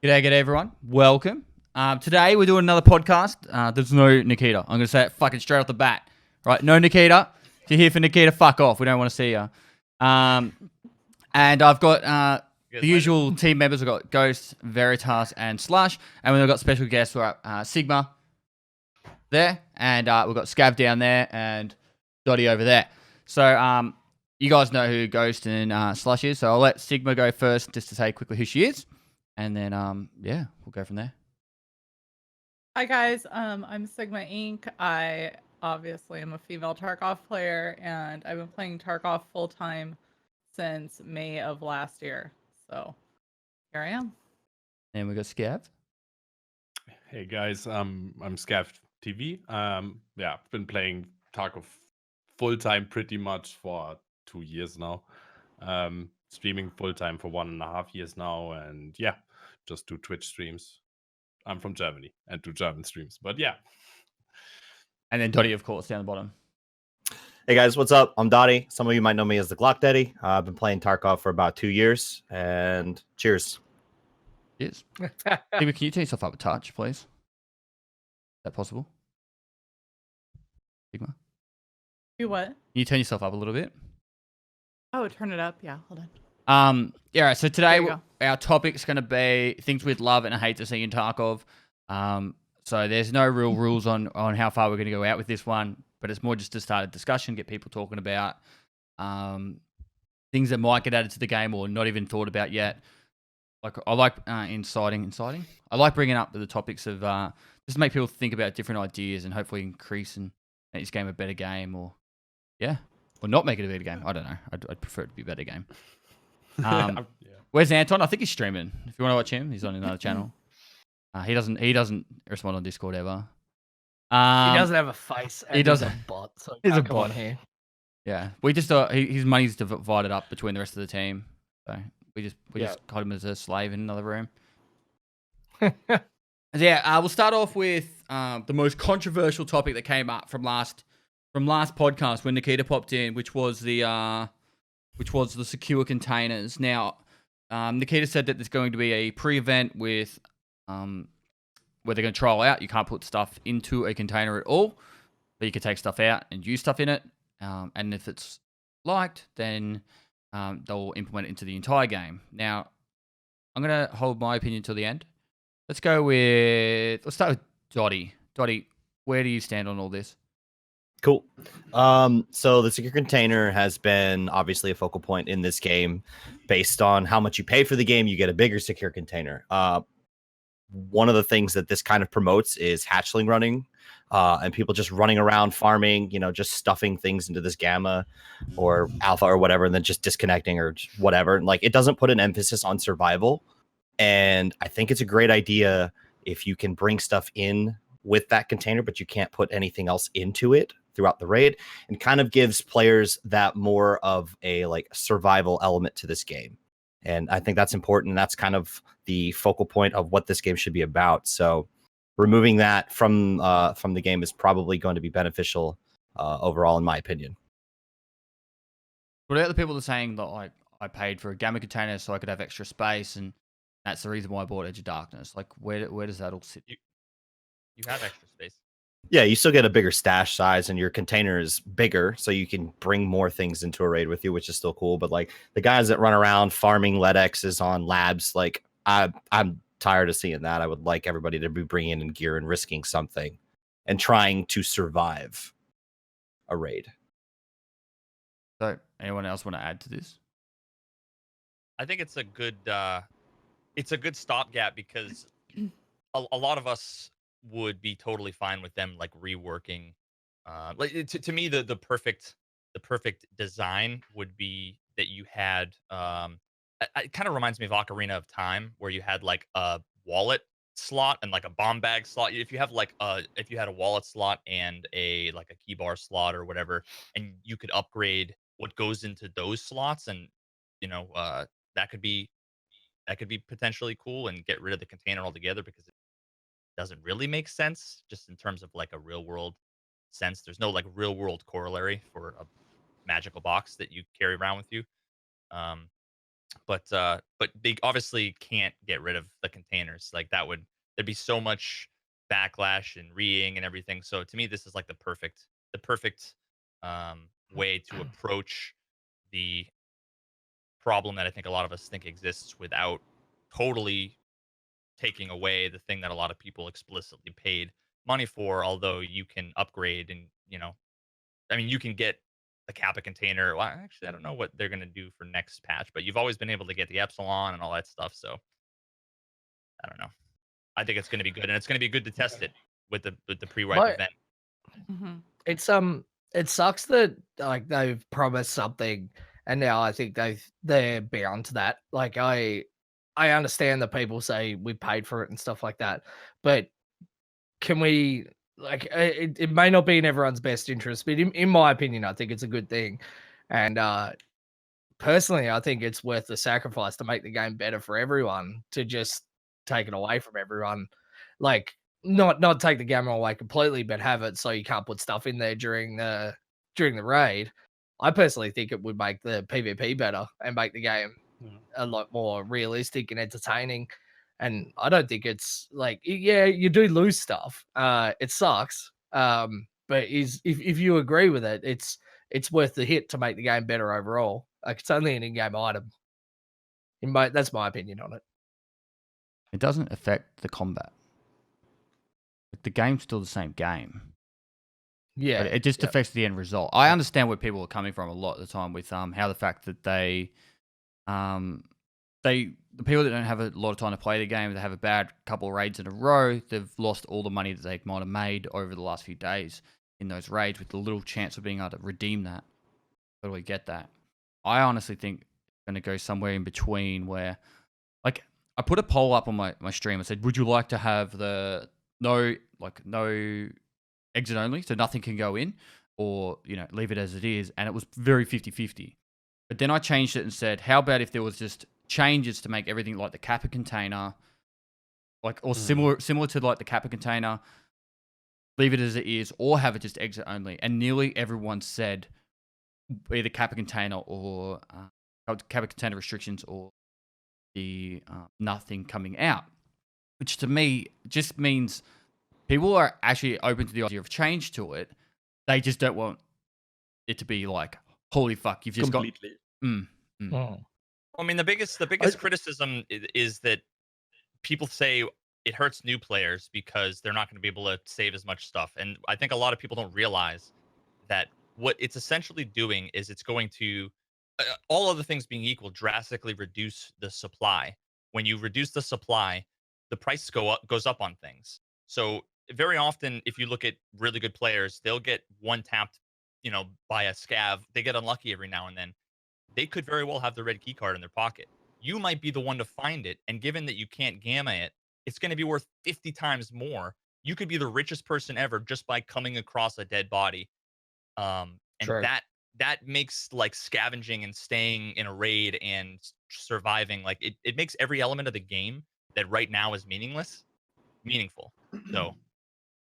G'day everyone. Welcome. Today we're doing another podcast. There's no Nikita. I'm going to say it fucking straight off the bat. Right, no Nikita. If you're here for Nikita, fuck off. We don't want to see you. And I've got the usual team members. We've got Ghost, Veritas, and Slush. And we've got special guests. We've got Sigma there. And we've got Scav down there and Dotty over there. So you guys know who Ghost and Slush is. So I'll let Sigma go first just to say quickly who she is. And then, yeah, we'll go from there. Hi, guys. I'm Sigma Inc. I obviously am a female Tarkov player, and I've been playing Tarkov full-time since May of last year. So, here I am. And we got Scav. Hey, guys. I'm Scav TV. Yeah, I've been playing Tarkov full-time pretty much for 2 years now. Streaming full-time for 1.5 years now, and yeah, just do Twitch streams. I'm from Germany and do German streams, but yeah. And then Dotty, of course, down the bottom. Hey guys, what's up? I'm Dotty. Some of you might know me as the Glock Daddy. I've been playing Tarkov for about 2 years, and cheers. Cheers. David, can you turn yourself up a touch, please? Is that possible? Sigma? You what? Can you turn yourself up a little bit? Oh, turn it up. Yeah, hold on. Yeah, right, so today There you our topic's going to be things we'd love and hate to see in Tarkov. So there's no real rules on how far we're going to go out with this one, but it's more just to start a discussion, get people talking about things that might get added to the game or not even thought about yet. Like I like inciting. I like bringing up the topics of just to make people think about different ideas and hopefully increase and make this game a better game, or not make it a better game. I don't know. I'd prefer it to be a better game. Yeah. Where's Anton? I think he's streaming. If you want to watch him, he's on another channel. He doesn't respond on Discord ever. He doesn't have a face. And he doesn't. He's a bot. So He's a come bot on here. Yeah, we just his money's divided up between the rest of the team, so we just got him as a slave in another room. Yeah, we'll start off with the most controversial topic that came up from last podcast when Nikita popped in, which was the secure containers. Now, Nikita said that there's going to be a pre-event with where they're going to trial out. You can't put stuff into a container at all, but you can take stuff out and use stuff in it. And if it's liked, then they'll implement it into the entire game. Now, I'm going to hold my opinion till the end. Let's start with Dotty. Dotty, where do you stand on all this? Cool. So the secure container has been obviously a focal point in this game. Based on how much you pay for the game, you get a bigger secure container. One of the things that this kind of promotes is hatchling running, and people just running around farming, just stuffing things into this gamma or alpha or whatever, and then just disconnecting or whatever. Like, it doesn't put an emphasis on survival. And I think it's a great idea if you can bring stuff in with that container, but you can't put anything else into it throughout the raid, and kind of gives players that more of a survival element to this game. And I think that's important. And that's kind of the focal point of what this game should be about. So removing that from the game is probably going to be beneficial overall, in my opinion. What about the people that are saying that I paid for a gamma container so I could have extra space, and that's the reason why I bought Edge of Darkness? Like, where does that all sit? You have extra space. Yeah, you still get a bigger stash size, and your container is bigger, so you can bring more things into a raid with you, which is still cool. But the guys that run around farming lead X's on labs, I'm tired of seeing that. I would like everybody to be bringing in gear and risking something and trying to survive a raid. So, anyone else want to add to this? I think it's a good stopgap, because a lot of us would be totally fine with them reworking. To me, the perfect design would be that you had it kind of reminds me of Ocarina of Time, where you had a wallet slot and a bomb bag slot. If you have if you had a wallet slot and a key bar slot or whatever, and you could upgrade what goes into those slots, and that could be potentially cool, and get rid of the container altogether, because it doesn't really make sense just in terms of a real world sense. There's no real world corollary for a magical box that you carry around with you. But they obviously can't get rid of the containers. Like there'd be so much backlash and reing and everything. So to me, this is like the perfect way to approach the problem that I think a lot of us think exists without totally taking away the thing that a lot of people explicitly paid money for. Although you can upgrade and I mean, you can get the Kappa container. Well, actually, I don't know what they're going to do for next patch, but you've always been able to get the Epsilon and all that stuff. So I don't know. I think it's going to be good, and it's going to be good to test it with the pre-wipe My- event. Mhm. It's it sucks that like they've promised something and now I think they're bound to that. Like I understand that people say we paid for it and stuff like that, but can we like it may not be in everyone's best interest, but in my opinion, I think it's a good thing. And personally, I think it's worth the sacrifice to make the game better for everyone, to just take it away from everyone. Like not take the game away completely, but have it so you can't put stuff in there during the raid. I personally think it would make the PvP better and make the game a lot more realistic and entertaining. And I don't think it's like, yeah, you do lose stuff. It sucks. But if you agree with it, it's worth the hit to make the game better overall. Like it's only an in-game item. That's my opinion on it. It doesn't affect the combat. The game's still the same game. Yeah, But it just yeah. affects the end result. I understand where people are coming from a lot of the time with how the fact that the people that don't have a lot of time to play the game, they have a bad couple of raids in a row, they've lost all the money that they might have made over the last few days in those raids with the little chance of being able to redeem that. Totally get that. I honestly think it's going to go somewhere in between where, like, I put a poll up on my stream and said, would you like to have the no exit only, so nothing can go in, or leave it as it is? And it was very 50-50. But then I changed it and said, how about if there was just changes to make everything like the Kappa container, or similar to like the Kappa container, leave it as it is, or have it just exit only. And nearly everyone said either Kappa container or Kappa container restrictions, or the nothing coming out, which to me just means people are actually open to the idea of change to it. They just don't want it to be like, holy fuck, you've just Completely. Oh. I mean, the biggest criticism is that people say it hurts new players because they're not going to be able to save as much stuff. And I think a lot of people don't realize that what it's essentially doing is it's going to, all other things being equal, drastically reduce the supply. When you reduce the supply, the price goes up on things. So very often, if you look at really good players, they'll get one tapped, by a scav. They get unlucky every now and then. They could very well have the red key card in their pocket. You might be the one to find it, and given that you can't gamma it, it's going to be worth 50 times more. You could be the richest person ever just by coming across a dead body. And True. that makes like scavenging and staying in a raid and surviving, like it makes every element of the game that right now is meaningful. So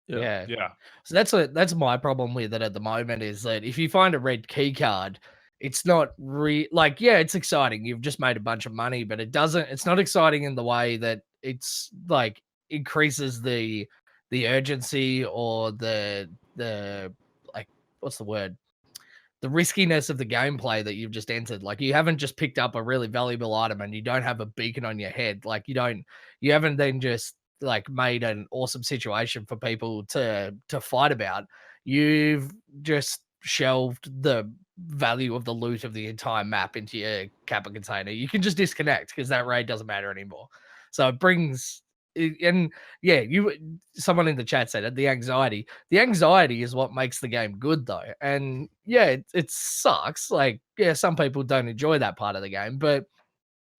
Yeah. Yeah. So that's my problem with it at the moment, is that if you find a red key card, it's not like, yeah, it's exciting. You've just made a bunch of money, but it's not exciting in the way that it's like increases the urgency or the like, what's the word? The riskiness of the gameplay that you've just entered. Like, you haven't just picked up a really valuable item and you don't have a beacon on your head. Like, you haven't then just like made an awesome situation for people to fight about. You've just shelved the value of the loot of the entire map into your Kappa container. You can just disconnect because that raid doesn't matter anymore. So it brings, and yeah, someone in the chat said it, the anxiety is what makes the game good, though. And yeah, it sucks. Like, yeah, some people don't enjoy that part of the game, but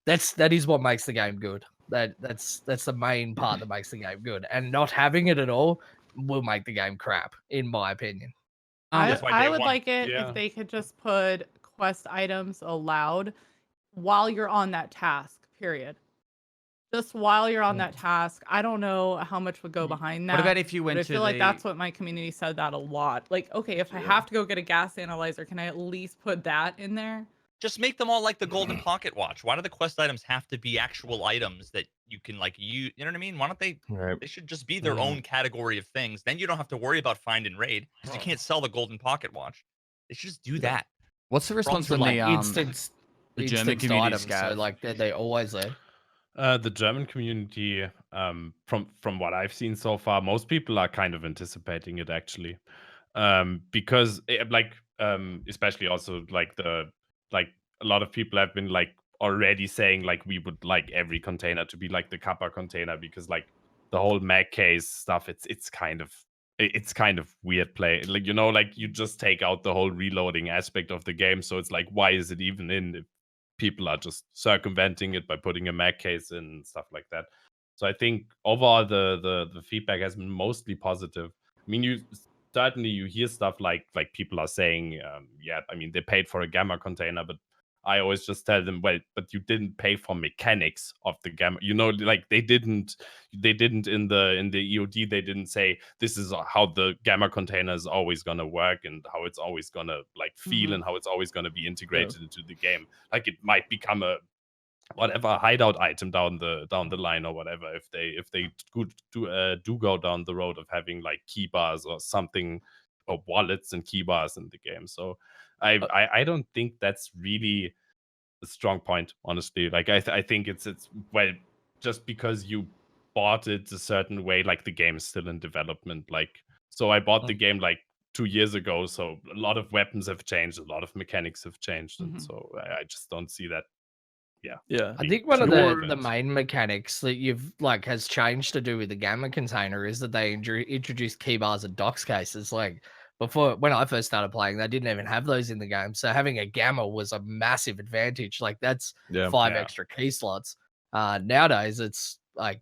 that is what makes the game good. That's the main part that makes the game good, and not having it at all will make the game crap, in my opinion. That's why I day would one- like it Yeah. if they could just put quest items allowed while you're on that task, period. Just while you're on that task. I don't know how much would go behind that. What about if you went but I to feel like the- that's what my community said that a lot. Like, okay, if I have to go get a gas analyzer, can I at least put that in there? Just make them all like the golden pocket watch. Why do the quest items have to be actual items that you can like use? You know what I mean? Why don't they? Right. They should just be their own category of things. Then you don't have to worry about find and raid because you can't sell the golden pocket watch. They should just do that. What's the response For from like the instant German instant community, items, so Scav? like they always there. The German community, from what I've seen so far, most people are kind of anticipating it actually, because especially also like a lot of people have been like already saying like we would like every container to be like the Kappa container because like the whole mag case stuff, it's kind of weird play, like like you just take out the whole reloading aspect of the game, so it's like why is it even in if people are just circumventing it by putting a mag case in and stuff like that. So I think overall the feedback has been mostly positive. I mean, you hear stuff like people are saying, yeah, I mean they paid for a gamma container, but I always just tell them, well, but you didn't pay for mechanics of the gamma. Like they didn't in the EOD. They didn't say this is how the gamma container is always gonna work and how it's always gonna like feel and how it's always gonna be integrated into the game. Like it might become a whatever hideout item down the line or whatever if they do go down the road of having like key bars or something, or wallets and key bars in the game. So I don't think that's really a strong point, honestly. Like I think it's well, just because you bought it a certain way, like the game is still in development. Like, so I bought the game like 2 years ago, so a lot of weapons have changed, a lot of mechanics have changed, and so I just don't see that. Yeah. I think one of Your- the main mechanics that you've like has changed to do with the gamma container is that they introduced key bars and docs cases. Like before, when I first started playing, they didn't even have those in the game. So having a gamma was a massive advantage. Like that's Yeah. 5 Yeah. extra key slots. Nowadays, it's like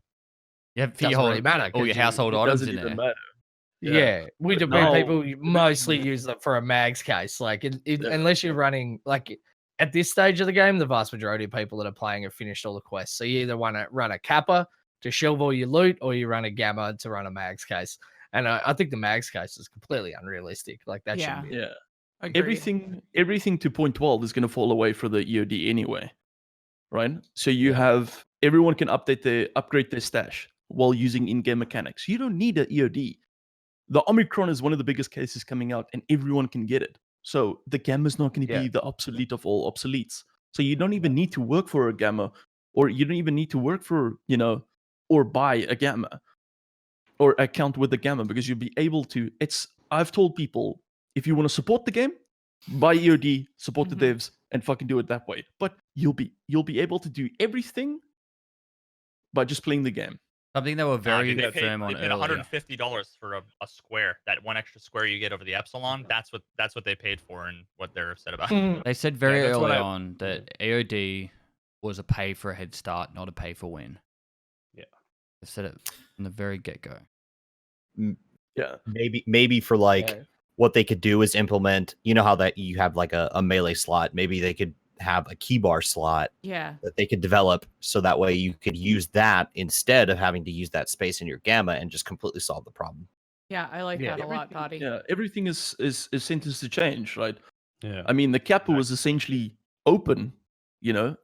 You have doesn't really matter. all 'cause your you- household It items doesn't in even there. matter. Yeah, we now- people mostly use them for a mags case. Like, unless you're running like at this stage of the game, the vast majority of people that are playing have finished all the quests. So you either want to run a Kappa to shelve all your loot, or you run a Gamma to run a mags case. And I think the mags case is completely unrealistic. Like that Yeah. shouldn't be. Yeah. Agreed. Everything to point 12 is going to fall away for the EOD anyway, right? So you have everyone can upgrade their stash while using in-game mechanics. You don't need an EOD. The Omicron is one of the biggest cases coming out, and everyone can get it. So the gamma is not going to be the obsolete of all obsoletes. So you don't even need to work for a gamma, or you don't even need to work for or buy a gamma or account with the gamma, because you'll be able to. I've told people, if you want to support the game, buy EOD, support the devs, and fucking do it that way. But you'll be able to do everything by just playing the game. Something they were very they paid, firm on they paid earlier. $150 for a square. That one extra square you get over the epsilon. That's what they paid for, and what they're upset about. They said very that's what early I- on that AOD was a pay for a head start, not a pay for win. Yeah. They said it from the very get go. Yeah. Maybe for like Yeah. what they could do is implement, how that you have like a melee slot. Maybe they could have a key bar slot Yeah. that they could develop, so that way you could use that instead of having to use that space in your gamma and just completely solve the problem. Yeah, I like Yeah. that a lot, Dottie. Yeah, everything is sentenced to change, right? Yeah. I mean, the Kappa was essentially open,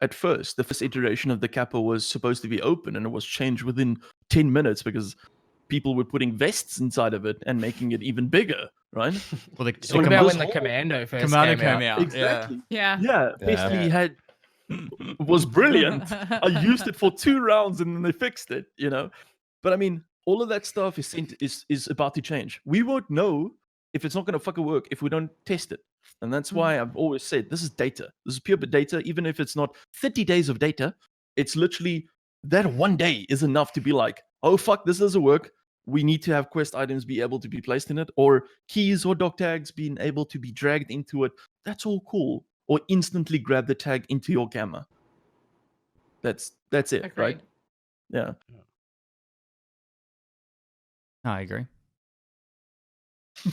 at first. The first iteration of the Kappa was supposed to be open, and it was changed within 10 minutes because people were putting vests inside of it and making it even bigger, right? Well, the So What in about this when the whole- Commando first Commando came out? came out. Exactly. Yeah. Yeah, Pestily had was brilliant. I used it for 2 rounds and then they fixed it, But I mean, all of that stuff is about to change. We won't know if it's not going to fucking work if we don't test it. And that's why I've always said this is data. This is pure data. Even if it's not 30 days of data, it's literally that one day is enough to be like, oh fuck, this doesn't work. We need to have quest items be able to be placed in it, or keys or doc tags being able to be dragged into it. That's all cool. Or instantly grab the tag into your gamma. That's it, Agreed. right? Yeah. I agree.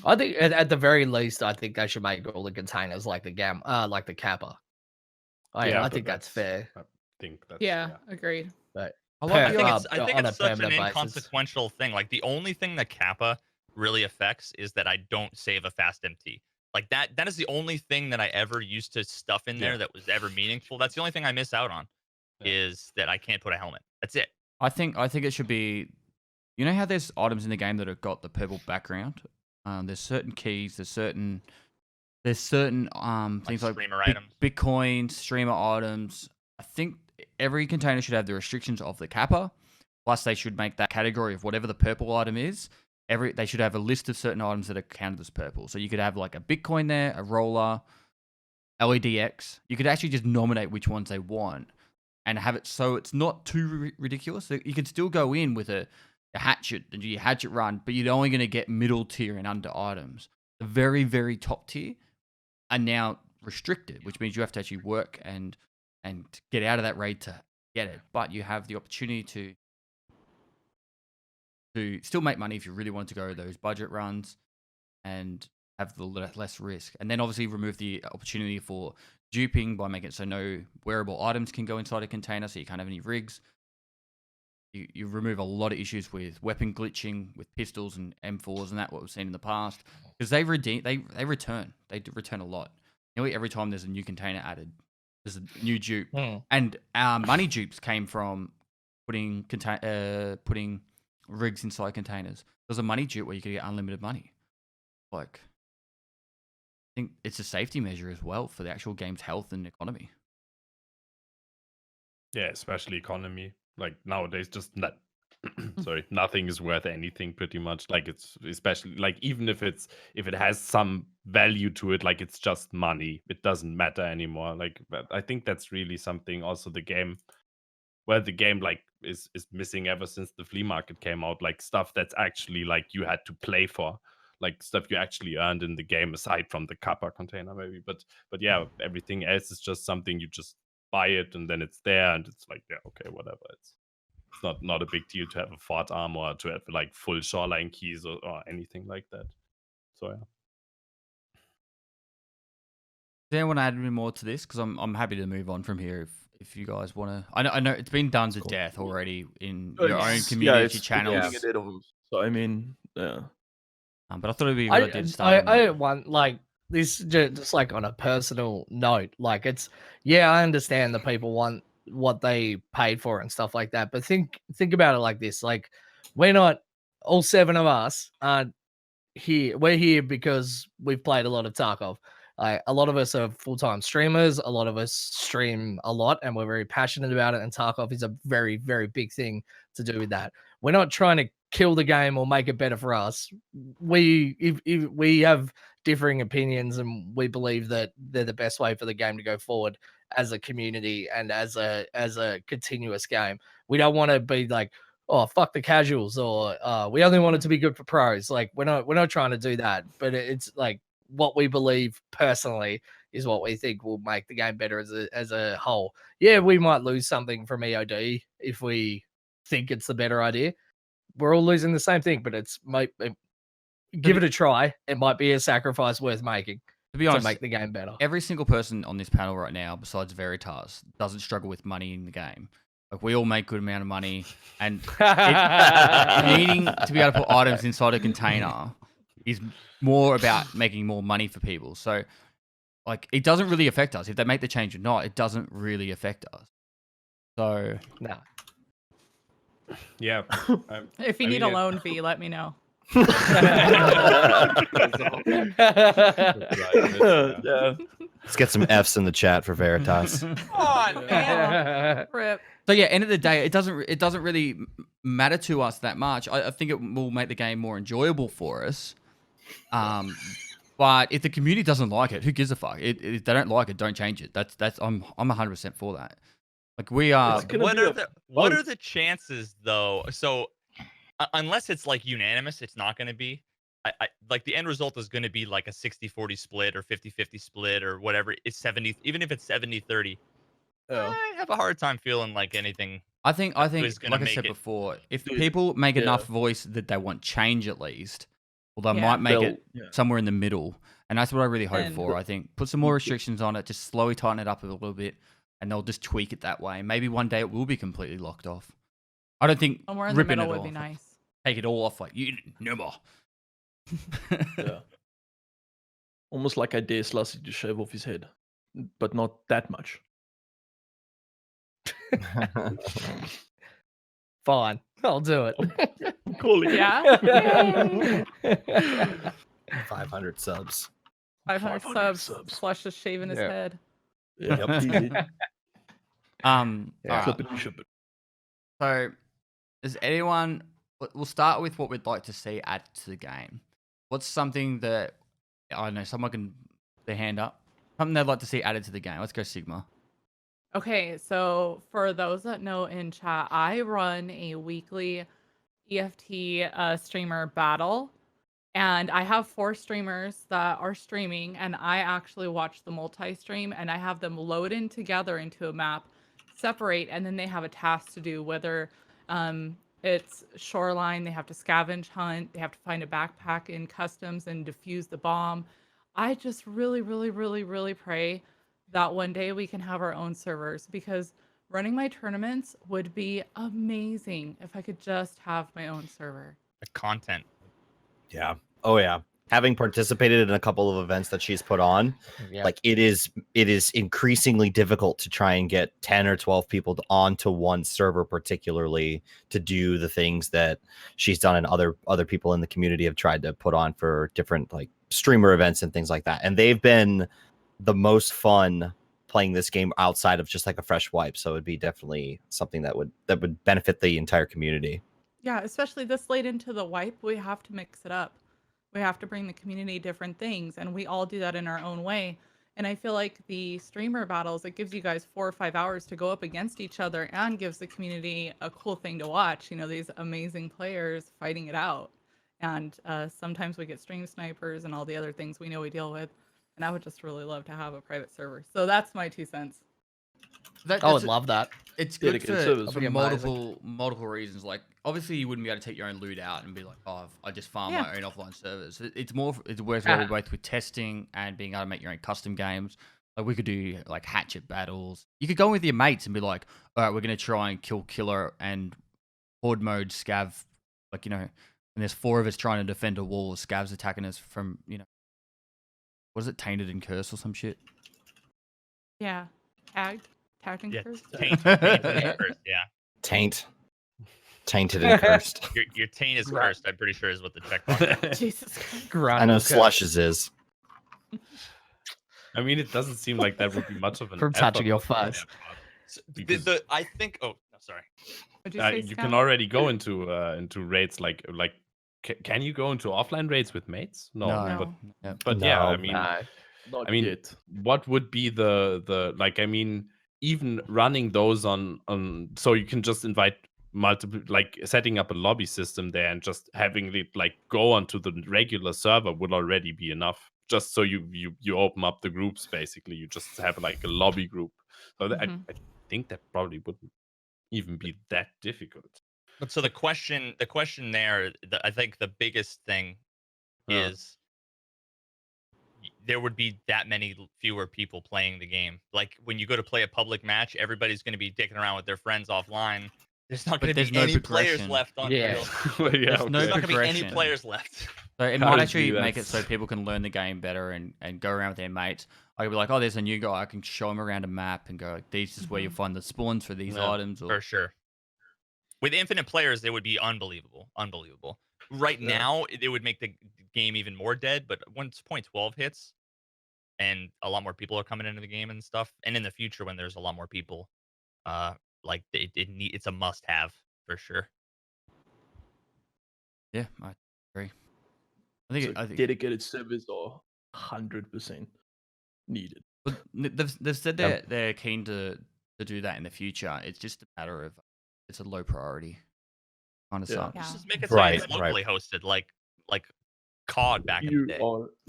I think at the very least, I think they should make all the containers like the like the Kappa. I but think that's fair. I think that's Yeah, agreed. But I like I think the- it's I think on a it's such an permanent basis. inconsequential thing. Like the only thing that Kappa really affects is that I don't save a fast MT. Like that is the only thing that I ever used to stuff in there Yeah. that was ever meaningful. That's the only thing I miss out on, Yeah. is that I can't put a helmet. That's it. I think it should be. You know how there's items in the game that have got the purple background. There's certain keys. There's certain things like streamer items. Bitcoin, streamer items. I think every container should have the restrictions of the kappa. Plus, they should make that category of whatever the purple item is. They should have a list of certain items that are counted as purple. So you could have like a Bitcoin there, a roller, LEDX. You could actually just nominate which ones they want and have it so it's not too ridiculous. So you can still go in with a hatchet and do your hatchet run, but you're only going to get middle tier and under items. The very, very top tier are now restricted, which means you have to actually work and get out of that raid to get it. But you have the opportunity to still make money if you really want to go those budget runs and have the less risk. And then obviously remove the opportunity for duping by making it so no wearable items can go inside a container, so you can't have any rigs. You remove a lot of issues with weapon glitching, with pistols and M4s and that, what we've seen in the past. Because they return. They return a lot. Nearly every time there's a new container added, there's a new dupe. And money dupes came from putting rigs inside containers. There's a money dupe where you could get unlimited money. Like, I think it's a safety measure as well for the actual game's health and economy. Yeah, especially economy. Like nowadays, just not. Sorry, nothing is worth anything pretty much. Like it's especially like even if it has some value to it, like it's just money. It doesn't matter anymore. Like, but I think that's really something also the game like is missing ever since the flea market came out. Like stuff that's actually like you had to play for, like stuff you actually earned in the game aside from the kappa container maybe. But yeah, everything else is just something you just buy it and then it's there and it's like, yeah, okay, whatever. It's not a big deal to have a fort armor, to have like full shoreline keys or anything like that. So yeah. Does anyone add any more to this? Because I'm happy to move on from here if you guys want to. I know it's been done to death already in your own community channels. So I mean, yeah. But I thought it'd be a good idea to start. I don't want like this just like on a personal note. Like I understand that people want what they paid for and stuff like that, but think about it like this: like we're not all 7 of us aren't here. We're here because we've played a lot of Tarkov. A lot of us are full-time streamers. A lot of us stream a lot, and we're very passionate about it. And Tarkov is a very, very big thing to do with that. We're not trying to kill the game or make it better for us. If we have differing opinions, and we believe that they're the best way for the game to go forward as a community and as a continuous game. We don't want to be like, oh, fuck the casuals, or we only want it to be good for pros. Like we're not trying to do that, but it's like what we believe personally is what we think will make the game better as a whole. Yeah, we might lose something from EOD if we think it's the better idea. We're all losing the same thing, but give it a try. It might be a sacrifice worth making to be honest, to make the game better. Every single person on this panel right now, besides Veritas, doesn't struggle with money in the game. Like we all make good amount of money, and needing to be able to put items inside a container is more about making more money for people. So, like, it doesn't really affect us if they make the change or not. It doesn't really affect us. So, no. Yeah. If you need a loan fee, let me know. Yeah. Let's get some F's in the chat for Veritas. Come on, man. Rip. So yeah, end of the day, it doesn't really matter to us that much. I think it will make the game more enjoyable for us. But if the community doesn't like it, who gives a fuck? If they don't like it, don't change it. I'm 100% for that. Like we are. What are the chances though? So unless it's like unanimous, it's not going to be. I like the end result is going to be like a 60-40 split or 50-50 split or whatever. It's 70, even if it's 70-30. I have a hard time feeling like anything. I think like I said before, if people make enough voice that they want change at least, well, they might make it somewhere in the middle. And that's what I really hope for. I think put some more restrictions on it, just slowly tighten it up a little bit, and they'll just tweak it that way. Maybe one day it will be completely locked off. I don't think somewhere in the ripping middle it would off, be nice. take it all off, like you no more. Yeah. Almost like I dare Slushy to shave off his head, but not that much. Fine, I'll do it. Calling it. Yeah. 500 subs. 500 500 subs. Slush is shaving his Yeah. head. Yep, easy. All right. Clip it and ship it. So, does anyone? We'll start with what we'd like to see add to the game. What's something that I don't know? Someone can put their hand up. Something they'd like to see added to the game. Let's go, Sigma. Okay, so for those that know in chat, I run a weekly EFT streamer battle, and I have 4 streamers that are streaming, and I actually watch the multi-stream, and I have them load in together into a map, separate, and then they have a task to do, whether it's shoreline, they have to scavenge hunt, they have to find a backpack in customs and defuse the bomb. I just really, really, really, really pray that one day we can have our own servers, because running my tournaments would be amazing if I could just have my own server. The content. Yeah. Oh yeah. Having participated in a couple of events that she's put on, Yeah. like it is increasingly difficult to try and get 10 or 12 people onto one server, particularly to do the things that she's done and other people in the community have tried to put on for different like streamer events and things like that. And they've been the most fun playing this game outside of just like a fresh wipe. So it'd be definitely something that would benefit the entire community. Yeah, especially this late into the wipe, we have to mix it up. We have to bring the community different things, and we all do that in our own way. And I feel like the streamer battles, it gives you guys 4 or 5 hours to go up against each other and gives the community a cool thing to watch. You know, these amazing players fighting it out. And sometimes we get stream snipers and all the other things we know we deal with. And I would just really love to have a private server. So that's my 2 cents. I would love that. It's good Dedicated servers for would be amazing. multiple reasons. Like obviously you wouldn't be able to take your own loot out and be like, oh, I just farm my own offline servers. It's works well both with testing and being able to make your own custom games. Like we could do like hatchet battles. You could go with your mates and be like, all right, we're gonna try and kill killer and horde mode scav. Like and there's 4 of us trying to defend a wall. Scavs attacking us from what is it, tainted and cursed or some shit? Yeah. Tagged and Yeah, cursed. tainted and cursed, yeah. Tainted and cursed. Your taint is cursed, I'm pretty sure is what the checkbox is. Jesus Christ. I know Slush's is. I mean, it doesn't seem like that would be much of an From touching effort your on their face. part, So because I think. Oh, no, sorry. What'd you say, you Scout? can already go into raids like can you go into offline raids with mates? No, No. but yeah, I No. mean, Not I mean, yet. what would be the like? I mean, even running those on so you can just invite multiple, like setting up a lobby system there and just having it like go onto the regular server would already be enough. Just so you open up the groups, basically, you just have like a lobby group. So I think that probably wouldn't even be that difficult. But so the question there, I think the biggest thing is there would be that many fewer people playing the game. Like when you go to play a public match, everybody's going to be dicking around with their friends offline. There's not going to be no any players progression. left on Yeah. field. Yeah, There's no There's not going to be any progression. players left. So it How might did actually you- make it so that's- people can learn the game better and go around with their mates. I could be like, oh, there's a new guy. I can show him around a map and go, like, this is where you'll find the spawns for these Yeah, items. Or For sure. With infinite players, it would be unbelievable. Right now, it would make the game even more dead. But once 0.12 hits, and a lot more people are coming into the game and stuff, and in the future when there's a lot more people, like it's a must-have for sure. yeah, I agree. I think Dedicated servers are 100% needed. but they've said they're keen to do that in the future. It's just a matter of it's a low priority kind of Yeah. sucks. Yeah. Just make it so Right, it's locally hosted, like COD back in the day.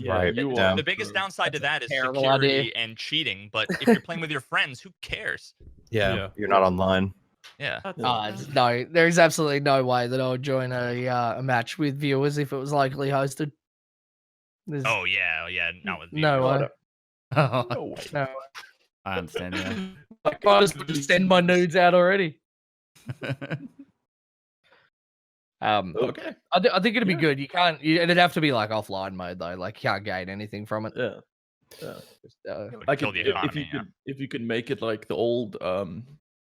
Right, You yeah. are The biggest downside to that is terrible security idea. and cheating. But if you're playing with your friends, who cares? Yeah, you're not online. Yeah. That's No, there is absolutely no way that I would join a match with viewers if it was locally hosted. There's Oh yeah. Not with no viewers. way. No way. No way. I understand. Yeah. Like, I just would just send my nudes out already. Okay. I think it'd be Yeah. good. You can't. It'd have to be like offline mode though. Like you can't gain anything from it. Yeah. Yeah. Just, It would Like kill the if economy. you could make it like the old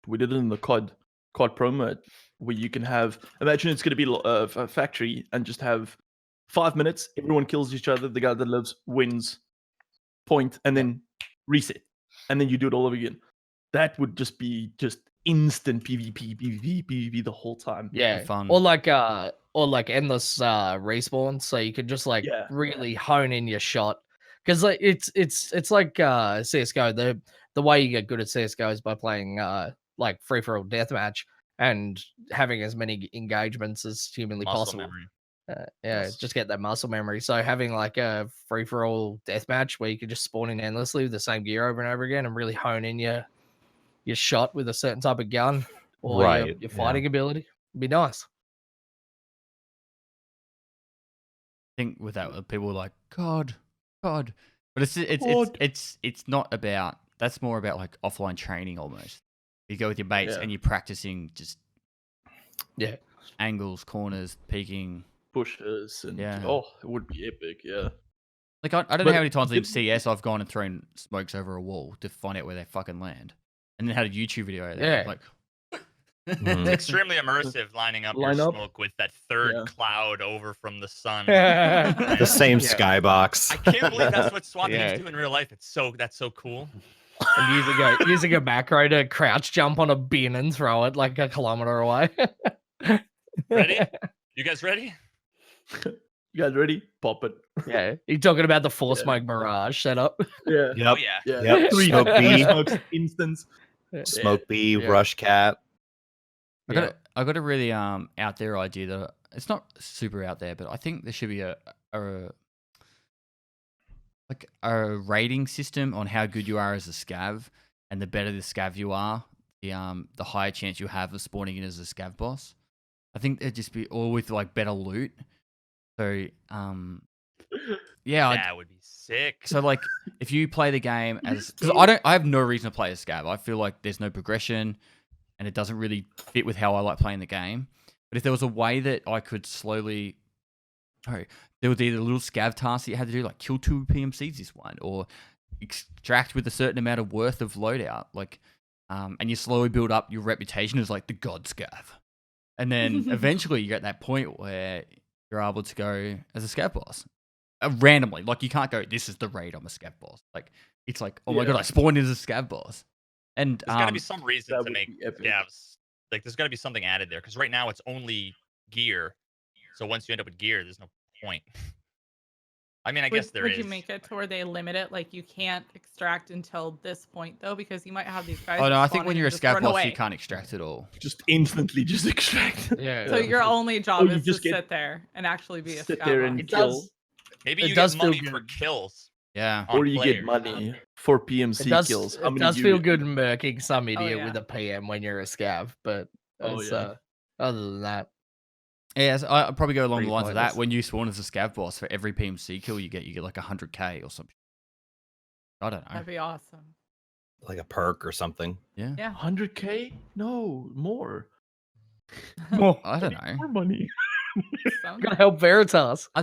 we did it in the COD Pro mode where you can have, imagine it's going to be a factory and just have 5 minutes, everyone kills each other, the guy that lives wins point, and then reset, and then you do it all over again. That would just be instant PvP the whole time. yeah. fun. Or like endless respawns, so you could just like Yeah. really hone in your shot. Because like it's like CS:GO. The way you get good at CS:GO is by playing like free for all deathmatch and having as many engagements as humanly Muscle possible. memory. Yeah, Yes. just get that muscle memory. So having like a free for all deathmatch where you can just spawn in endlessly with the same gear over and over again and really hone in your shot with a certain type of gun or Right, your yeah. fighting ability would be nice. I think with that, people were like, God, but it's God. it's not about. That's more about like offline training almost. You go with your mates Yeah. and you're practicing just Yeah. angles, corners, peeking. Pushes and Yeah. oh, it would be epic. Yeah. Like I don't know But how many times in did- CS I've gone and thrown smokes over a wall to find out where they fucking land, and then had a YouTube video out of that. Yeah. Like, Mhm. It's extremely immersive lining up Line your up. smoke with that third Yeah. cloud over from the sun. The same Yeah. skybox. I can't believe that's what SWAT teams Yeah. do in real life. That's so cool. And using a macro to crouch jump on a bin and throw it like a kilometer away. Ready? You guys ready? You guys ready? Pop it. Yeah. You're talking about the four Yeah. smoke mirage setup. Yeah. Yep. Oh yeah. Yeah. Yep. Three Smoke B, smokes instance. Smoke B, Yeah. Rush Cat. I got a really out there idea that it's not super out there, but I think there should be a rating system on how good you are as a scav, and the better the scav you are, the higher chance you have of spawning in as a scav boss. I think it'd just be all with like better loot. So yeah, That would be sick. so like if you play the game as, because I have no reason to play as scav. I feel like there's no progression, and it doesn't really fit with how I like playing the game. But if there was a way that I could slowly, there was either little scav tasks that you had to do, like kill 2 PMCs this one, or extract with a certain amount of worth of loadout, like, and you slowly build up your reputation as like the god scav, and then eventually you get that point where you're able to go as a scav boss randomly. Like you can't go, this is the raid, I'm a scav boss. Like it's like, oh my god, I spawned in as a scav boss. And There's got to be some reason that to would make be epic. scavs. Like, there's got to be something added there because right now it's only gear. So once you end up with gear, there's no point. I mean, I guess there is. Would you make it to where they limit it? Like you can't extract until this point though, because you might have these guys. oh no, that I spawn think when in you're a and just scav run boss, away. you can't extract at all. Just instantly just extract. Yeah. So your only job you is to just get- sit there and actually be a sit scav there boss. and It kill. does. Maybe It you does get feel money for good. kills. Yeah. on Or you players. get money for PMC It does, kills. How it many does do feel you- good murking some idiot yeah. with a PM when you're a scav, but Oh, it's, yeah. other than that, Yeah, so I'd probably go along Pretty the lines of that. pointless. When you spawn as a scav boss, for every PMC kill you get like 100k or something. I don't know. That'd be awesome. Like a perk or something. Yeah. Yeah. 100K? No, more. I don't know. More money. Sounds gotta help Veritas. I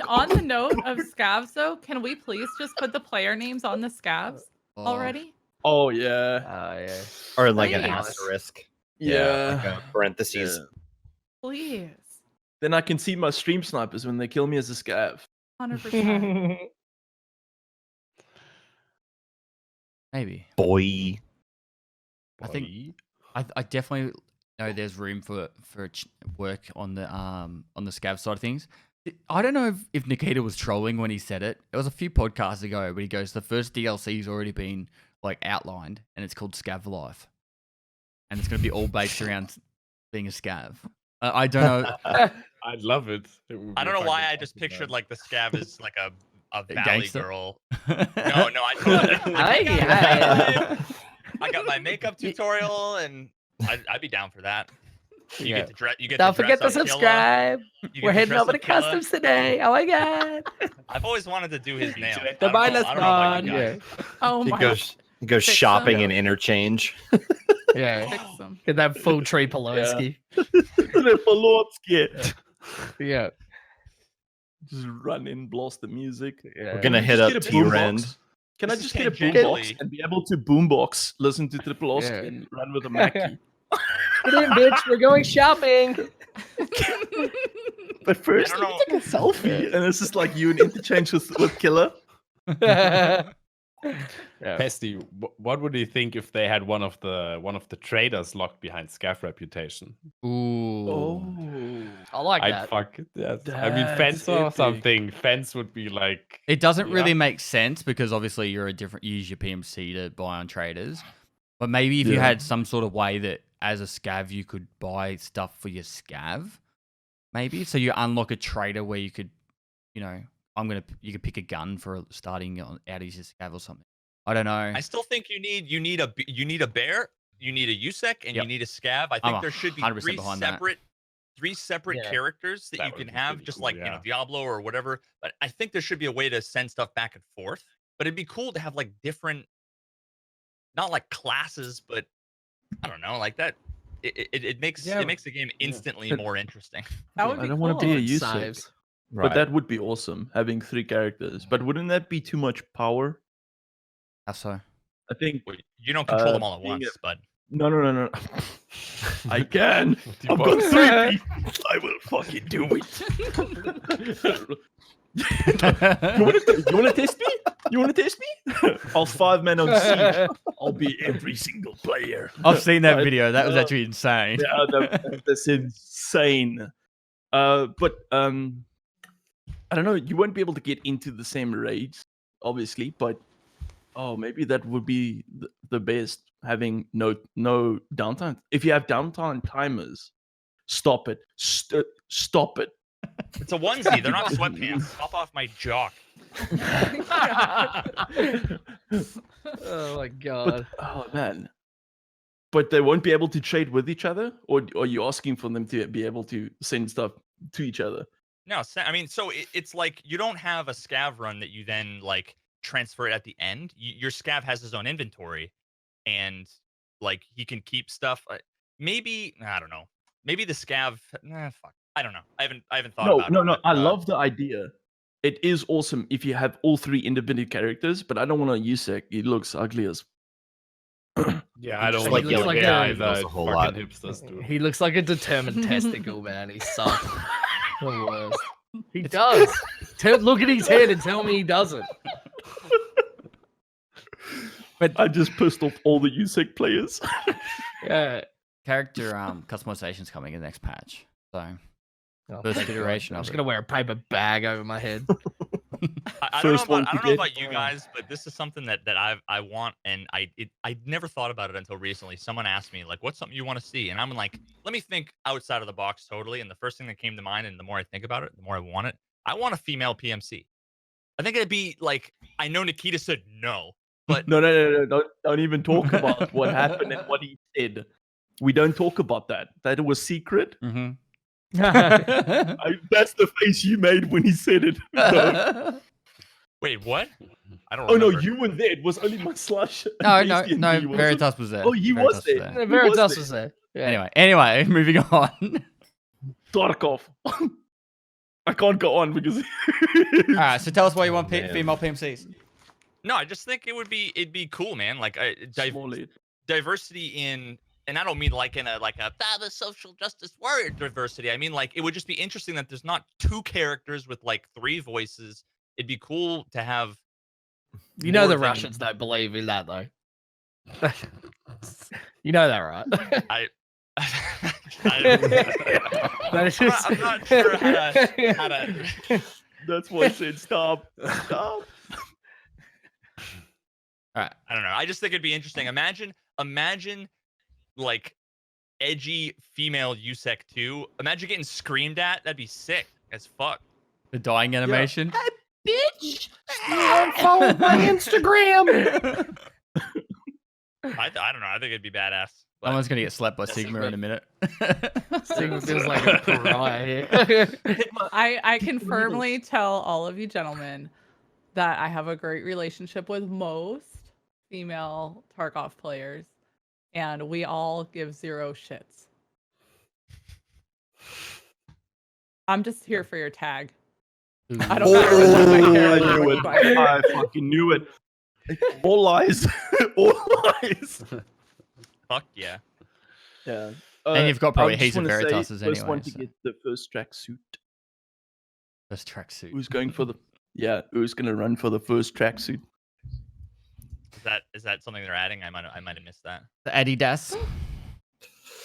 on the note of scavs though, can we please just put the player names on the scavs Oh, already? Oh yeah. Yeah. Or like an Please. asterisk. Yeah. Like a parentheses. Yeah. Please. Then I can see my stream snipers when they kill me as a scav. 100%. Maybe. Boy. I think I definitely know there's room for work on the scav side of things. I don't know if Nikita was trolling when he said it. It was a few podcasts ago, but he goes, the first DLC's already been like outlined, and it's called Scav Life, and it's going to be all based around being a scav. I don't know. I'd love it. It would I be don't know why fucking I just awesome, pictured man. like the scav is like a valley gangster? girl. No, I totally. I got my makeup tutorial, and I'd be down for that. You Yeah. get to dress. You get Don't to forget to dress up Killa. subscribe. You get We're to heading dress over to up Killa. customs today. Oh my god. I've always wanted to do his nails. Hit I the don't know- minus I don't know about you one. guys. Oh He my goes Fix shopping them. and interchange. Yeah. Fix them. Get that full tree Poloski. Tripolotski. Yeah. Just run in, blast the music. Yeah. We're gonna Can I hit just up get a T-Rend. boombox? Can I This just is get a boombox tangentially- and be able to boombox, listen to Tripolotski Yeah. and run with a Mackie? Get in, bitch. We're going shopping. But first, I let don't me take a selfie. And it's just like you and interchange with Killer. Yeah. Pesty, what would you think if they had one of the traders locked behind Scav reputation? Ooh. I like I'd that. fuck it. Yes. I mean, That's Fence or epic. something. Fence would be like. It doesn't really Yeah. make sense because obviously you're you use your PMC to buy on traders. But maybe if you Yeah. had some sort of way that as a scav you could buy stuff for your scav, maybe. So you unlock a trader where you could, you know, you could pick a gun for starting out as your scav or something. I don't know. I still think you need a bear, you need a USEC, and you Yep. need a scav. I I'm think there should be 100% behind that. three separate Yeah. characters that That you would can be have, pretty just cool, like you know yeah. Diablo or whatever. But I think there should be a way to send stuff back and forth. But it'd be cool to have like different, not like classes, but I don't know, like that. It makes Yeah, the game instantly more interesting. That would I be don't cool. want to be a It user. saves. Right. But that would be awesome, having 3 characters. But wouldn't that be too much power? How so? I think Well, you don't control them all at being once, but no. I can. I've got Debuff. 3 people. I will fucking do it. You want to test me? You want to test me? I'll 5-man on siege. I'll be every single player. I've seen that Right. video. That was actually insane. Yeah, that's insane. But I don't know. You won't be able to get into the same raids, obviously. But maybe that would be the best. Having no downtime. If you have downtime timers, stop it. Stop it. it's a onesie. They're not sweatpants. Pop off my jock. Oh my god. Oh man. But they won't be able to trade with each other, or are you asking for them to be able to send stuff to each other? No, I mean, so it's like you don't have a scav run that you then like transfer it at the end. Your scav has his own inventory, and like he can keep stuff. Maybe I don't know. Maybe the scav. Fuck. I don't know. I haven't thought about it. No. but, I love the idea. It is awesome if you have all 3 independent characters, but I don't want to USEC. It looks ugly as. Yeah, I Just don't like like Yellow like yeah, a- either. does a whole Fucking lot. hipsters do. He looks like a determined testicle, man. He sucks. The worst. He does. Look at his head and tell me he doesn't. I just pissed off all the USEC players. Yeah. Character customization's coming in the next patch. So Oh, First thank God. iteration I'm of just it. gonna wear a paper bag over my head. I don't know First one about, I to don't know get- about you guys, but this is something that I want, and I never thought about it until recently. Someone asked me like, "What's something you want to see?" And I'm like, "Let me think outside of the box totally." And the first thing that came to mind, and the more I think about it, the more I want it. I want a female PMC. I think it'd be like, I know Nikita said no, but No. Don't even talk about what happened and what he said. We don't talk about that. That was secret. Mm-hmm. That's the face you made when he said it. No. wait, what? I don't. Oh no, remember. you were there. It was only my slash. No, and no, Tasty and no. me, wasn't it? Veritas was there. Oh, he was Veritas there. Veritas there. was there. Yeah. Anyway, moving on. Tarkov. I can't go on because. All right, so tell us why you want man. female PMCs. No, I just think it'd be cool, man. Like Small lead. diversity in, and I don't mean like in a the social justice warrior diversity. I mean like it would just be interesting that there's not 2 characters with like 3 voices. It'd be cool to have. You know more the than- Russians don't believe in that though. You know that, right? That is I'm not sure how to. That's why I said stop. Stop. All right. I don't know. I just think it'd be interesting. Imagine like edgy female USEC 2. Imagine getting screamed at. That'd be sick as fuck. The dying animation. Bitch! Follow my Instagram. I don't know. I think it'd be badass. But Someone's gonna get slapped by That's Sigma it. in a minute. Sigma feels like a pariah here. I can firmly tell all of you gentlemen that I have a great relationship with most female Tarkov players. and we all give 0 shits. I'm just here for your tag. I don't care what my I character knew looks it. like. I fucking knew it. All lies. All lies. Fuck yeah. Yeah. And you've got probably I just heaps of wanna say, Veritases First one anyway, to so- get the first tracksuit. First tracksuit. Who's going for the? Yeah, who's gonna run for the first tracksuit? Is that something they're adding? I might have missed that. The Adidas.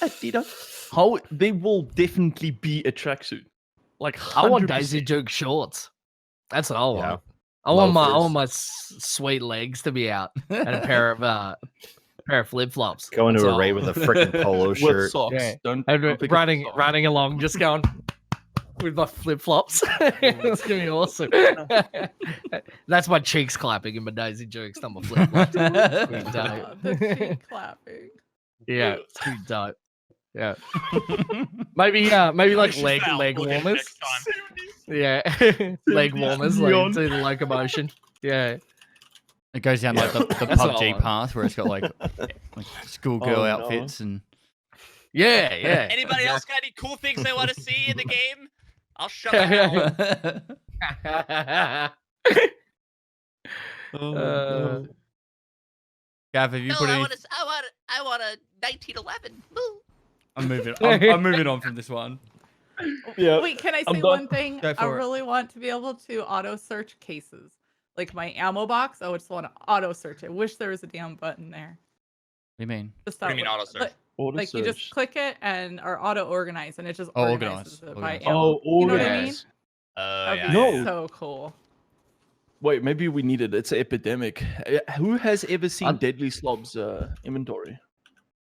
Adidas. How they will definitely be a tracksuit. Like I want 100%. Daisy Duke shorts. That's what I want. Yeah. I want Loafers. my sweet legs to be out and a pair of flip flops. Going to a raid with a freaking polo with shirt. socks. Yeah. Don't And pick up running socks. running along, just going with my flip flops. It's gonna be awesome. That's my cheeks clapping in my Daisy Dukes, not my flip flops. The cheek clapping. Yeah, it's pretty dope. Yeah. Maybe like She's leg foul. We'll get it warmers. next time. Yeah. Leg warmers, like do the locomotion. Yeah. It goes down like the That's what I PUBG want. path where it's got like schoolgirl Oh, no. outfits and Yeah, yeah. Anybody else got any cool things they want to see in the game? I'll shove it out. Uh, Gav, have you put any? I want a 1911. Woo. I'm moving on from this one. Yeah. Wait, can I I'm say done. one thing? Go I for it. really want to be able to auto search cases. Like my ammo box, I just want to auto search. I wish there was a damn button there. What do you mean? Just What do you that mean way. auto search? Auto Like you just search. click it and or auto organize and it just Oh, organizes it by organize. ammo. Oh, You know what I mean? organize. That'd Yeah, be No. yeah. so cool. Wait, maybe we need it. It's an epidemic. Who has ever seen I'm- Deadly Slob's inventory?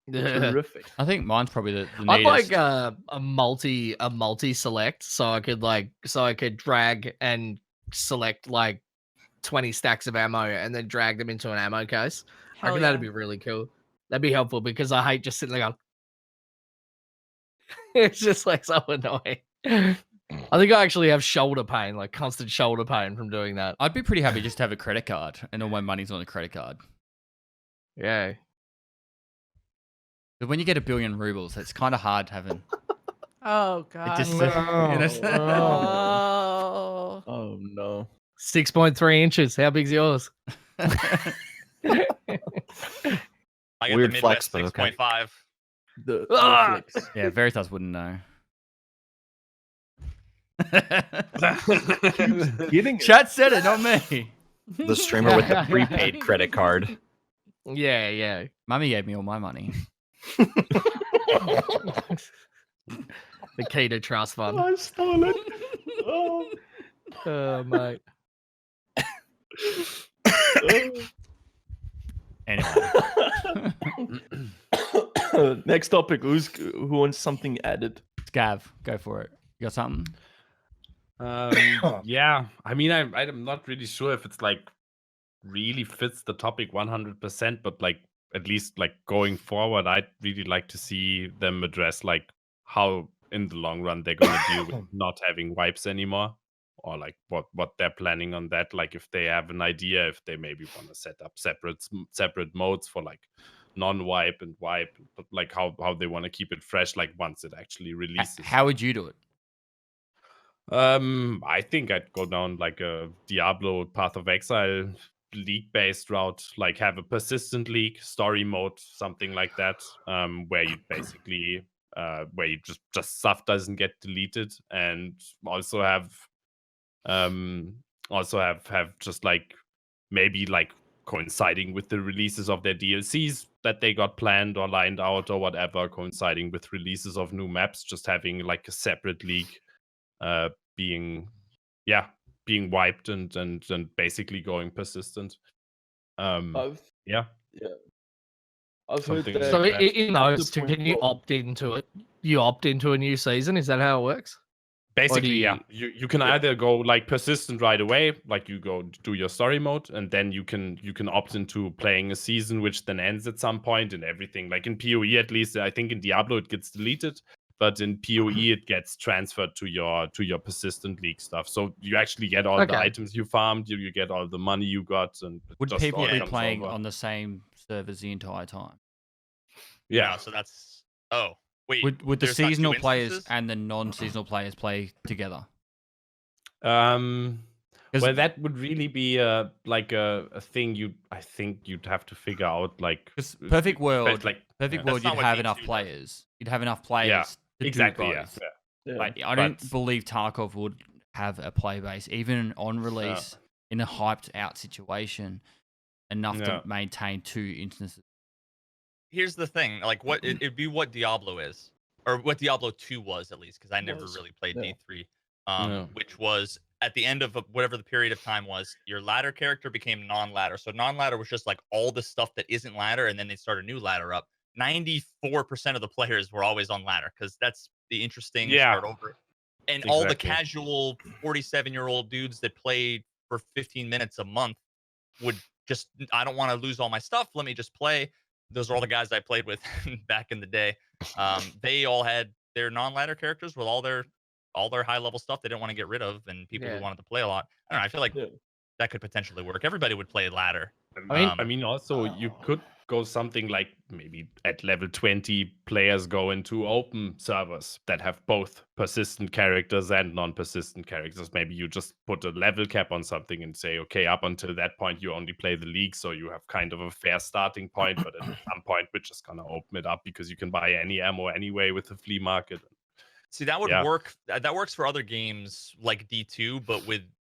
yeah. Terrific. I think mine's probably the I'd neatest. like a multi select so I could drag and select like 20 stacks of ammo and then drag them into an ammo case. I Hell reckon yeah. that'd be really cool. That'd be helpful because I hate just sitting there going. It's just like so annoying. I think I actually have shoulder pain, like constant shoulder pain from doing that. I'd be pretty happy just to have a credit card and all my money's on a credit card. Yeah. But when you get 1 billion rubles, it's kind of hard having. Oh god. just- Oh. Oh no. 6.3 inches. How big's yours? I got Weird the flex, Midwest but okay. 6.5. The Ah! flex. Yeah, Veritas wouldn't know. Getting it. Chat said it, not me. The streamer with the prepaid credit card. Yeah, yeah. Mummy gave me all my money. The key to trust fund. I stole it. Oh. Oh, mate. Anyway. Next topic. Who wants something added? Scav, go for it. You got something? Yeah, I mean, I'm not really sure if it's like really fits the topic 100%, but like at least like going forward, I'd really like to see them address like how in the long run they're gonna deal with not having wipes anymore, or like what they're planning on that. Like if they have an idea, if they maybe want to set up separate modes for like non-wipe and wipe, but like how they want to keep it fresh, like once it actually releases. How would you do it? I think I'd go down like a Diablo Path of Exile league-based route, like have a persistent league story mode, something like that, where you basically where you just stuff doesn't get deleted, and also have just like maybe like coinciding with the releases of their DLCs that they got planned or lined out or whatever, coinciding with releases of new maps, just having like a separate league being wiped and basically going persistent. I've Yeah. I've heard Something that. So like in those the two, point can you of- opt into it? You opt into a new season? Is that how it works? Basically, you- yeah. You can either go like persistent right away, like you go do your story mode, and then you can opt into playing a season which then ends at some point and everything. Like in PoE, at least, I think in Diablo it gets deleted, but in PoE it gets transferred to your persistent league stuff. So you actually get all the Okay. items you farmed, you get all the money you got, and it Would just people all be comes playing over. on the same servers the entire time? Yeah. So that's wait. Would the there's not two seasonal players instances? and the non-seasonal players play together? Well, 'Cause- that would really be like a thing I think you'd have to figure out. Like, Because perfect world, like perfect yeah. world, That's not you'd what have D2 enough does. players. You'd have enough players to exactly. do Yeah. both. Yeah. But I don't But- believe Tarkov would have a play base, even on release, in a hyped out situation, enough Yeah. to maintain 2 instances. Here's the thing, like it'd be what Diablo is, or what Diablo 2 was at least, because I never Was, really played yeah. D3. Yeah. Which was at the end of whatever the period of time was, your ladder character became non-ladder. So non-ladder was just like all the stuff that isn't ladder, and then they start a new ladder up. 94% of the players were always on ladder because that's the interesting start over. And all the Exactly. casual 47-year-old dudes that played for 15 minutes a month would just, I don't want to lose all my stuff. Let me just play. Those are all the guys I played with back in the day. They all had their non-ladder characters with all their high level stuff they didn't want to get rid of, and people who Yeah. wanted to play a lot. I don't know. I feel like Yeah. that could potentially work. Everybody would play ladder. I mean- Also you could go something like maybe at level 20 players go into open servers that have both persistent characters and non-persistent characters. Maybe you just put a level cap on something and say, okay, up until that point you only play the league, so you have kind of a fair starting point, but at some point we're just gonna open it up because you can buy any ammo anyway with the flea market. See, that would Yeah. work. That works for other games like D2, but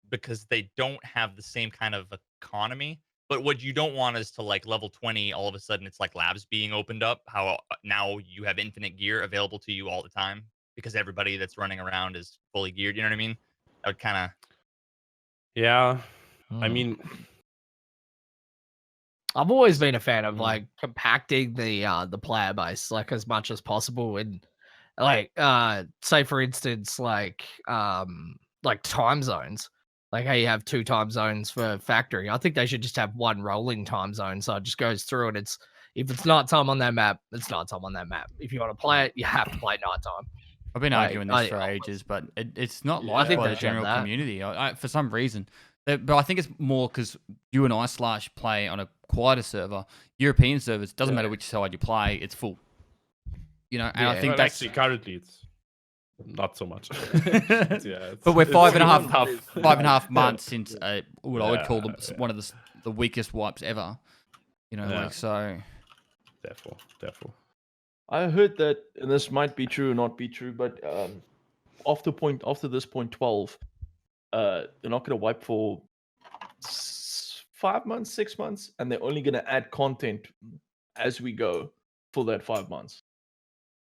because they don't have the same kind of economy. But what you don't want is to like level 20, all of a sudden it's like labs being opened up. How now you have infinite gear available to you all the time because everybody that's running around is fully geared. You know what I mean? That would kind of. Yeah. I Hmm. mean, I've always been a fan of Mm. like compacting the player base like as much as possible, and like say for instance like time zones, like how you have 2 time zones for factory. I think they should just have 1 rolling time zone, so it just goes through, and it's if it's nighttime on that map, it's nighttime on that map. If you want to play it, you have to play nighttime. I've been Like, arguing this I- for ages, but it's not Yeah. liked I think by they the should have general that. community. For some reason, but I think it's more because you and I play on a quieter server. European servers, doesn't matter which side you play, it's full. You know, and I Yeah. think well, that's. actually currently it's not so much. But we're 5.5 months. 5.5 months since what I would call Yeah. one of the weakest wipes ever. You know, Yeah. like so. Therefore. I heard that, and this might be true or not be true, but after this point 12, they're not going to wipe for 5 months, 6 months, and they're only going to add content as we go for that 5 months.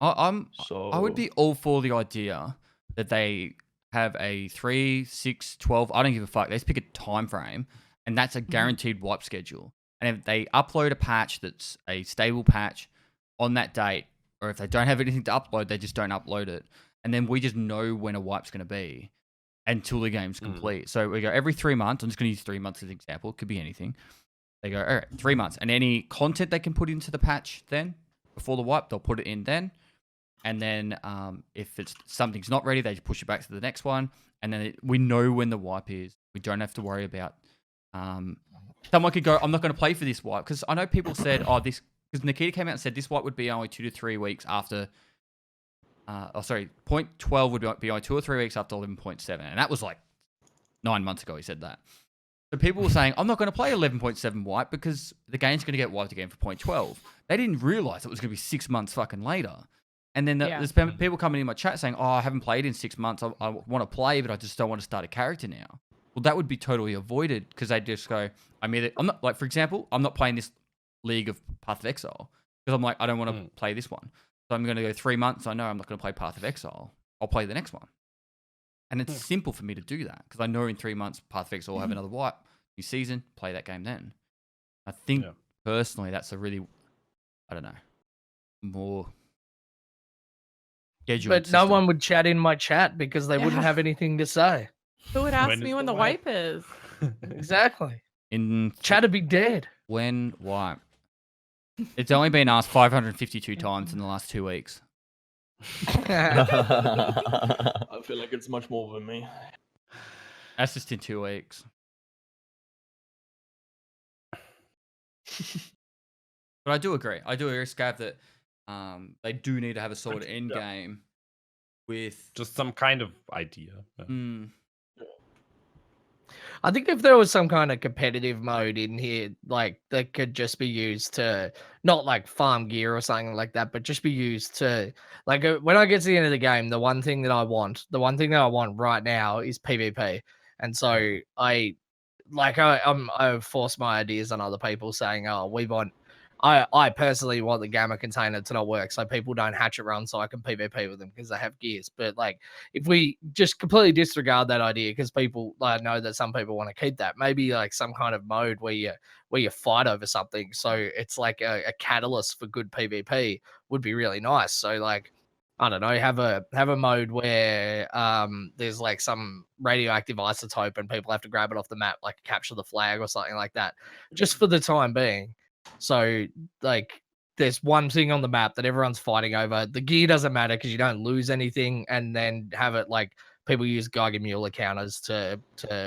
So I would be all for the idea that they have a 3, 6, 12. I don't give a fuck. They just pick a time frame, and that's a guaranteed wipe schedule. And if they upload a patch that's a stable patch on that date, or if they don't have anything to upload, they just don't upload it. And then we just know when a wipe's going to be until the game's complete. So we go every 3 months. I'm just going to use 3 months as an example. It could be anything. They go, all right, 3 months. And any content they can put into the patch then, before the wipe, they'll put it in then. And then if something's not ready, they just push it back to the next one. And then we know when the wipe is. We don't have to worry about... someone could go, I'm not going to play for this wipe. Because I know people said, because Nikita came out and said this wipe would be only 2 to 3 weeks after... point 12 would be only 2 or 3 weeks after 11.7. And that was like 9 months ago he said that. So people were saying, I'm not going to play 11.7 wipe because the game's going to get wiped again for point 12. They didn't realize it was going to be 6 months fucking later. And then there's people coming in my chat saying, I haven't played in 6 months. I want to play, but I just don't want to start a character now. Well, that would be totally avoided because they just go, I'm not, like, for example, I'm not playing this League of Path of Exile because I'm like, I don't want to play this one. So I'm going to go 3 months. I know I'm not going to play Path of Exile. I'll play the next one. And it's simple for me to do that because I know in 3 months Path of Exile will have another wipe, new season, play that game then. I think personally that's a really, I don't know, more scheduled But no system. one would chat in my chat because they wouldn't have anything to say. Who would ask When me is when the the wipe? wipe is? Exactly. In Chat would be dead. when wipe. It's only been asked 552 times in the last 2 weeks. I feel like it's much more than me. That's just in 2 weeks. But I do agree, Scav, that They do need to have a solid But, end yeah. game with. Just some kind of idea. Yeah. Mm, I think if there was some kind of competitive mode in here, like that could just be used to not like farm gear or something like that, but just be used to like when I get to the end of the game, the one thing that I want right now is PvP, and so I force my ideas on other people saying, oh, I personally want the gamma container to not work so people don't hatchet run so I can PvP with them because they have gears. But like if we just completely disregard that idea because people know that some people want to keep that, maybe like some kind of mode where you fight over something. So it's like a catalyst for good PvP would be really nice. So like I don't know, have a mode where there's like some radioactive isotope and people have to grab it off the map, like capture the flag or something like that, just for the time being. So like there's one thing on the map that everyone's fighting over. The gear doesn't matter because you don't lose anything, and then have it like people use Geiger Mueller counters to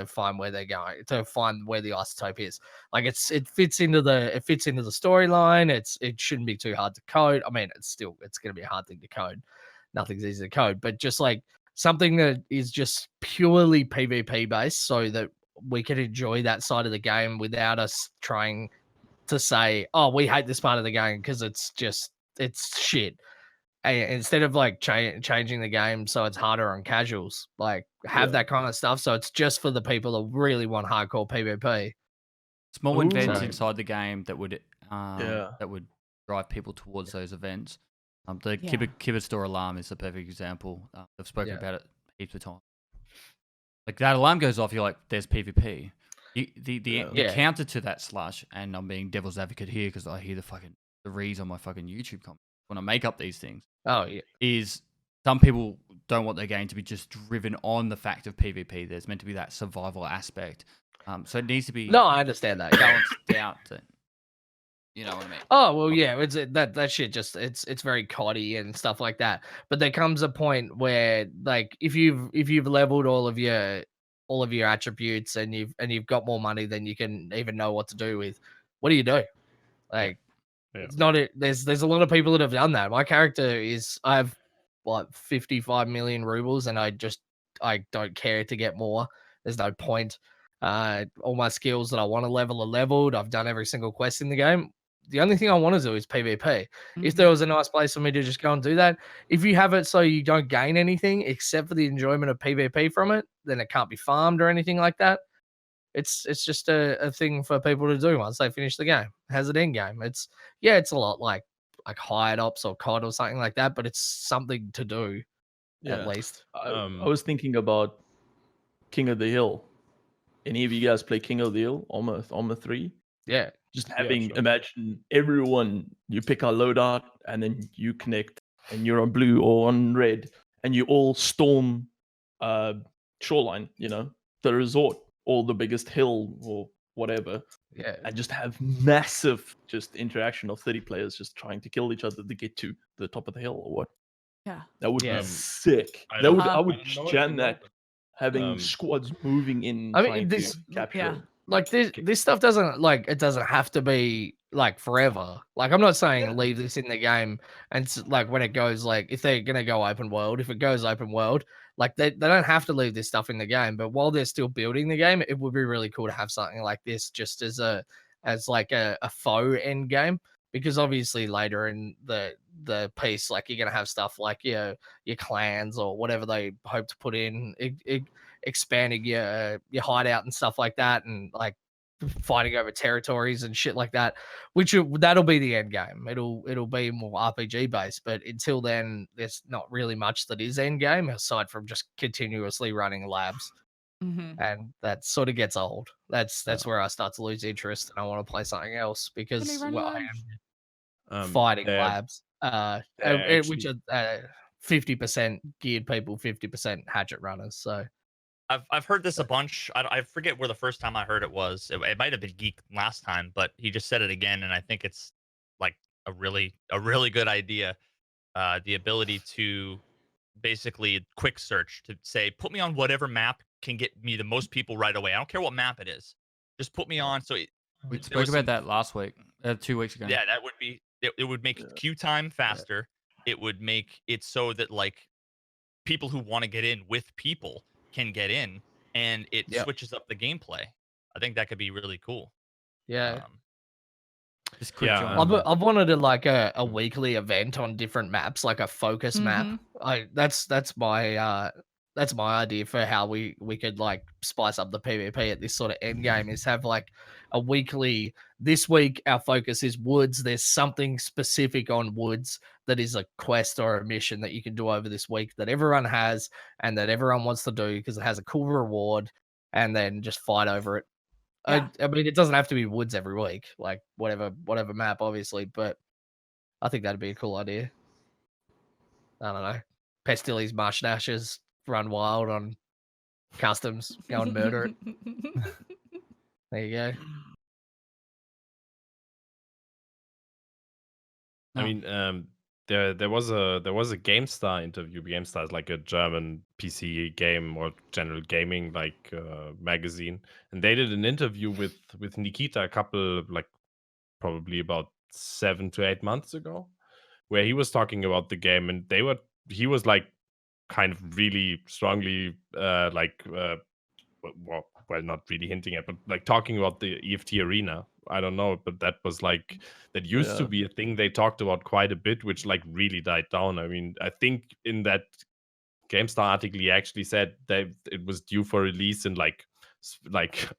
find where they're going, to find where the isotope is. Like it fits into the storyline. It shouldn't be too hard to code. I mean, it's gonna be a hard thing to code. Nothing's easy to code, but just like something that is just purely PvP based so that we can enjoy that side of the game without us trying to say, oh, we hate this part of the game because it's shit. And instead of like changing the game so it's harder on casuals, like have that kind of stuff so it's just for the people that really want hardcore PvP. small events So- inside the game that would Yeah. drive people towards those events. The Yeah. Kibber Store alarm is the perfect example. I've spoken Yeah. about it heaps of times. Like that alarm goes off, you're like, "There's PvP." The Yeah. counter to that slush, and I'm being devil's advocate here because I hear the reads on my fucking YouTube comments when I make up these things. Oh yeah. Is some people don't want their game to be just driven on the fact of PvP. There's meant to be that survival aspect. So it needs to be No, I understand that. Yeah. balanced out. You know what I mean? Oh well, yeah. It's that shit. Just it's very coddy and stuff like that. But there comes a point where, like, if you've leveled all of your attributes and you've got more money than you can even know what to do with, what do you do? Like, Yeah. it's not it. There's a lot of people that have done that. My character I have what 55 million rubles, and I don't care to get more. There's no point. All my skills that I want to level are leveled. I've done every single quest in the game. The only thing I want to do is PvP. If there was a nice place for me to just go and do that, if you have it so you don't gain anything except for the enjoyment of PvP from it, then it can't be farmed or anything like that. It's just a thing for people to do once they finish the game. It has an end game. It's a lot like hired ops or COD or something like that, but it's something to do at least. I was thinking about King of the Hill. Any of you guys play King of the Hill? Armor 3? Yeah. Just Yeah, having sure. imagine everyone, you pick a loadout and then you connect and you're on blue or on red and you all storm shoreline, the resort or the biggest hill or whatever, Yeah. and just have massive just interaction of 30 players just trying to kill each other to get to the top of the hill or what. Yeah. That would Yeah. be sick. I That would don't- I would I don't know if jam you know that, having Um, squads moving in I mean, trying this- to capture yeah. Like this stuff doesn't have to be like forever. Like I'm not saying leave this in the game and like when it goes like if they're gonna go open world, if it goes open world, like they don't have to leave this stuff in the game. But while they're still building the game, it would be really cool to have something like this just as a faux end game. Because obviously later in the piece, like you're gonna have stuff like your clans or whatever they hope to put in, expanding your hideout and stuff like that, and like fighting over territories and shit like that. That'll be the end game. It'll be more RPG based, but until then, there's not really much that is end game aside from just continuously running labs. Mm-hmm. And that sort of gets old. That's where I start to lose interest, and I want to play something else because run I labs? am fighting they're- labs, they're which are 50% geared people, 50% hatchet runners. So I've heard this a bunch. I forget where the first time I heard it was. It might have been Geek last time, but he just said it again, and I think it's like a really good idea. The ability to basically quick search to say, put me on whatever map can get me the most people right away. I don't care what map it is. Just put me on. So We there spoke was about some- that last week, 2 weeks ago. Yeah, that would be it would make queue time faster. It would make it so that like people who want to get in with people can get in, and it Yep. switches up the gameplay. I think that could be really cool. Yeah. Just quick Yeah, join. I've wanted a weekly event on different maps, like a focus map. Mhm. That's my idea for how we could like spice up the PvP at this sort of end game, is have like a weekly. This week our focus is woods. There's something specific on woods that is a quest or a mission that you can do over this week that everyone has and that everyone wants to do because it has a cool reward, and then just fight over it. Yeah. I mean, it doesn't have to be woods every week, like whatever map, obviously, but I think that'd be a cool idea. I don't know. Pestily's Marsh Dashes run wild on customs, go and murder it. There you go. I mean, there was a GameStar interview. GameStar is like a German PC game or general gaming like magazine, and they did an interview with Nikita a couple like probably about 7 to 8 months ago, where he was talking about the game, and he was like kind of really strongly well, not really hinting at, but like talking about the EFT arena. I don't know, but that was like that used to Yeah. be a thing they talked about quite a bit, which like really died down. I mean, I think in that GameStar article he actually said that it was due for release in like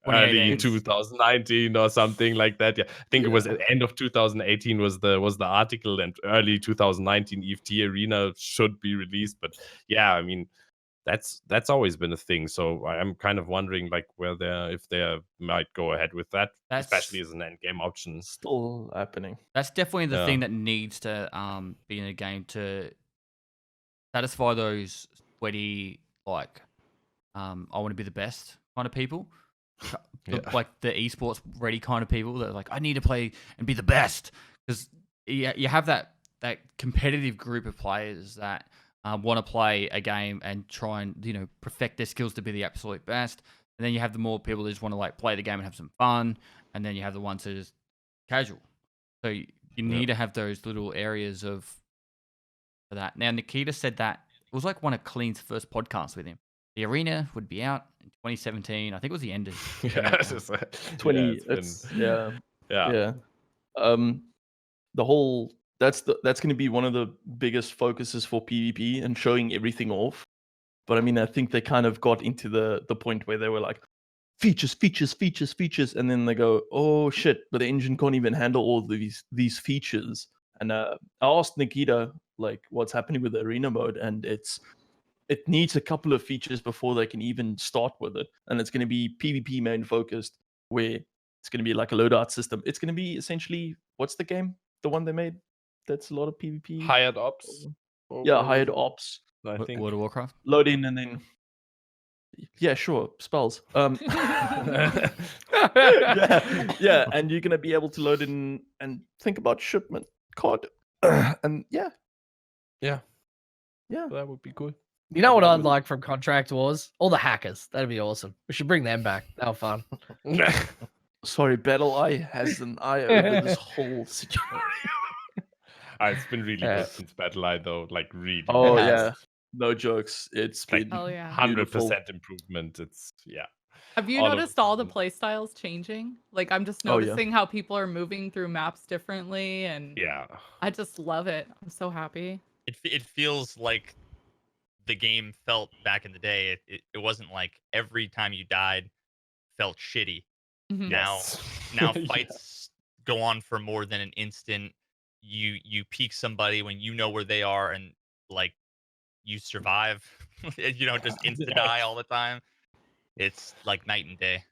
early 2018. 2019 or something like that. Yeah, I think it was at end of 2018 was the article, and early 2019 EFT arena should be released. But yeah, I mean, that's always been a thing. So I'm kind of wondering like if they might go ahead with that, especially as an end game option. Still happening. That's definitely the Yeah. thing that needs to be in a game to satisfy those sweaty like I want to be the best kind of people. Like the esports ready kind of people that are like, I need to play and be the best, because you have that competitive group of players that want to play a game and try and perfect their skills to be the absolute best, and then you have the more people that just want to like play the game and have some fun, and then you have the ones that are just casual. So you need to have those little areas for that. Now Nikita said that it was like one of Clean's first podcasts with him. The arena would be out in 2017. I think it was the end of Yeah, 20. yeah. Yeah. The whole that's going to be one of the biggest focuses for PvP and showing everything off. But I mean, I think they kind of got into the point where they were like, features, and then they go, oh shit, but the engine can't even handle all these features. And I asked Nikita like what's happening with the arena mode, and it needs a couple of features before they can even start with it. And it's going to be PvP main focused, where it's going to be like a loadout system. It's going to be essentially, what's the game? The one they made that's a lot of PvP? Hired ops. Yeah, hired ops. I think. World of Warcraft. Load in and then. Yeah, sure. Spells. Yeah, and you're going to be able to load in and think about shipment card. And yeah. That would be cool. You know what I'd like from Contract Wars? All the hackers. That'd be awesome. We should bring them back. That was fun. Sorry, Battle Eye has an eye over this whole situation. It's been really good since Battle Eye though, like really. Oh It has. yeah, no jokes. It's Like, been Oh yeah. 100% improvement. It's Have you all of noticed all the playstyles changing? Like I'm just Oh, yeah. noticing how people are moving through maps differently, and yeah. I just love it. I'm so happy. It feels like the game felt back in the day. It wasn't like every time you died felt shitty. Mhm. Now Yeah. fights go on for more than an instant. You peek somebody when you know where they are, and like you survive. You don't just insta die all the time. It's like night and day.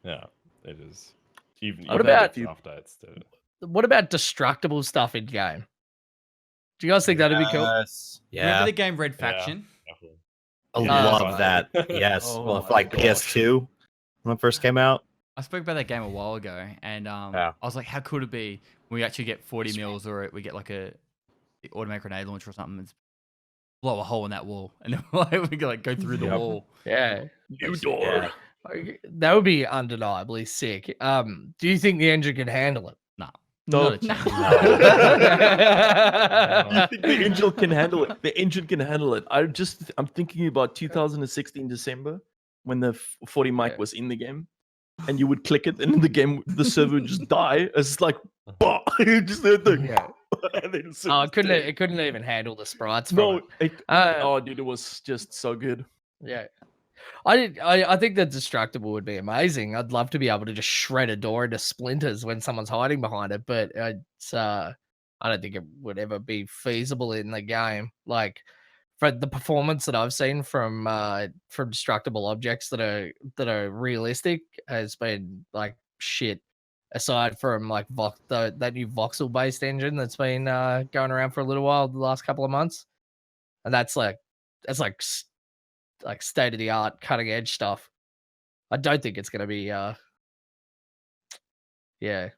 Yeah, it is. Even What even about- after it's still. What about destructible stuff in game? Do you guys think that'd be cool? Yes. Remember Yeah. the game Red Faction? I Yeah. love that. Yes. Oh Well, my like gosh. PS2 when it first came out. I spoke about that game a while ago, and Yeah. I was like, how could it be when we actually get 40 mils, or we get like a automatic grenade launcher or something, and blow a hole in that wall, and then like, we can like go through the Yep. wall. Yeah. New door. That would be undeniably sick. Do you think the engine can handle it? Nah. No. Not a chance. You think the engine can handle it? The engine can handle it. I'm thinking about 2016 December when the 40 mic was in the game, and you would click it, and the game, the server would just die. It's like, bah! You just heard the and then Oh, it couldn't even handle the sprites. No, From oh, dude, it was just so good. Yeah. I think that Destructible would be amazing. I'd love to be able to just shred a door into splinters when someone's hiding behind it, but it's I don't think it would ever be feasible in the game. Like for the performance that I've seen from destructible objects that are realistic has been like shit. Aside from like that new voxel based engine that's been going around for a little while the last couple of months, and that's like state of the art, cutting edge stuff. I don't think it's gonna be yeah. Is I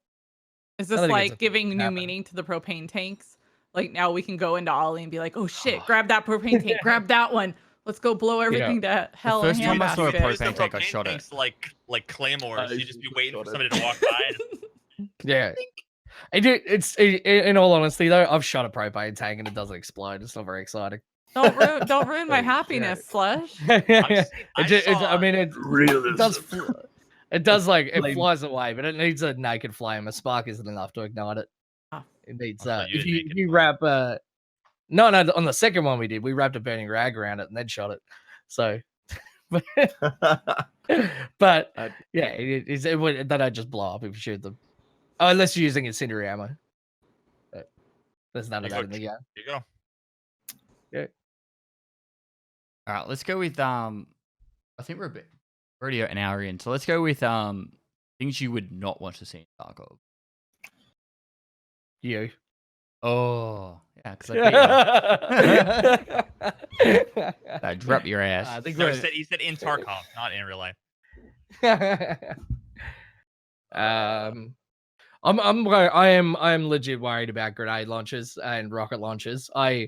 this think it's like a giving new happen. meaning to the propane tanks? Like now we can go into Ollie and be like, oh shit, grab that propane tank, grab that one. Let's go blow everything to hell in a first time I saw a handbasket. Use the propane tank, I shot it. tanks like claymores. You just be waiting for shot somebody to walk by. And... Yeah. In all honesty though, I've shot a propane tank and it doesn't explode. It's not very exciting. Don't ruin my happiness, Slush. It does like it Flame. flies away, but it needs a naked flame. A spark isn't enough to ignite it. Ah. It needs I thought you if had you naked you flame. wrap no on the second one we wrapped a burning rag around it and then shot it. So but yeah, it would they don't just blow up if you shoot them. Oh, unless you're using incendiary ammo. But there's none of that in the game. Here you go. All right, let's go with I think we're already an hour in, so let's go with things you would not want to see in Tarkov. You. Oh, yeah, because I beat you. I drop your ass. I think No, we're he said in Tarkov, not in real life. I am legit worried about grenade launchers and rocket launchers. I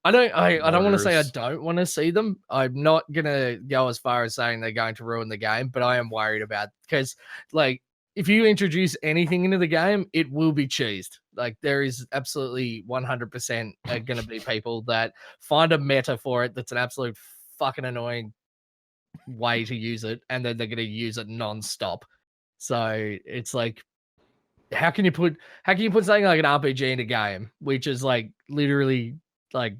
don't want to say I Mortars. don't want to see them. I'm not gonna go as far as saying they're going to ruin the game, but I am worried about because like if you introduce anything into the game, it will be cheesed. Like there is absolutely 100% going to be people that find a meta for it that's an absolute fucking annoying way to use it, and then they're going to use it non-stop. So it's like, how can you put something like an RPG in a game, which is like literally like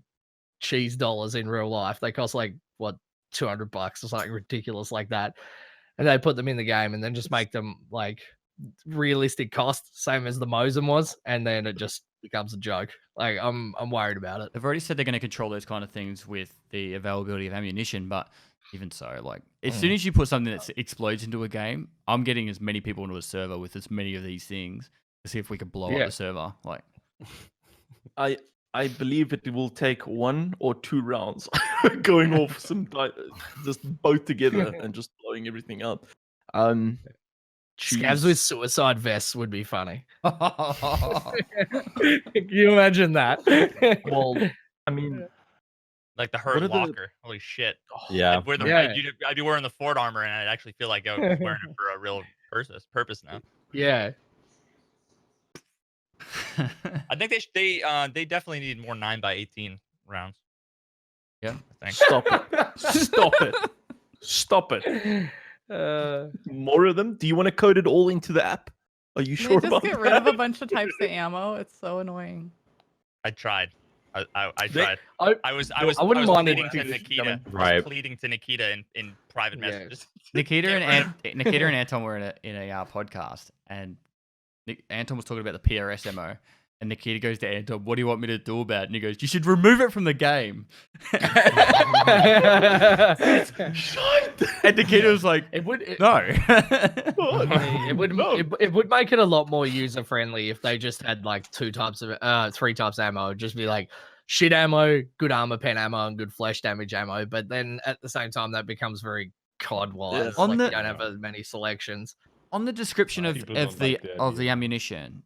cheese dollars in real life? They cost like what $200 or something ridiculous like that, and they put them in the game and then just make them like realistic cost, same as the Mosin was, and then it just becomes a joke. Like I'm worried about it. They've already said they're going to control those kind of things with the availability of ammunition, but even so, like as soon as you put something that explodes into a game, I'm getting as many people into a server with as many of these things to see if we can blow up the server. Like, I believe it will take 1 or 2 rounds going off just both together and just blowing everything up. Scavs with suicide vests would be funny. Can you imagine that? Well, I mean, Like the What hurt are the- locker. Holy shit. Yeah. I'd, wear the, Yeah. I'd be wearing the Ford armor, and I'd actually feel like I was wearing it for a real purpose now. Yeah. I think they definitely need more 9x18 rounds. Yeah. I think. stop it. Stop it. Stop it. More of them? Do you want to code it all into the app? Are you They sure just about get that? rid of a bunch of types of ammo. It's so annoying. I tried. I They- tried. I was wouldn't mind pleading it to if Nikita. coming. Right. I was pleading to Nikita in private Yeah. messages. Nikita Get and rid of- Nikita and Anton were in a podcast, and Anton was talking about the PRS MO, and Nikita goes to Anton, "What do you want me to do about it?" And he goes, "You should remove it from the game." And Nikita was like, It would "No." it would make it a lot more user friendly if they just had like 3 types of ammo. It'd just be like shit ammo, good armor pen ammo, and good flesh damage ammo. But then at the same time, that becomes very COD wise. On Like the- you don't have as many selections. On the description of People don't like the of the idea. ammunition,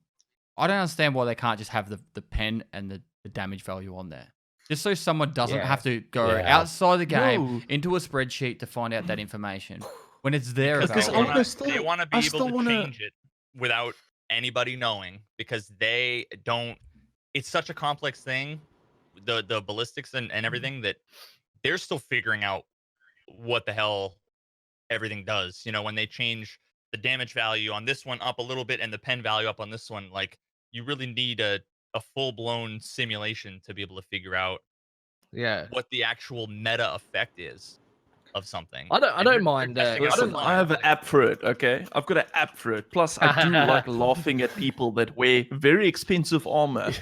I don't understand why they can't just have the pen and the damage value on there. Just so someone doesn't Yeah. have to go Yeah. outside the game No. into a spreadsheet to find out that information when it's there. Because Because available. I still- they want to be I able still to wanna- change it without anybody knowing, because they don't. It's such a complex thing, the ballistics and everything, that they're still figuring out what the hell everything does. You know, when they change the damage value on this one up a little bit and the pen value up on this one, like, you really need a full blown simulation to be able to figure out Yeah. what the actual meta effect is of something. I And don't they're mind. testing it out Listen, online. I have an app for it. Okay, I've got an app for it. Plus, I do like laughing at people that wear very expensive armor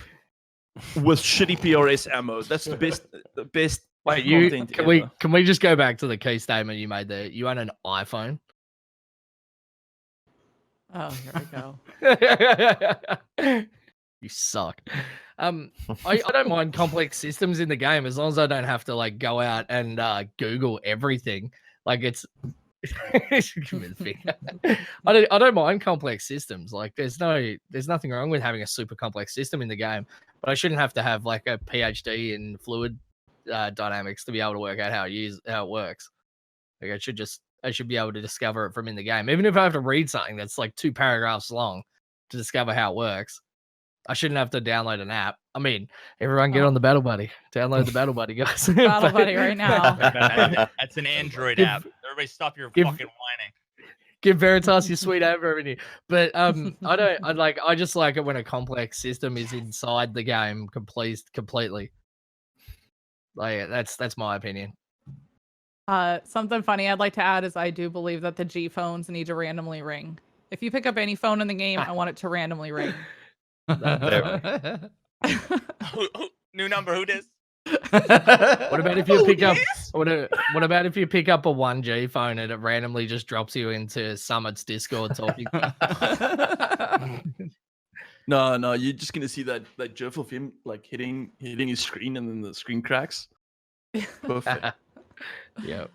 with shitty PRS ammo. That's the best. The best. Wait, content ever. can we just go back to the key statement you made there? You own an iPhone? Oh, here we go. You suck. I don't mind complex systems in the game as long as I don't have to like go out and Google everything. Like it's give me the finger. I don't mind complex systems. Like there's nothing wrong with having a super complex system in the game, but I shouldn't have to have like a PhD in fluid dynamics to be able to work out how it works. Like I should be able to discover it from in the game, even if I have to read something that's like 2 paragraphs long to discover how it works. I shouldn't have to download an app. I mean, everyone get on the Battle Buddy. Download the Battle Buddy, guys. Battle Buddy right now. That's an Android app. Everybody stop your fucking whining. Give Veritas your sweet ad revenue. But I just like it when a complex system is inside the game completely. Like that's my opinion. Something funny I'd like to add is I do believe that the G phones need to randomly ring. If you pick up any phone in the game, I want it to randomly ring. New number, who dis? What about if you pick up what about if you pick up a 1G phone and it randomly just drops you into Summit's Discord talking? No, you're just gonna see that gif of him like hitting his screen and then the screen cracks. Perfect. Yeah.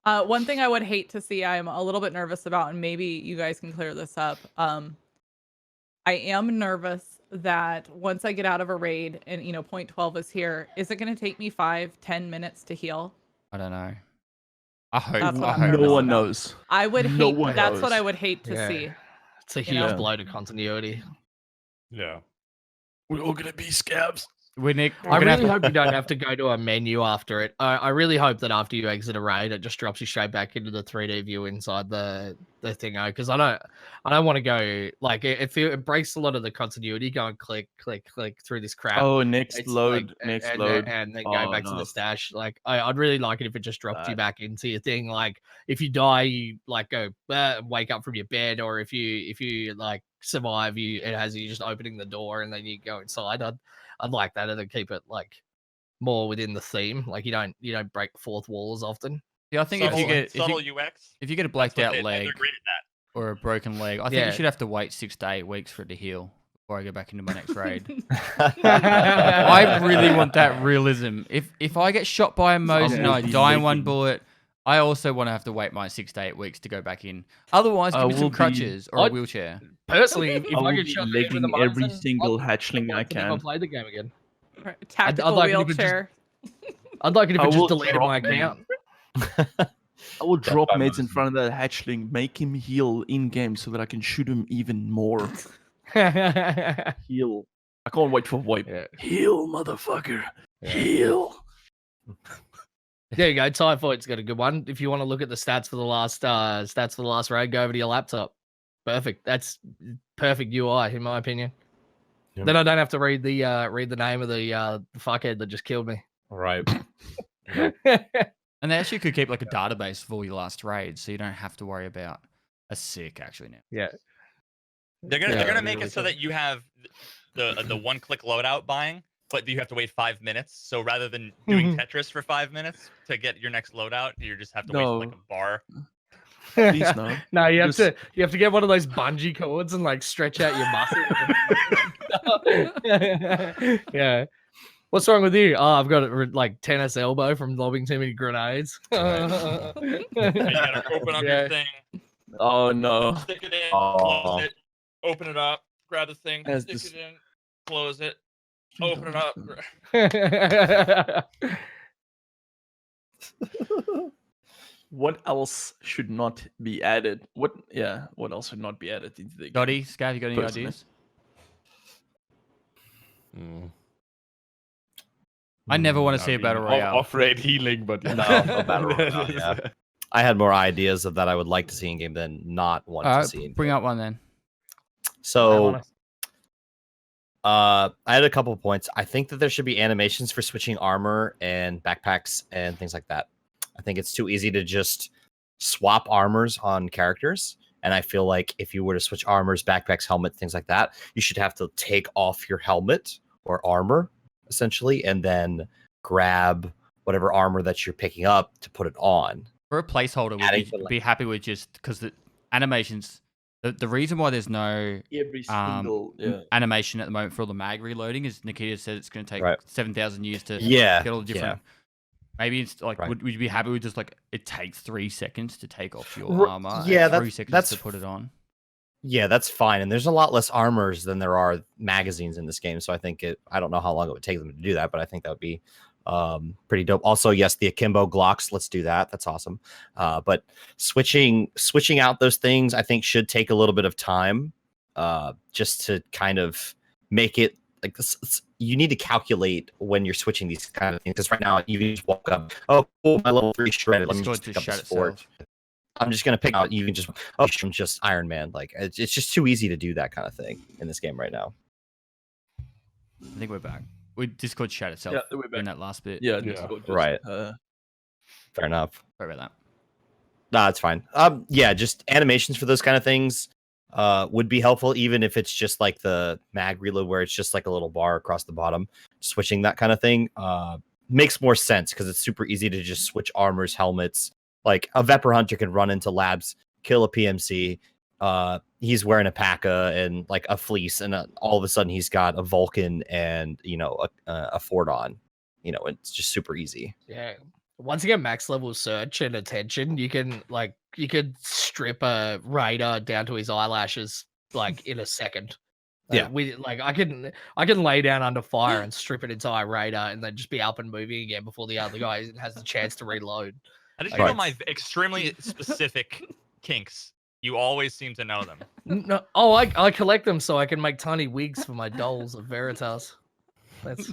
One thing I would hate to see, I'm a little bit nervous about, and maybe you guys can clear this up. I am nervous that once I get out of a raid and point 12 is here, is it going to take me 5-10 minutes to heal? I don't know. I hope. That's what I'm I hope nervous No one about. knows. I would No hate. one That's what I knows. would hate to Yeah. see. It's a You huge know? blow to continuity. Yeah. We're all gonna be scabs. We're I gonna really have to- hope you don't have to go to a menu after it. I really hope that after you exit a raid, it just drops you straight back into the 3D view inside the thing. Because I don't want to go like it breaks a lot of the continuity going click through this crap. Oh, next It's load, like- next and, load. and then go Oh, back to no. the stash. Like I'd really like it if it just dropped you That- back into your thing. Like if you die, you like go wake up from your bed, or if you like survive, it has you just opening the door and then you go inside. I'd like that, and then keep it like more within the theme. Like you don't break fourth wall as often. Yeah, I think if you get subtle UX, if you get a blacked out they're leg great at that. or a broken leg, I think Yeah. you should have to wait 6 to 8 weeks for it to heal before I go back into my next raid. I I really want that realism. If I get shot by a Mosin and I be die in one leaking. bullet, I also want to have to wait my 6 to 8 weeks to go back in. Otherwise, give me will some be- crutches or a I'd- wheelchair. Personally, if I I will get be shot dead with a legging every Mosin, single I'd hatchling I like to never can. play the game again. Tactical like it if it just- wheelchair. I'd like it if I it just will deleted drop my them. account. I will drop by meds in Mosin. front of that hatchling, make him heal in game so that I can shoot him even more. Yeah. Heal. I can't wait for wipe. Heal, motherfucker. Heal. There you go. Typhoid's got a good one. If you want to look at the stats for the last raid, go over to your laptop. Perfect. That's perfect UI in my opinion. Yep. Then I don't have to read the name of the fuckhead that just killed me. Right. And they actually could keep like a database of all your last raids, so you don't have to worry about a sick actually now. Yeah. They're gonna Yeah, they're gonna make really it so cool. that you have the one click loadout buying, but you have to wait 5 minutes. So rather than doing Tetris for 5 minutes to get your next loadout, you just have to wait for like No. a bar. Please no. No, you have Just- to get one of those bungee cords and like stretch out your muscles. Yeah. What's wrong with you? Oh, I've got like tennis elbow from lobbing too many grenades. You gotta open up Yeah. your thing, Oh no. stick it in, Oh. close it, open it up, grab the thing, As stick this- it in, close it, open it up. What else should not be added? What else should not be added into the game? Dottie, Scav, you got any Personally. ideas? Mm. I never want to I see a mean, battle royale. Off-rate healing, but No, no battle royale, yeah. I had more ideas of that I would like to see in game than not want All to right, see in bring game. up one then. So I had a couple of points. I think that there should be animations for switching armor and backpacks and things like that. I think it's too easy to just swap armors on characters. And I feel like if you were to switch armors, backpacks, helmet, things like that, you should have to take off your helmet or armor, essentially, and then grab whatever armor that you're picking up to put it on. For a placeholder, Adding would to, be happy with just because the animations. The reason why there's no Every single animation at the moment for all the mag reloading is Nikita said it's going to take Right. 7,000 years to Yeah, get all the different. Maybe it's like, Right. would you be happy with just like it takes 3 seconds to take off your R- armor? yeah, and 3 seconds that's to put it on. Yeah, that's fine. And there's a lot less armors than there are magazines in this game. So I think I don't know how long it would take them to do that, but I think that would be pretty dope. Also, yes, the akimbo Glocks, let's do that. That's awesome. But switching out those things, I think should take a little bit of time just to kind of make it like this. You need to calculate when you're switching these kind of things. Because right now you just walk up, oh, cool, my level 3 shredded. Let me Discord just pick just up shut this fort. itself. I'm just gonna pick out. You can just from just Iron Man. Like it's just too easy to do that kind of thing in this game right now. I think we're back. Discord shut itself Yeah, we're back. in that last bit. Yeah, Yeah. Discord just, Right. Fair enough. Sorry about that. Nah, it's fine. Yeah, just animations for those kind of things would be helpful, even if it's just like the mag reload where it's just like a little bar across the bottom. Switching that kind of thing makes more sense because it's super easy to just switch armors, helmets. Like a Vepr Hunter can run into labs, kill a PMC. He's wearing a P.A.K.A. and like a fleece, and all of a sudden he's got a Vulcan and a Ford on. It's just super easy. Yeah. Once you get max level search and attention, you can strip a raider down to his eyelashes like in a second. Yeah. I can lay down under fire and strip an entire raider and then just be up and moving again before the other guy has the chance to reload. How did you Right. know my extremely specific kinks? You always seem to know them. No, oh, I collect them so I can make tiny wigs for my dolls of Veritas. That's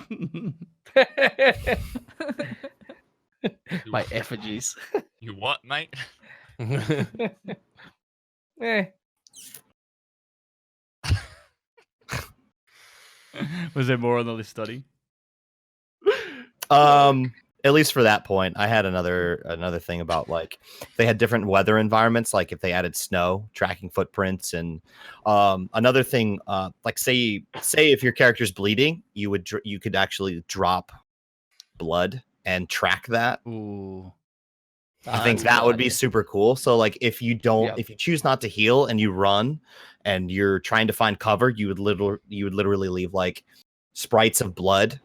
my effigies. You what, mate? Eh. Was there more on the list study? At least for that point, I had another thing about like they had different weather environments, like if they added snow, tracking footprints, and another thing, like say if your character's bleeding, you could actually drop blood and track that. Ooh. I think that would be super cool. So like if you choose not to heal and you run and you're trying to find cover, you would literally leave like sprites of blood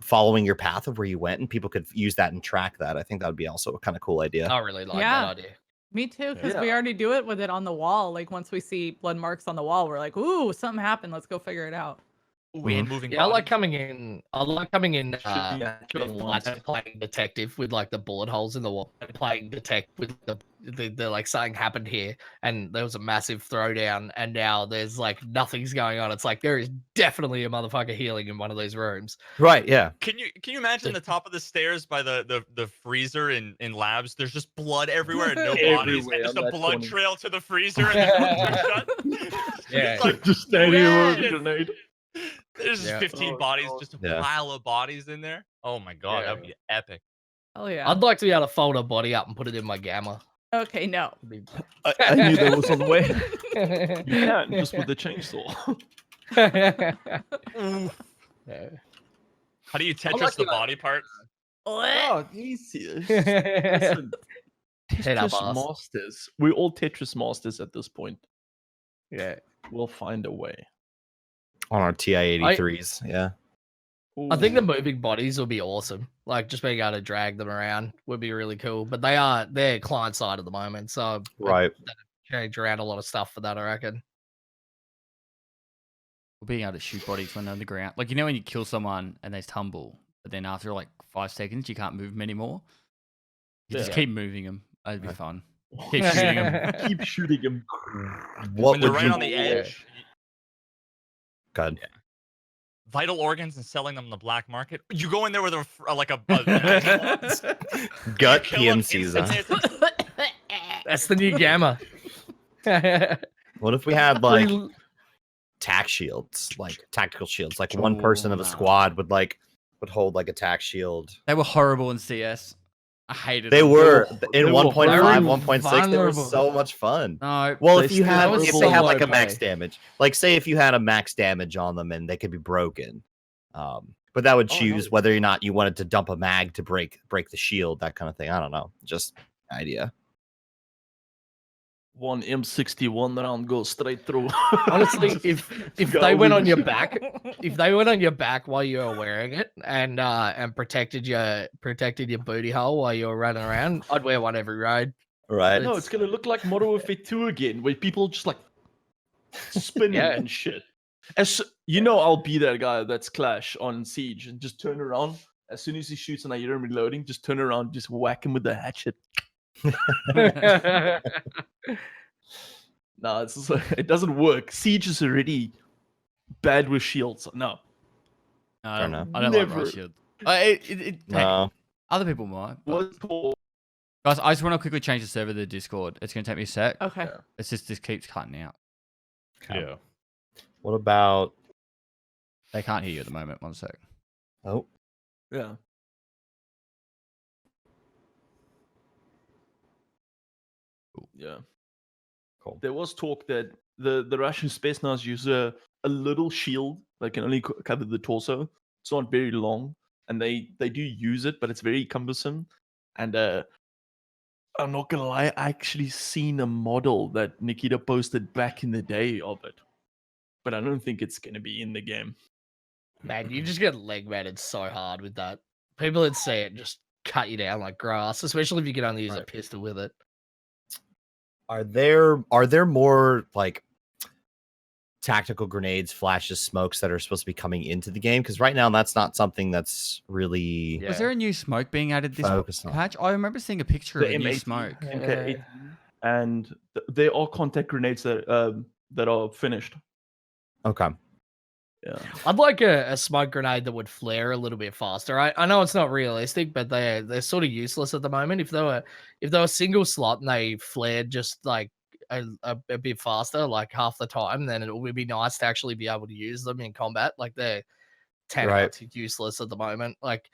following your path of where you went, and people could use that and track that. I think that would be also a kind of cool idea. I really like Yeah. that idea. Me too, because we already do it with it on the wall. Like once we see blood marks on the wall, we're like, "Ooh, something happened. Let's go figure it out." Win. Moving. Yeah, I like body. coming in. Should be playing detective with like the bullet holes in the wall, and playing detect with the like something happened here, and there was a massive throwdown, and now there's like nothing's going on. It's like there is definitely a motherfucker healing in one of those rooms. Right? Yeah. Can you imagine the top of the stairs by the freezer in labs? There's just blood everywhere and no bodies, Everywhere and just on a that blood corner. trail to the freezer and the doors are shut. Yeah. It's like, just standing there with a yes. grenade. There's just Yeah. 15 Oh, bodies, God. just a Yeah. pile of bodies in there. Oh my god, that would be epic. Oh yeah. I'd like to be able to fold a body up and put it in my gamma. Okay, no. I knew that was on the way. Yeah. You can just with the chainsaw. Yeah. How do you like Tetris the the- body parts? Oh, easy. Head Listen, up, Tetris ass. masters. We're all Tetris masters at this point. Yeah. We'll find a way. On our TI-83s. Yeah. I think the moving bodies will be awesome. Like just being able to drag them around would be really cool. But they're client side at the moment, so Right. change around a lot of stuff for that, I reckon. Being able to shoot bodies when they're on the ground. Like, when you kill someone and they tumble, but then after like 5 seconds, you can't move them anymore. You just Yeah. keep moving them. That'd be Right. fun. Keep shooting them. Keep shooting him. What when they're would right you on the edge, God. vital organs and selling them on the black market. You go in there with like a Gut kill 'em PMCs, huh? instantly, it's like, That's the new gamma. What if we had Pretty like l- tac shields, like tactical shields? Like one person Oh, of a nah. squad would hold like a tac shield. They were horrible in CS. I hated They them. were They in were 1.5, horrible. 1.6. They were Vulnerable. so much fun. No, Well, They if you still had are if so they had like a OP. max damage, like say if you had a max damage on them and they could be broken, but that would Oh, choose no. whether or not you wanted to dump a mag to break the shield, that kind of thing. I don't know, just idea. One M61 round goes straight through. Honestly, Just if go they went with on your it. back, if they went on your back while you were wearing it and protected your booty hole while you were running around, I'd wear one every raid. Right? No, it's gonna look like Modern Warfare 2 again, where people just like spinning Yeah. and shit. I'll be that guy that's Clash on Siege and just turn around as soon as he shoots and I hear him reloading. Just turn around, just whack him with the hatchet. No, it's just, it doesn't work. Siege is already bad with shields. No, I Fair don't, enough. I don't like Never. rush shield. Hey, No. other people might. But... what's called Guys, I just want to quickly change the server to the Discord. It's going to take me a sec. Okay. Yeah. It's just this keeps cutting out. Yeah. What about? They can't hear you at the moment. One sec. Oh, yeah. Yeah. cool. There was talk that the Russian Spetsnaz use a little shield that can only cover the torso. It's not very long, and they do use it, but it's very cumbersome. And I'm not gonna lie, I actually seen a model that Nikita posted back in the day of it, but I don't think it's gonna be in the game. Man, you just get leg matted so hard with that. People that see it just cut you down like grass, especially if you can only use a Right. pistol with it. Are there more like tactical grenades, flashes, smokes that are supposed to be coming into the game? Because right now that's not something that's really Yeah. Was there a new smoke being added this focused on. patch? I remember seeing a picture The of a new M80, smoke. MK18, and there are contact grenades that are finished. Okay. Yeah. I'd like a smoke grenade that would flare a little bit faster. I know it's not realistic, but they're sort of useless at the moment. If they were single slot and they flared just like a bit faster, like half the time, then it would be nice to actually be able to use them in combat. Like they're 10 Right. outs useless at the moment. Like,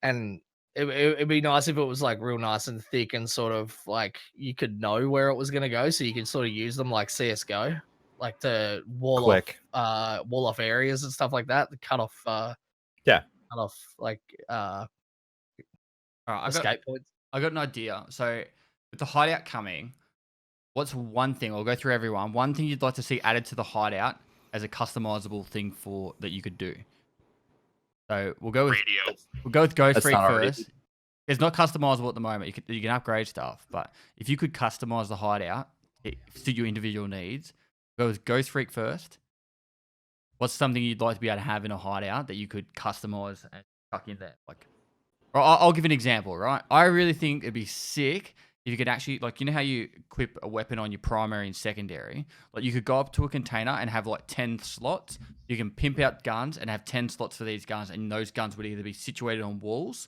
and it'd be nice if it was like real nice and thick and sort of like you could know where it was going to go, so you could sort of use them like CS:GO, like to Quick. wall off areas and stuff like that. The cut off, cut off like All right, escape points. I got an idea. So with the hideout coming, what's one thing? I'll go through everyone. One thing you'd like to see added to the hideout as a customizable thing that you could do. So we'll go with radio. We'll go with Ghost That's Freak not already- first. It's not customizable at the moment. You can upgrade stuff, but if you could customize the hideout to your individual needs, go with Ghost Freak first. What's something you'd like to be able to have in a hideout that you could customize and chuck in there? Like, or I'll give an example, right? I really think it'd be sick if you could actually, like, you know how you equip a weapon on your primary and secondary? Like, you could go up to a container and have like 10 slots. You can pimp out guns and have 10 slots for these guns, and those guns would either be situated on walls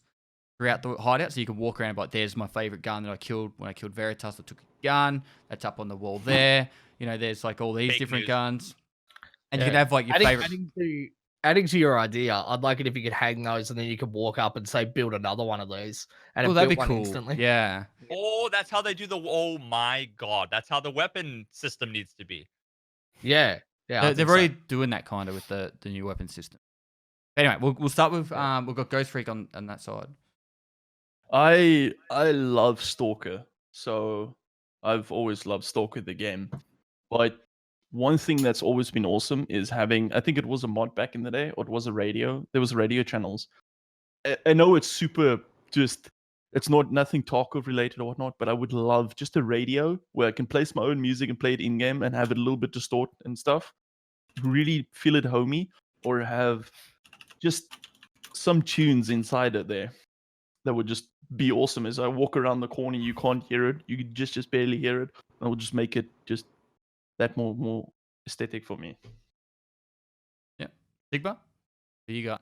throughout the hideout, so you can walk around and be like, there's my favorite gun that I killed when I killed Veritas. I took a gun that's up on the wall there. You know, there's like all these Fake different news. guns, and Yeah. you can have like your favorite. Adding to your idea, I'd like it if you could hang those and then you could walk up and say build another one of these, and Oh, it that'd built be one cool. instantly. Yeah. Oh, that's how they do the. Oh my god, that's how the weapon system needs to be. Yeah. I They're think already so. doing that kind of with the new weapon system. Anyway, we'll start with we've got Ghost Freak on that side. I love Stalker, so I've always loved Stalker the game. But one thing that's always been awesome is having, I think it was a mod back in the day, or it was a radio. There was radio channels. I know it's super just, it's not nothing Tarkov related or whatnot, but I would love just a radio where I can place my own music and play it in game and have it a little bit distort and stuff. Really feel it homey, or have just some tunes inside it there that would just be awesome is I walk around the corner, you can't hear it, you can just barely hear it. I will just make it just that more aesthetic for me. Sigma, who you got?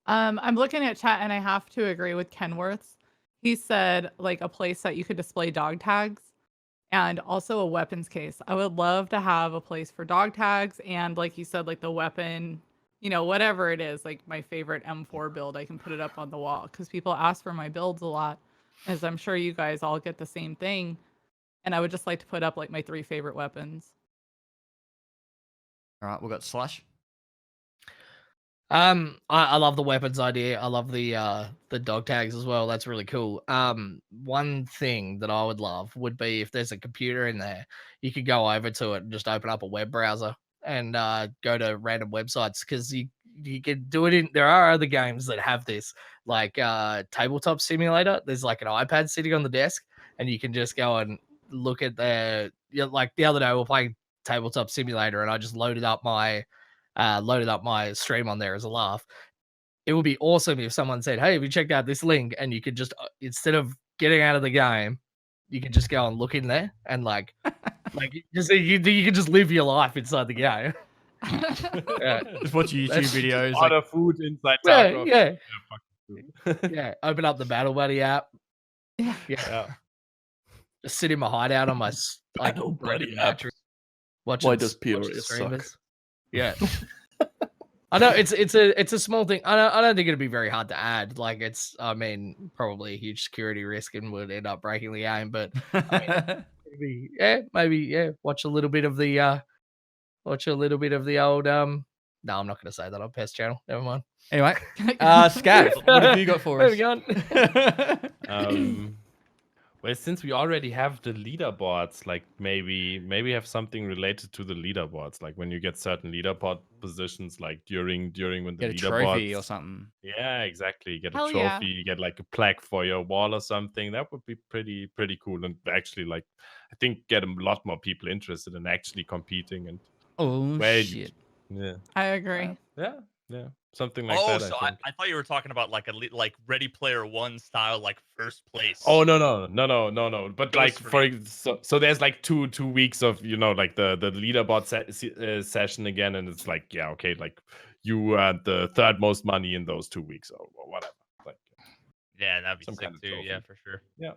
I'm looking at chat and I have to agree with Kenworth's. He said like a place that you could display dog tags and also a weapons case. I would love to have a place for dog tags and like you said, like the weapon, whatever it is, like my favorite M4 build, I can put it up on the wall because people ask for my builds a lot, as I'm sure you guys all get the same thing. And I would just like to put up like my 3 favorite weapons. All right, we've got Slash. I love the weapons idea. I love the dog tags as well. That's really cool. One thing that I would love would be if there's a computer in there, you could go over to it and just open up a web browser and go to random websites because you can do it in. There are other games that have this, like Tabletop Simulator. There's like an iPad sitting on the desk, and you can just go and look at like the other day we were playing Tabletop Simulator, and I just loaded up my stream on there as a laugh. It would be awesome if someone said, "Hey, have you checked out this link?" And you could just instead of getting out of the game, you can just go and look in there and like you can just live your life inside the game. Yeah. Just watch YouTube videos. Order food inside Yeah, Tarkov. yeah. Fucking Yeah, open up the Battle Buddy app. Yeah. yeah. Just sit in my hideout on my like Battle Buddy broken app. mattress, watching Why does watching PRS suck? streamers. Yeah. I know it's a small thing. I don't think it'd be very hard to add. Like probably a huge security risk and would end up breaking the game. But maybe watch a little bit of the old No, I'm not going to say that on Pest Channel. Never mind. Anyway, Scav, what have you got for us? Moving on. Well, since we already have the leaderboards, like maybe have something related to the leaderboards, like when you get certain leaderboard positions, like during when the Get a trophy leaderboards. or something. Yeah, exactly. You get a Hell trophy, yeah. you get like a plaque for your wall or something. That would be pretty cool, and actually, like I think get a lot more people interested in actually competing and Oh Well, shit! yeah, I agree. yeah, something like Oh, that. so I think. I thought you were talking about like like Ready Player One style, like first place. Oh no! But Goes like for so there's like two weeks of like the leaderboard session again, and it's like okay, like you had the third most money in those 2 weeks or whatever. Like Yeah, that'd be some sick kind of too. Yeah, trophy. for sure. Yeah.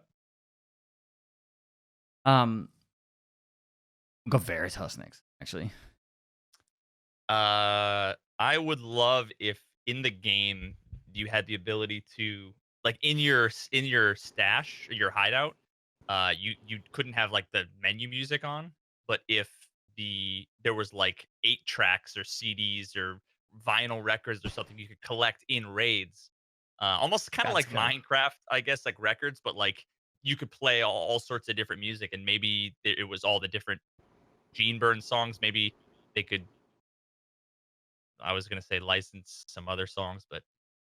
We've got Veritas next, actually. I would love if in the game you had the ability to, like, in your stash, your hideout, you couldn't have like the menu music on, but if there was like 8 tracks or CDs or vinyl records or something you could collect in raids, almost kind of like That's cool. Minecraft, I guess, like records, but like you could play all sorts of different music, and maybe it was all the different Gene Burn songs. Maybe they could. I was gonna say license some other songs, but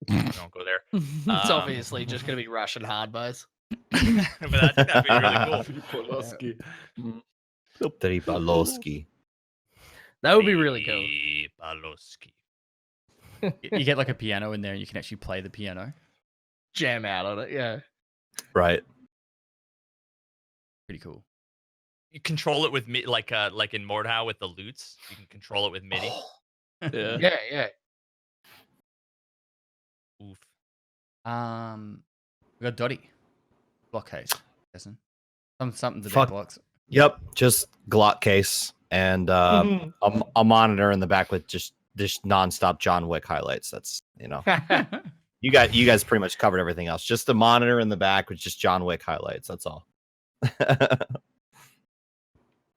don't go there. It's obviously just going to be Russian hard buzz. But I think that'd be really cool. Polowski. Tripalowski. That would be really cool. Paloski. You get like a piano in there, and you can actually play the piano. Jam out on it, yeah. Right. Pretty cool. You control it with like in Mordhau with the loots. You can control it with MIDI. Yeah. Yeah. Oof. We got Dotty. Block case. Guessing. Something to Fuck. do blocks. Yep, just Glock case and a monitor in the back with just nonstop John Wick highlights. That's you guys pretty much covered everything else. Just the monitor in the back with just John Wick highlights. That's all.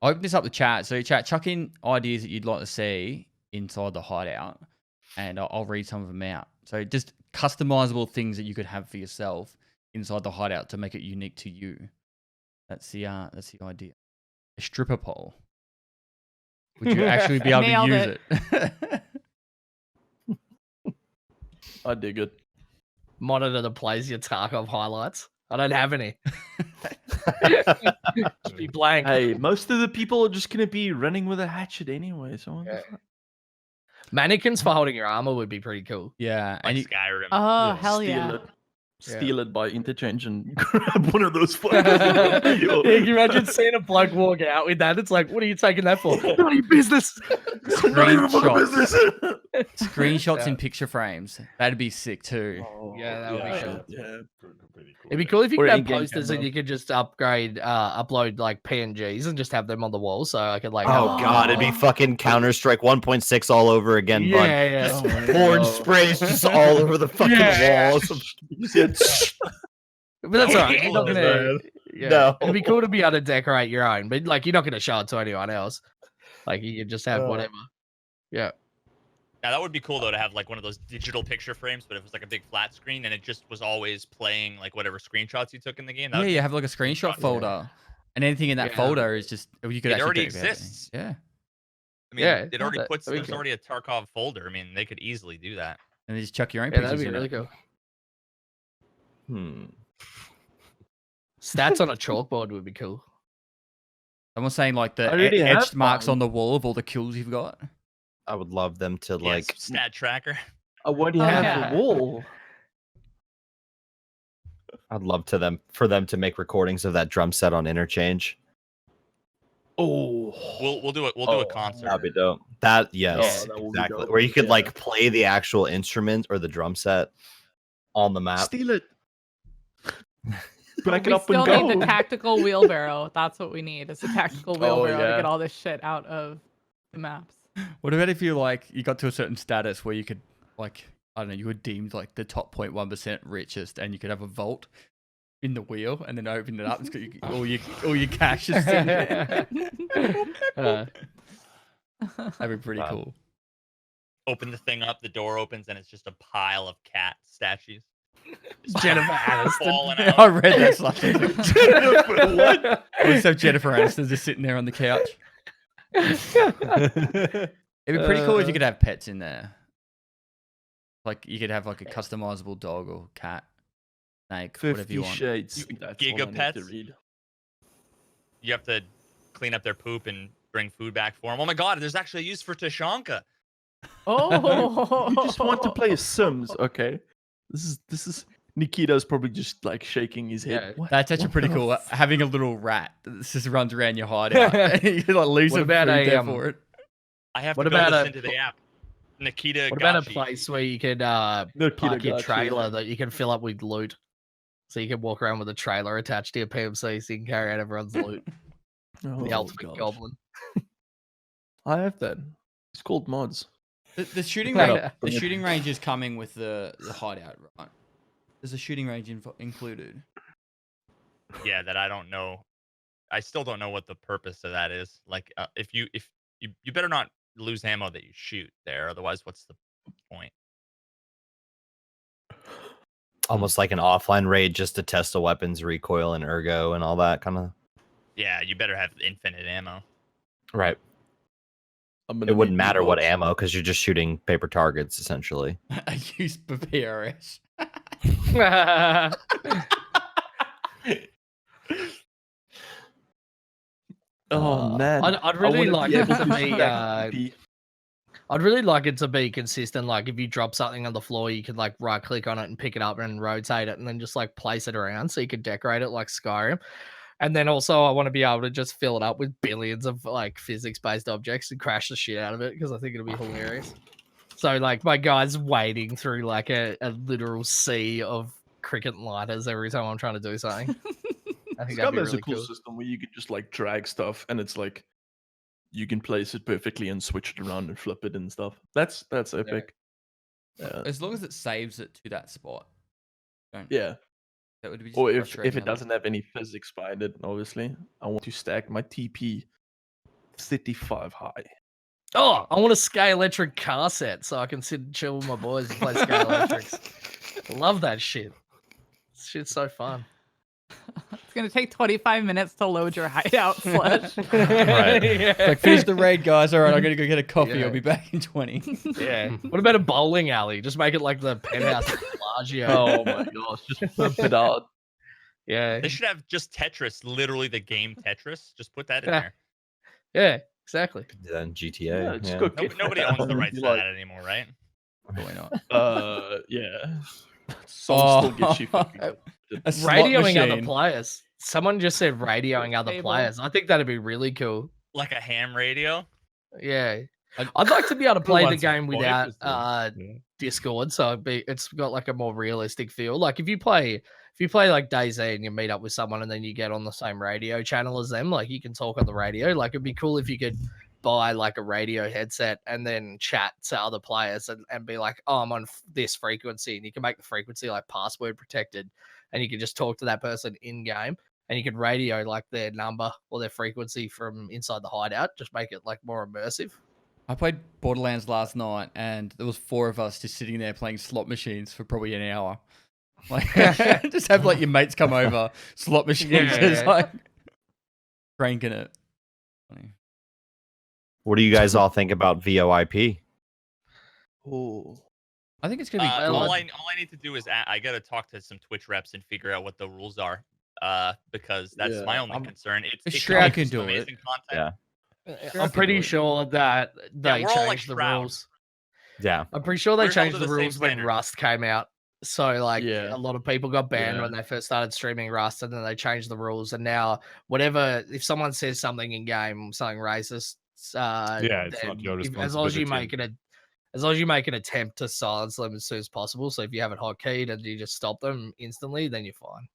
I'll open this up the chat. So chat, chuck in ideas that you'd like to see inside the hideout, and I'll read some of them out. So just customizable things that you could have for yourself inside the hideout to make it unique to you. That's the idea. A stripper pole. Would you actually be able to Nailed use it? I dig it. Monitor that plays your Tarkov highlights. I don't have any. Just be blank. Hey, most of the people are just gonna be running with a hatchet anyway. So what the Yeah. fuck? Mannequins for holding your armor would be pretty cool. Yeah, Like and you, Skyrim. Oh, Yeah, hell steal yeah. it. steal it by interchange and grab one of those fuckers. Yeah, can you imagine seeing a bloke walk out with that? It's like, what are you taking that for? None of your business. Screenshots. Screenshots Yeah. in picture frames. That'd be sick too. Yeah, that would be cool. Yeah. Pretty It'd be cool if you Or could have in-game posters and camera. you could just upload like PNGs and just have them on the wall, so I could like. Oh god, it'd be fucking Counter-Strike 1.6 all over again, bud. yeah. Oh my Orange God. sprays just all over the fucking Yeah. walls. But that's That all would right. be You're not cool, gonna. Yeah. No. It'd be cool to be able to decorate your own, but like you're not gonna show it to anyone else. Like you could just have whatever. Yeah. Now that would be cool though to have like one of those digital picture frames, but it was like a big flat screen and it just was always playing like whatever screenshots you took in the game. That Yeah, would you be have like a screenshot Yeah. folder, and anything in that Yeah. folder is just you could It actually already decorate it. exists. Yeah, I mean, Yeah, it already that'd be there's cool. already a Tarkov folder. I mean, they could easily do that. and then just chuck your own Yeah, that'd pictures be in really it. cool. Hmm. Stats on a chalkboard would be cool. Someone's saying like the I already have etched marks one. on the wall of all the kills you've got. I would love them to Yes, like stat tracker. What do you Oh, have yeah. the wall? I'd love for them to make recordings of that drum set on Interchange. Oh, We'll do it. We'll do Oh, a concert. That'd be dope. That yes, that would be exactly. dope. Where you could Yeah. like play the actual instrument or the drum set on the map. steal it. Back it We up still and need go. the tactical wheelbarrow. That's what we need. It's a tactical wheelbarrow to yeah. get all this shit out of the maps. What about if you like you got to a certain status where you could like I don't know, you were deemed like the top 0.1% richest, and you could have a vault in the wheel, and then open it up. It's got all your cash is in there. That'd be pretty Wow. cool. Open the thing up. The door opens and it's just a pile of cat statues. Just Jennifer Aniston. falling I out. read that stuff. What? Let's have Jennifer Aniston just sitting there on the couch. It'd be pretty cool if you could have pets in there. Like you could have like a customizable dog or cat, snake, whatever 50 you want. Shades. You- That's Giga all I need to Pets? read. You have to clean up their poop and bring food back for them. Oh my god, there's actually a use for Tashanka. Oh, You just want to play Sims, okay? This is Nikita's probably just like shaking his head. Yeah, What? That's actually What pretty the cool. f- Having a little rat that just runs around your hideout. You like lose What some about food a, there um, for it. I have What to go about listen a- to the app. Nikita What about a Gachi. place where you could Nikita park your got you. trailer that you can fill up with loot? So you can walk around with a trailer attached to your PMC so you can carry out everyone's loot. Oh, The ultimate gosh. goblin. I have that. It's called mods. The shooting Bring it range. up, The bring it shooting range is coming with the hideout, right? There's a shooting range included. Yeah, that I don't know. I still don't know what the purpose of that is. Like, if you better not lose ammo that you shoot there, otherwise, what's the point? Almost like an offline raid just to test the weapons recoil and ergo and all that kind of. Yeah, you better have infinite ammo. Right. I'm gonna It wouldn't need new matter what mods. ammo because you're just shooting paper targets essentially. I use the PRS. Oh man, I'd I really wanna like be it able to to be, stack the- I'd really like it to be consistent. Like if you drop something on the floor, you could like right click on it and pick it up and rotate it and then just like place it around so you could decorate it like Skyrim. And then also I want to be able to just fill it up with billions of like physics based objects and crash the shit out of it because I think it'll be hilarious. So like my guy's wading through like a literal sea of cricket lighters every time I'm trying to do something. I think that'd Scum be has really a cool cool. system where you can just like drag stuff and it's like you can place it perfectly and switch it around and flip it and stuff. That's epic. Yeah. As long as it saves it to that spot. Yeah. That would be just Or if frustrating it otherwise. doesn't have any physics behind it, obviously, I want to stack my TP 35 high. Oh, I want a Scale Electric car set so I can sit and chill with my boys and play Scale Electrics. I love that shit. This shit's so fun. it's gonna take 25 minutes to load your hideout, Slush. Right. Yeah. Like, finish the raid, guys. All right, I'm gonna go get a coffee. Yeah. I'll be back in 20. Yeah. What about a bowling alley? Just make it like the penthouse at Bellagio. Oh my gosh, just flip it out. Yeah. They should have just Tetris, literally the game Tetris. Just put that in Yeah. there. Yeah, exactly. Then GTA. Yeah, just yeah. go Nobody owns the rights to Like, that anymore, right? Probably not. yeah. Song still gets you Oh. fucking. A slot Radioing other machine. players. Someone just said radioing other Table. players. I think that'd be really cool. Like a ham radio. Yeah. I'd- I'd like to be able to Who play the wants a game VoIP without is the- yeah. Discord, so it's got like a more realistic feel. Like if you play like DayZ and you meet up with someone and then you get on the same radio channel as them, like you can talk on the radio. Like it'd be cool if you could buy like a radio headset and then chat to other players and be like, oh, I'm on this frequency, and you can make the frequency like password protected, and you can just talk to that person in game, and you can radio like their number or their frequency from inside the hideout. Just make it like more immersive. I played Borderlands last night, and there was 4 of us just sitting there playing slot machines for probably an hour. Like, just have like your mates come over, slot machines, Yeah. just like cranking it. Funny. What do you guys all think about VoIP? Oh. I think it's gonna be good. All I need to do is I gotta talk to some Twitch reps and figure out what the rules are. Because that's Yeah, my only concern. It Shroud comes can with some do it. amazing content. I'm pretty sure that they we're all like changed the Shroud. rules. Yeah. I'm pretty sure they We're held changed to the the same rules when standard. Rust came out. So like Yeah. a lot of people got banned Yeah. when they first started streaming Rust, and then they changed the rules. And now whatever, if someone says something in game, something racist, it's not then your as long as you make responsibility. as long as you make an attempt to silence them as soon as possible. So if you have it hotkeyed and you just stop them instantly, then you're fine.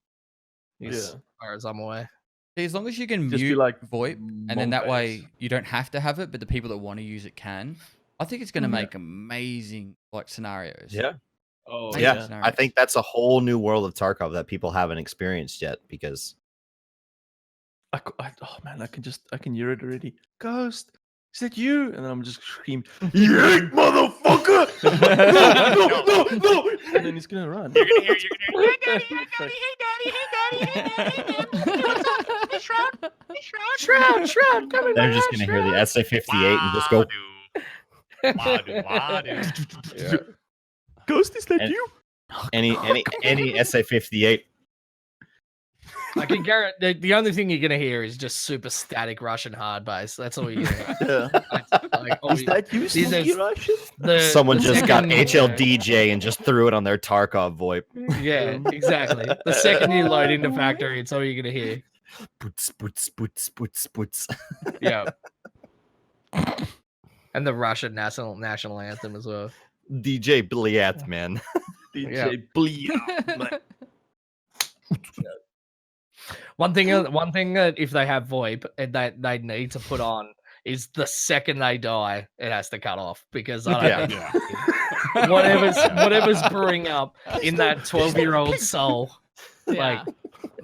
As far as I'm aware. See, as long as you can Just be mute like VoIP, and then that way you don't have to have it, but the people that want to use it can. I think it's going to make amazing like scenarios. Yeah. Oh Amazing Yeah. I scenarios. think that's a whole new world of Tarkov that people haven't experienced yet because Oh man, I can hear it already. Ghost, is that you? And then I'm just screaming, "Yeet, motherfucker! No! And then he's gonna run. You're gonna hear, hey daddy, hey daddy, hey daddy, hey daddy, hey daddy, what's up? Hey Shroud, hey Shroud, coming they're back. just gonna hear the SA-58 and just go. Wadu. Ghost, is that And- you? Any SA-58. I can guarantee the only thing you're gonna hear is just super static Russian hard bass. That's all you're gonna hear. Like, Is that you, these Sneaky are- Russian? Someone the just got second- HLDJ and just threw it on their Tarkov VoIP. Yeah, exactly. The second you load into factory, it's all you're gonna hear. Boots, boots, boots, boots, boots. Yeah. And the Russian national anthem as well. DJ Bliat, man. DJ Bleed. One thing that if they have VoIP and that they need to put on is the second they die, it has to cut off because I don't Yeah. think whatever's brewing up in that 12-year-old soul. Yeah.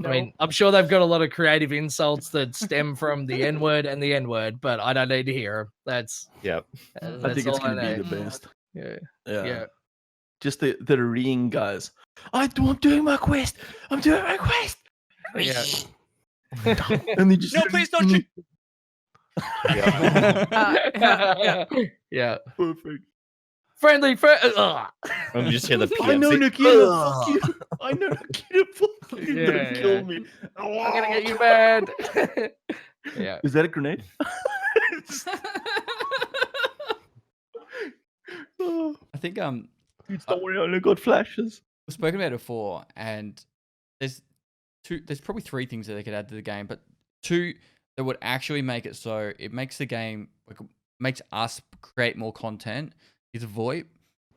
I mean, I'm sure they've got a lot of creative insults that stem from the N word and the N word, but I don't need to hear them. That's Yep. I think it's all gonna be need. the best. Yeah. Yeah. Yeah. Just the ring guys. I'm doing my quest. I'm doing my quest. Yeah. And they just No, please don't shoot. Yeah. Yeah. perfect. Friendly. I'm just hear the I know PMC. Nikita. Ugh. Fuck you. I know Nikita. Fuck you. Yeah, Don't kill yeah. me. I'm gonna get you mad. Yeah. Is that a grenade? Oh, I think dude, don't worry. I only got flashes. we've spoken about it before, and there's probably 3 things that they could add to the game, but 2 that would actually make it so it makes the game like makes us create more content is VoIP,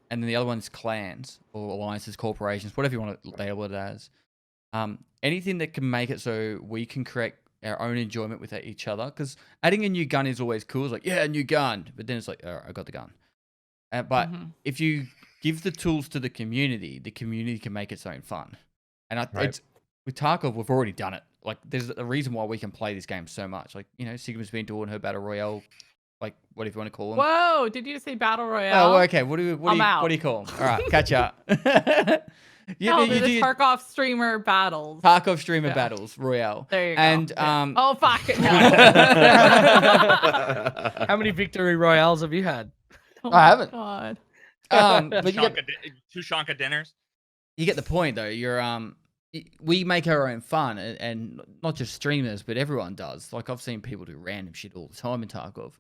and then the other one is clans or alliances, corporations, whatever you want to label it as. Anything that can make it so we can create our own enjoyment with each other, because adding a new gun is always cool. It's like, yeah, a new gun, but then it's like, all right, I got the gun. But if you give the tools to the community can make its own fun. And Right. it's with Tarkov, we've already done it. Like, there's a reason why we can play this game so much. Like, you know, Sigma's been doing her battle royale, like whatever you want to call them. Whoa, did you say battle royale? Oh, okay. What do you call them? All right, catch up. No, they're the Tarkov streamer battles. Tarkov streamer Yeah. battles royale. There you go. And Yeah. Oh fuck it. No. How many victory royales have you had? Oh I haven't. God. but you get 2 Shanka dinners. you get the point though. We make our own fun, and not just streamers, but everyone does. Like, I've seen people do random shit all the time in Tarkov.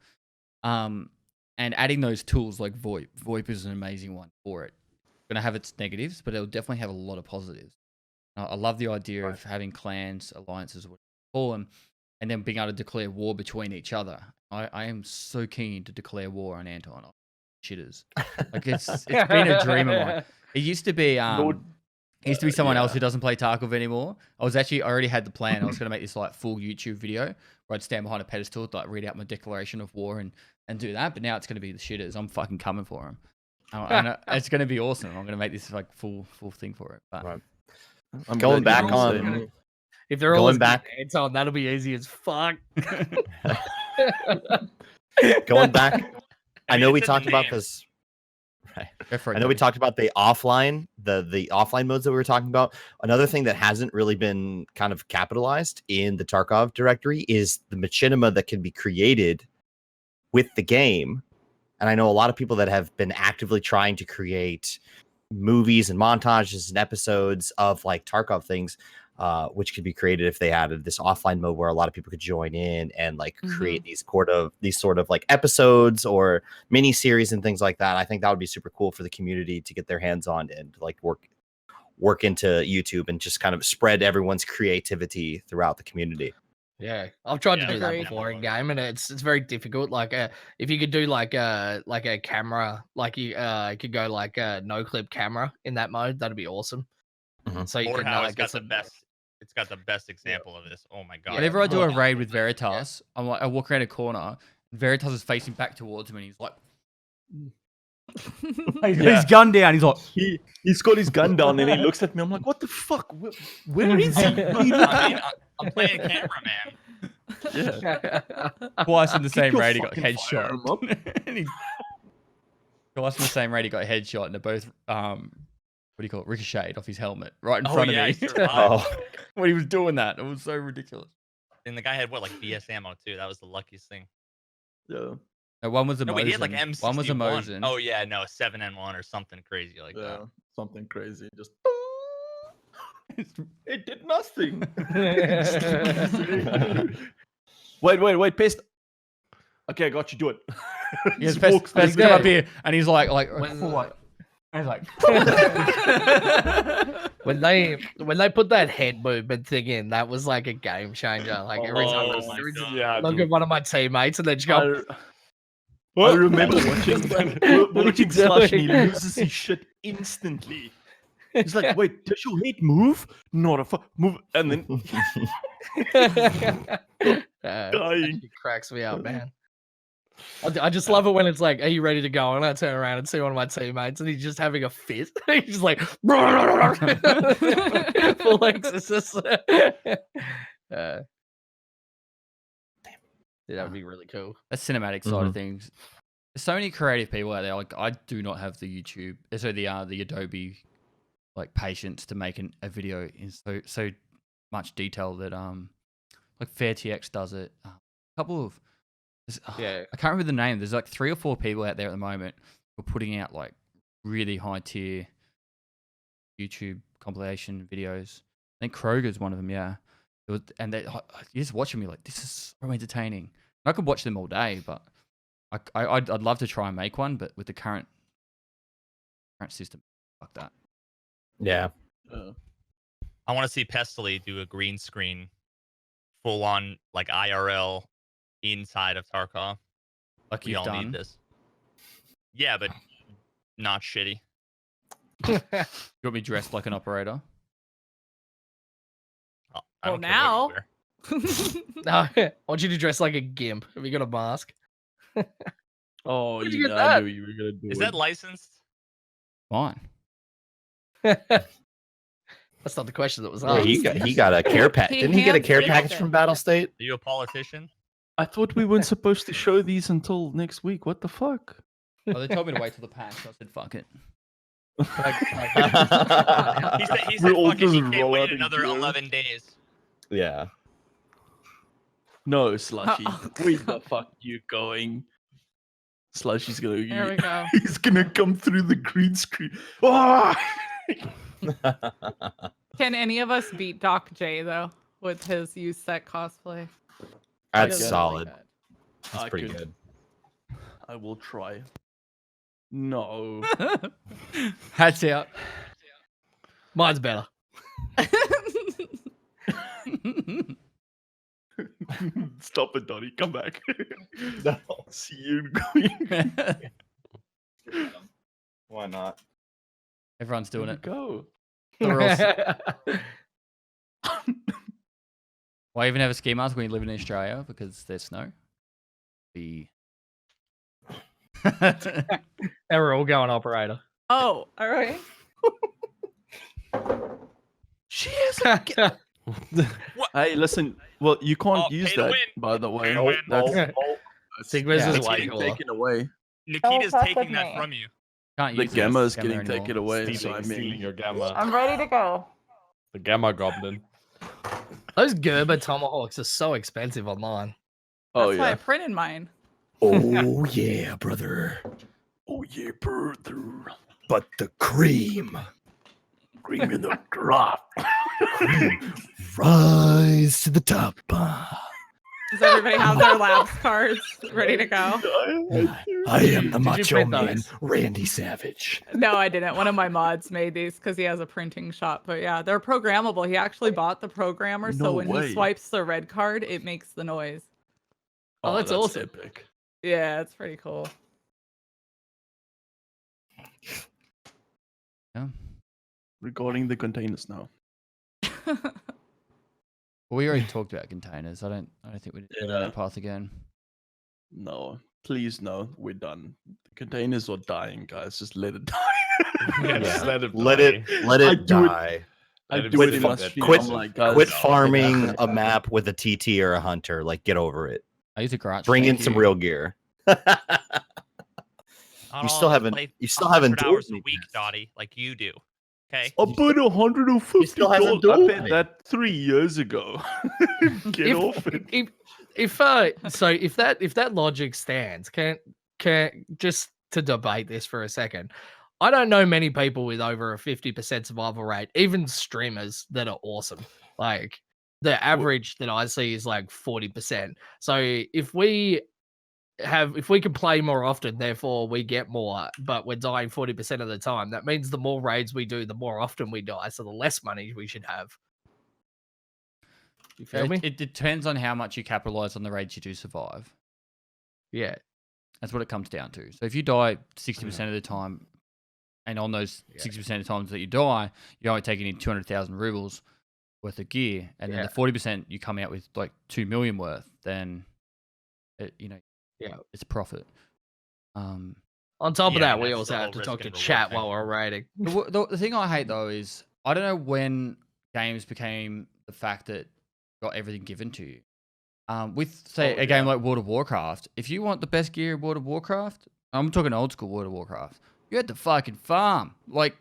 And adding those tools like VoIP is an amazing one for it. going to have its negatives, but it'll definitely have a lot of positives. I love the idea of having clans, alliances, what you call them, and then being able to declare war between each other. I am so keen to declare war on Anton. Shitters. Like it's been a dream of mine. It used to be someone else who doesn't play Tarkov anymore. I already had the plan. I was going to make this like full YouTube video where I'd stand behind a pedestal, like read out my declaration of war and do that. But now it's going to be the shitters. I'm fucking coming for them. And it's going to be awesome. I'm going to make this like full thing for it. But I'm Going glad back you on. said- If they're all Going back- Anton, that'll be easy as fuck. Going back, I know mean, we it's in the talked about name. this. Right. go for it, I know we Toby. talked about the offline modes that we were talking about. Another thing that hasn't really been kind of capitalized in the Tarkov directory is the machinima that can be created with the game. And I know a lot of people that have been actively trying to create movies and montages and episodes of like Tarkov things, which could be created if they added this offline mode where a lot of people could join in and like create these sort of like episodes or mini series and things like that. I think that would be super cool for the community to get their hands on and like work into YouTube and just kind of spread everyone's creativity throughout the community. Yeah, I've tried to Yeah, do that agreed. before in game, and it's very difficult. Like, if you could do like a camera, like you could go like a no clip camera in that mode, that'd be awesome. Mhm. So you could Warhouse get got the some best. It's got the best example of this. Oh my god! Whenever I do a Yeah. raid with Veritas, I walk around a corner. Veritas is facing back towards me, and he's like, he's got his gun down. He's like, He's got his gun down and he looks at me. I'm like, what the fuck? Where is he? I mean, I'm playing cameraman. Yeah. twice in the same your raid, he got fucking firearm up. headshot. And twice in the same raid, he got headshot, and they're both what do you call it? Ricocheted off his helmet right in front of I me. survived. Oh, When he was doing that, it was so ridiculous. And the guy had what, like BS ammo too. That was the luckiest thing. Yeah. No, one was a No, but he had like Mosin. M61. One was a Mosin. Oh yeah, no, 7N1 or something crazy like Yeah. that. Something crazy. Just it did nothing. Wait, Pest. Okay, I got you. Do it. Yes, Just Pest, walks Pest like come up that. here, and he's like, When- what? And he's like, when they put that head movement thing in, that was like a game changer. Like every time Oh I my God. Yeah, look dude. at one of my teammates and then just go, I remember watching What are you Slash and he doing? loses his shit instantly. He's like, wait, does your head move? Not a fuck move. And then dying. It cracks me up, man. I just love it when it's like, "Are you ready to go?" And I turn around and see one of my teammates, and he's just having a fit. He's just like, full exorcist. Yeah, that would be really cool. the cinematic side of things. There's so many creative people out there. Like I do not have the YouTube, so the Adobe like patience to make a video in so much detail that like FairTX does it. A couple of Yeah. I can't remember the name. There's like 3 or 4 people out there at the moment who are putting out like really high tier YouTube compilation videos. I think Kroger's one of them. Yeah, and you're just watching me like this is so entertaining. I could watch them all day, but I'd love to try and make one, but with the current system, fuck that. yeah. I want to see Pestily do a green screen, full on like IRL inside of Tarkov. Like We you've all done. need this. Yeah, but not shitty. You want me dressed like an operator? I Well, don't care what you now- wear. No, I want you to dress like a gimp. Have you got a mask? Oh, Where'd you yeah, get I that? knew you were gonna do Is it. that licensed? Fine. That's not the question that was Yeah, asked. he got a care pack. He Didn't he get a care handpicked package it. from Battle State? Are you a politician? I thought we weren't supposed to show these until next week. What the fuck? Oh, they told me to wait till the patch, so I said fuck it. He said We're all fuck it, he just can't roll wait out in another gear. 11 days. Yeah. No, Slushy. Where the fuck you going? Slushy's gonna. There we go. He's gonna come through the green screen. Ah! Can any of us beat Doc J though with his use set cosplay? That's He does really solid. good. That's I pretty could- good. I will try. No. Hats out. Mine's better. Stop it, Donnie. Come back. No. See you. Why not? Everyone's doing There it. we go. Or else, why even have a ski mask when you live in Australia? Because there's snow. The They were all going operator. Oh, all right. She is. Hey, listen. Well, you can't Oh, use pay to that, win. by the way. Pay to win. That's Sigma's Yeah, is it's way getting cooler. taken away. Nikita's fuck taking with that me. from you. can't The use gamma is gamma getting taken anymore. away. So Stealing, I stealing mean, your gamma. I'm ready to go. The gamma goblin. Those Gerber tomahawks are so expensive online. oh That's why I yeah. printed mine. Oh yeah, brother. Oh yeah, brother. But the cream. Cream in the crop. Rise to the top. Does everybody have their labs cards ready to go? I am the Did you macho print man, those? Randy Savage. No, I didn't. One of my mods made these because he has a printing shop. But yeah, they're programmable. He actually bought the programmer, so No when way. he swipes the red card, it makes the noise. Oh, that's awesome. Epic. Yeah, it's pretty cool. Yeah. Regarding the containers now. Well, we already talked about containers. I don't think we did go down Yeah. that path again. No, please no. We're done. The containers are dying, guys. Just let it die. Yeah, just let it Let die. it I do it- die. I Let it do it sit in in my that stream. quit- I'm like, guys, Quit no, farming it a map with a TT or a hunter. Like, get over it. I use a garage. Bring in thank some you. real gear. Not You all still of us haven't- play you still 100 haven't told hours a me week, this. Dottie, like you do. Okay. I put $150. You still haven't I told bet me. that 3 years ago. Get off it. If that logic stands, can just to debate this for a second, I don't know many people with over a 50% survival rate, even streamers that are awesome. Like the average that I see is like 40%. So if we can play more often, therefore we get more, but we're dying 40% of the time, that means the more raids we do, the more often we die. So the less money we should have. You feel me? It depends on how much you capitalize on the raids you do survive. Yeah. That's what it comes down to. So if you die 60% of the time, and on those Yeah. 60% of times that you die, you're only taking in 200,000 rubles worth of gear, and then Yeah. the 40% you come out with like 2 million worth, then Yeah. it's a profit. On top of Yeah, that, we that's also the have whole to risk talk to and reward chat thing. while we're raiding. The thing I hate though is I don't know when games became the fact that you got everything given to you. With say Oh, a game yeah. like World of Warcraft, if you want the best gear in World of Warcraft, I'm talking old school World of Warcraft, you had to fucking farm like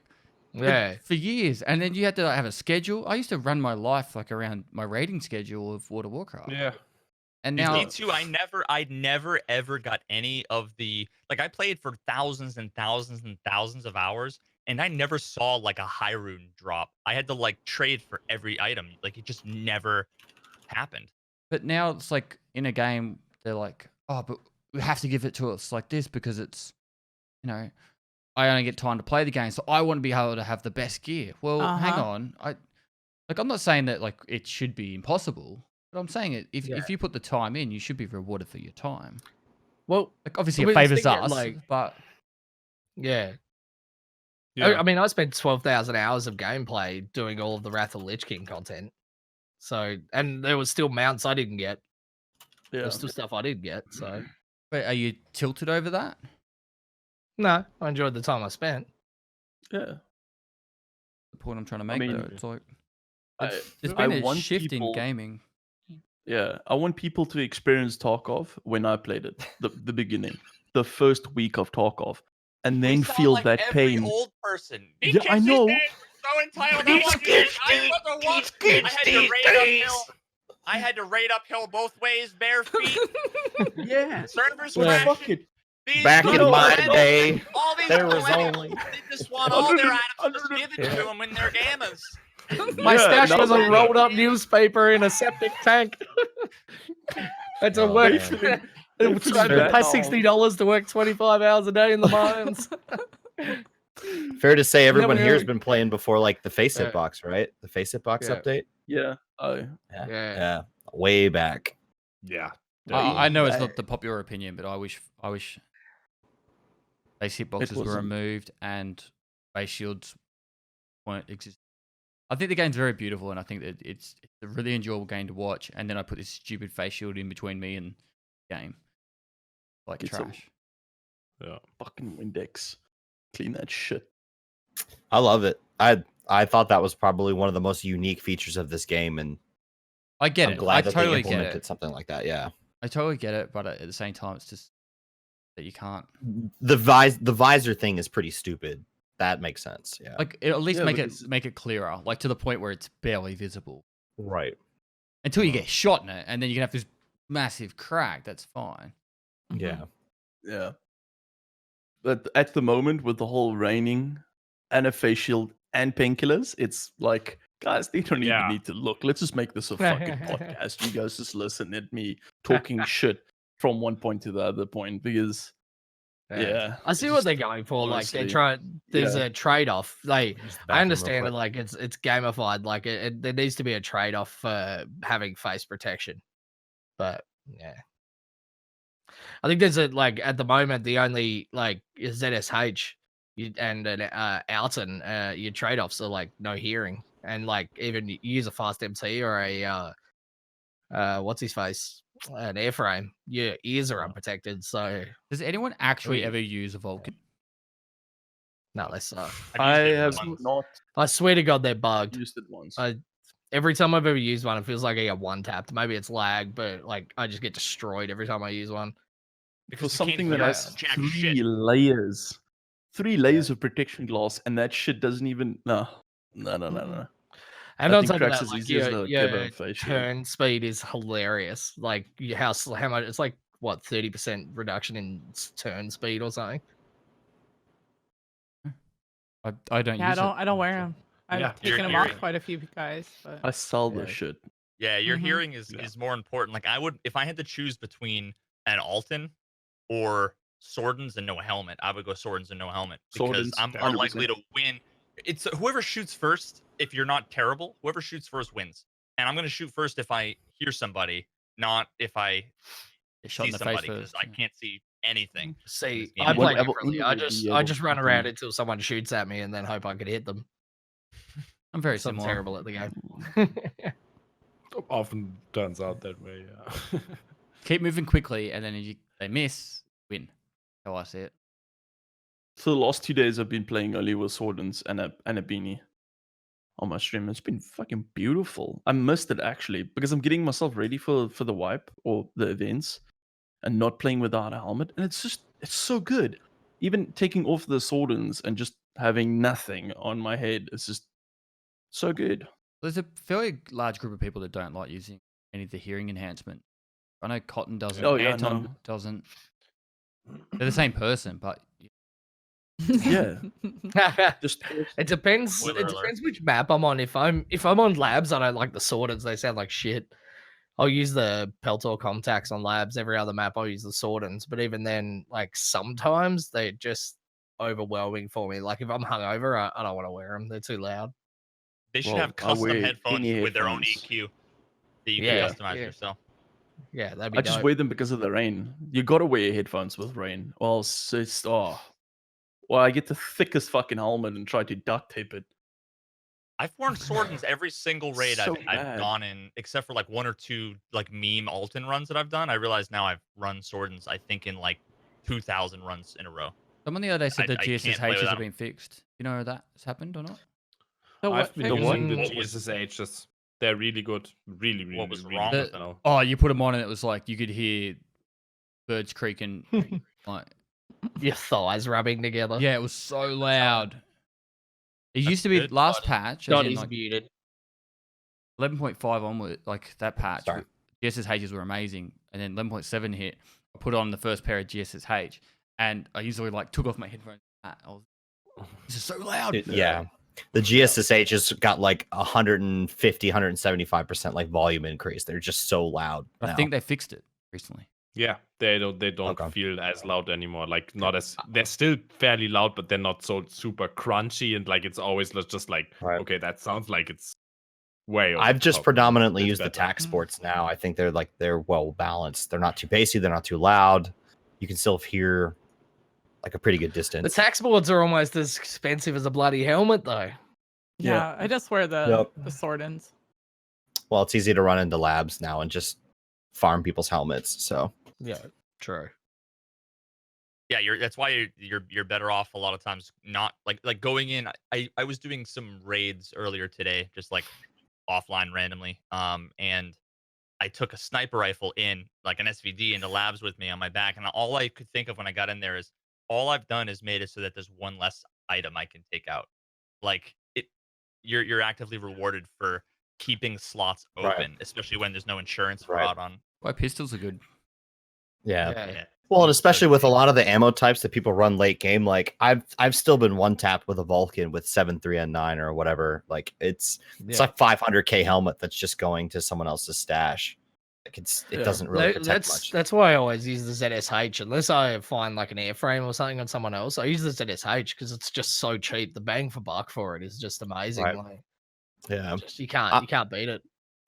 Yeah. for years, and then you had to like, have a schedule. I used to run my life like around my rating schedule of World of Warcraft. Yeah. And Me now too. I never ever got any of the like. I played for thousands and thousands and thousands of hours, and I never saw like a high rune drop. I had to like trade for every item. Like it just never happened. But now it's like in a game, they're like, oh, but we have to give it to us like this because it's, you know, I only get time to play the game, so I want to be able to have the best gear. Well, hang Uh-huh. on, I'm not saying that like it should be impossible, but I'm saying it if Yeah. you put the time in, you should be rewarded for your time. Well, Like obviously I it mean, I was favors thinking, us, like- but yeah. Yeah. I mean, I spent 12,000 hours of gameplay doing all of the Wrath of Lich King content. So, and there was still mounts I didn't get. Yeah. There's still stuff I didn't get. So, wait, are you tilted over that? no, I enjoyed the time I spent. Yeah. The point I'm trying to make mean, though, it's like I, there's I been a want shift people- in gaming. Yeah, I want people to experience Tarkov when I played it, the beginning, the first week of Tarkov, and then feel that pain. Old person. Yeah, I know. So entitled. I had to raid uphill both ways, bare feet. Yeah, Servers Yeah. fuck it. These Back in people my went- day, all these there was millennials, only- they just want all their items just 100 given to them in their gammas. My Yeah, stash was a no, rolled up newspaper in a septic tank. That's a Oh, work. man. It's Pay not bad. $60 to work 25 hours a day in the mines. Fair to say, everyone Never here has heard- been playing before, like the Face Yeah. It box, right? The Face It box Yeah. update. Yeah. Oh, Yeah. Yeah. Yeah. Way back. Yeah. I know it's Hey. not the popular opinion, but I wish base hitboxes were wasn't. removed and base shields weren't exist. I think the game's very beautiful, and I think that it's a really enjoyable game to watch. And then I put this stupid face shield in between me and the game, like It's a- trash. Yeah. Fucking Windex. Clean that shit. I love it. I thought that was probably one of the most unique features of this game, and I get I'm it. glad I that totally they get implemented it. something like that. Yeah. I totally get it, but at the same time, it's just that you can't. The visor thing is pretty stupid. That makes sense. Yeah. Like at least Yeah, make because- it clearer, like to the point where it's barely visible. Right. Until you get shot in it, and then you can have this massive crack. That's fine. Yeah. Yeah. But at the moment, with the whole raining and a face shield and painkillers, it's like, guys, they don't even Yeah. need to look. Let's just make this a fucking podcast. You guys just listen at me talking shit from one point to the other point because, yeah. I see it's what just- they're going for. Like they honestly, try. There's yeah. a trade-off. Like Use the I bathroom real understand it. quick. Like it's gamified. Like there needs to be a trade-off for having face protection. But yeah, I think there's a like at the moment the only like is ZSH and an Alton. Your trade-offs are like no hearing and like even you use a fast MT or a what's his face an airframe. Your ears are unprotected. So Does anyone actually yeah. ever use a Vulcan? no, they suck. I used it have once. not I swear to God, they're bugged. used it once. Every time I've ever used one, it feels like I get one tapped. Maybe it's lag, but like I just get destroyed every time I use one. For Because you can't something that hear has jack three shit. layers. 3 layers of protection glass, and that shit doesn't even. No. And I on think top of cracks that, as like easy as the your Kibbo face shield. turn speed is hilarious. Like how much? It's like what 30% reduction in turn speed or something. I don't Yeah, use I don't wear them. I've Yeah, taken you're them off hearing- quite a few guys, but I sell Yeah. this shit. Yeah, your Mhm. hearing is Yeah. more important. Like I would, if I had to choose between an Alton or Swordens and no helmet, I would go Swordens and no helmet because Swordens, I'm more 100%. likely to win. It's whoever shoots first. If you're not terrible, whoever shoots first wins. And I'm gonna shoot first if I hear somebody, not if I Get shot see in the face somebody because first. I can't see anything. See, this game I is play Whatever differently. I will just be I able just to run happen. around until someone shoots at me and then hope I could hit them. I'm very So I'm similar. terrible at the game. Often turns out that way. Yeah. Keep moving quickly, and then if they miss, win. How I see it. So the last 2 days I've been playing only with Swordens and a beanie on my stream. It's been fucking beautiful. I missed it actually because I'm getting myself ready for the wipe or the events and not playing without a helmet. And it's so good. Even taking off the Swordens and just having nothing on my head is just so good. There's a fairly large group of people that don't like using any of the hearing enhancement. I know Cotton doesn't. Oh, yeah, Anton no. doesn't. They're the same person, but Yeah. Just It depends. Spoiler It alert. depends which map I'm on. If I'm on labs, I don't like the Swordens. They sound like shit. I'll use the Peltor contacts on labs. Every other map, I'll use the Swordens. But even then, like sometimes they're just overwhelming for me. Like if I'm hungover, I don't want to wear them. They're too loud. They should Well, have I custom wear headphones any with their own headphones. EQ that you Yeah, can customize yeah. yourself. Yeah, that'd be I just dope. wear them because of the rain. You gotta wear headphones with rain. Or else it's well, I get the thickest fucking helmet and try to duct tape it. I've worn Swordens every single raid So I've bad. gone in, except for like 1 or 2 like meme Alton runs that I've done. I realize now I've run Swordens, I think, in like 2,000 runs in a row. someone the other day said the I can't play GSSHs without have 'em. been fixed. You know if that's happened or not? So I've what been fixed? using the What was- GSSHs. They're really good. Really, really, What was really wrong good with them? now. Oh, you put them on and it was like you could hear birds creaking. Like, Your thighs rubbing together. yeah, it was so loud. It used to be good. last patch, as God, in he's like muted. 11.5 onward, like that patch. Sorry. GSSHs were amazing, and then 11.7 hit. I put on the first pair of GSSH, and I usually like took off my headphones. I was, this is so loud. Yeah. The GSSH has got like 150, 175% like volume increase. They're just so loud. I now. think they fixed it recently. Yeah, they don't Okay. feel as loud anymore. Like not as they're still fairly loud, but they're not so super crunchy and like it's always just like Right. okay, that sounds like it's way over I've the just top. predominantly It's used the better. tac sports now. I think they're well balanced. They're not too bassy. They're not too loud. You can still hear like a pretty good The distance. tax boards are almost as expensive as a bloody helmet, though. Yeah, I just wear the sword ends. Well, it's easy to run into labs now and just farm people's helmets. So Yeah, true. Yeah, that's why you're better off a lot of times not like going in. I was doing some raids earlier today, just like offline randomly. And I took a sniper rifle in, like an SVD, into labs with me on my back, and all I could think of when I got in there is all I've done is made it so that there's one less item I can take out. Like you're actively rewarded for keeping slots Right. open, especially when there's no insurance Right. fraud on. Why pistols are good. yeah. Yeah. Well, and So especially with a great. lot of the ammo types that people run late game, like I've still been one tapped with a Vulcan with 7.3N9 or whatever. Like it's like 500k helmet that's just going to someone else's stash. Like it doesn't really protect much. That's why I always use the ZSH unless I find like an airframe or something on someone else. I use the ZSH because it's just so cheap. The bang for buck for it is just amazing. Right. Like, Yeah, you can't beat it.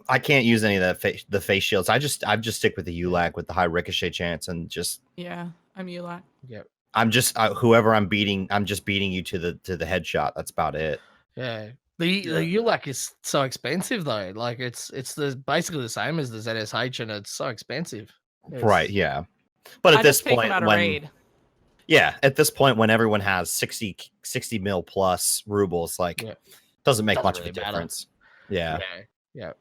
I can't use any of that the face shields. I just stick with the ULAC with the high ricochet chance and just Yeah, I'm ULAC. Yep. I'm just whoever I'm beating. I'm just beating you to the headshot. That's about it. Yeah. The ULAC is so expensive though. Like it's basically the same as the ZSH and it's so expensive. Right, yeah. But at I this just take point them out of when raid. yeah, at this point when everyone has 60 mil plus rubles, like doesn't make much really of a matter. difference. Yeah. Yeah.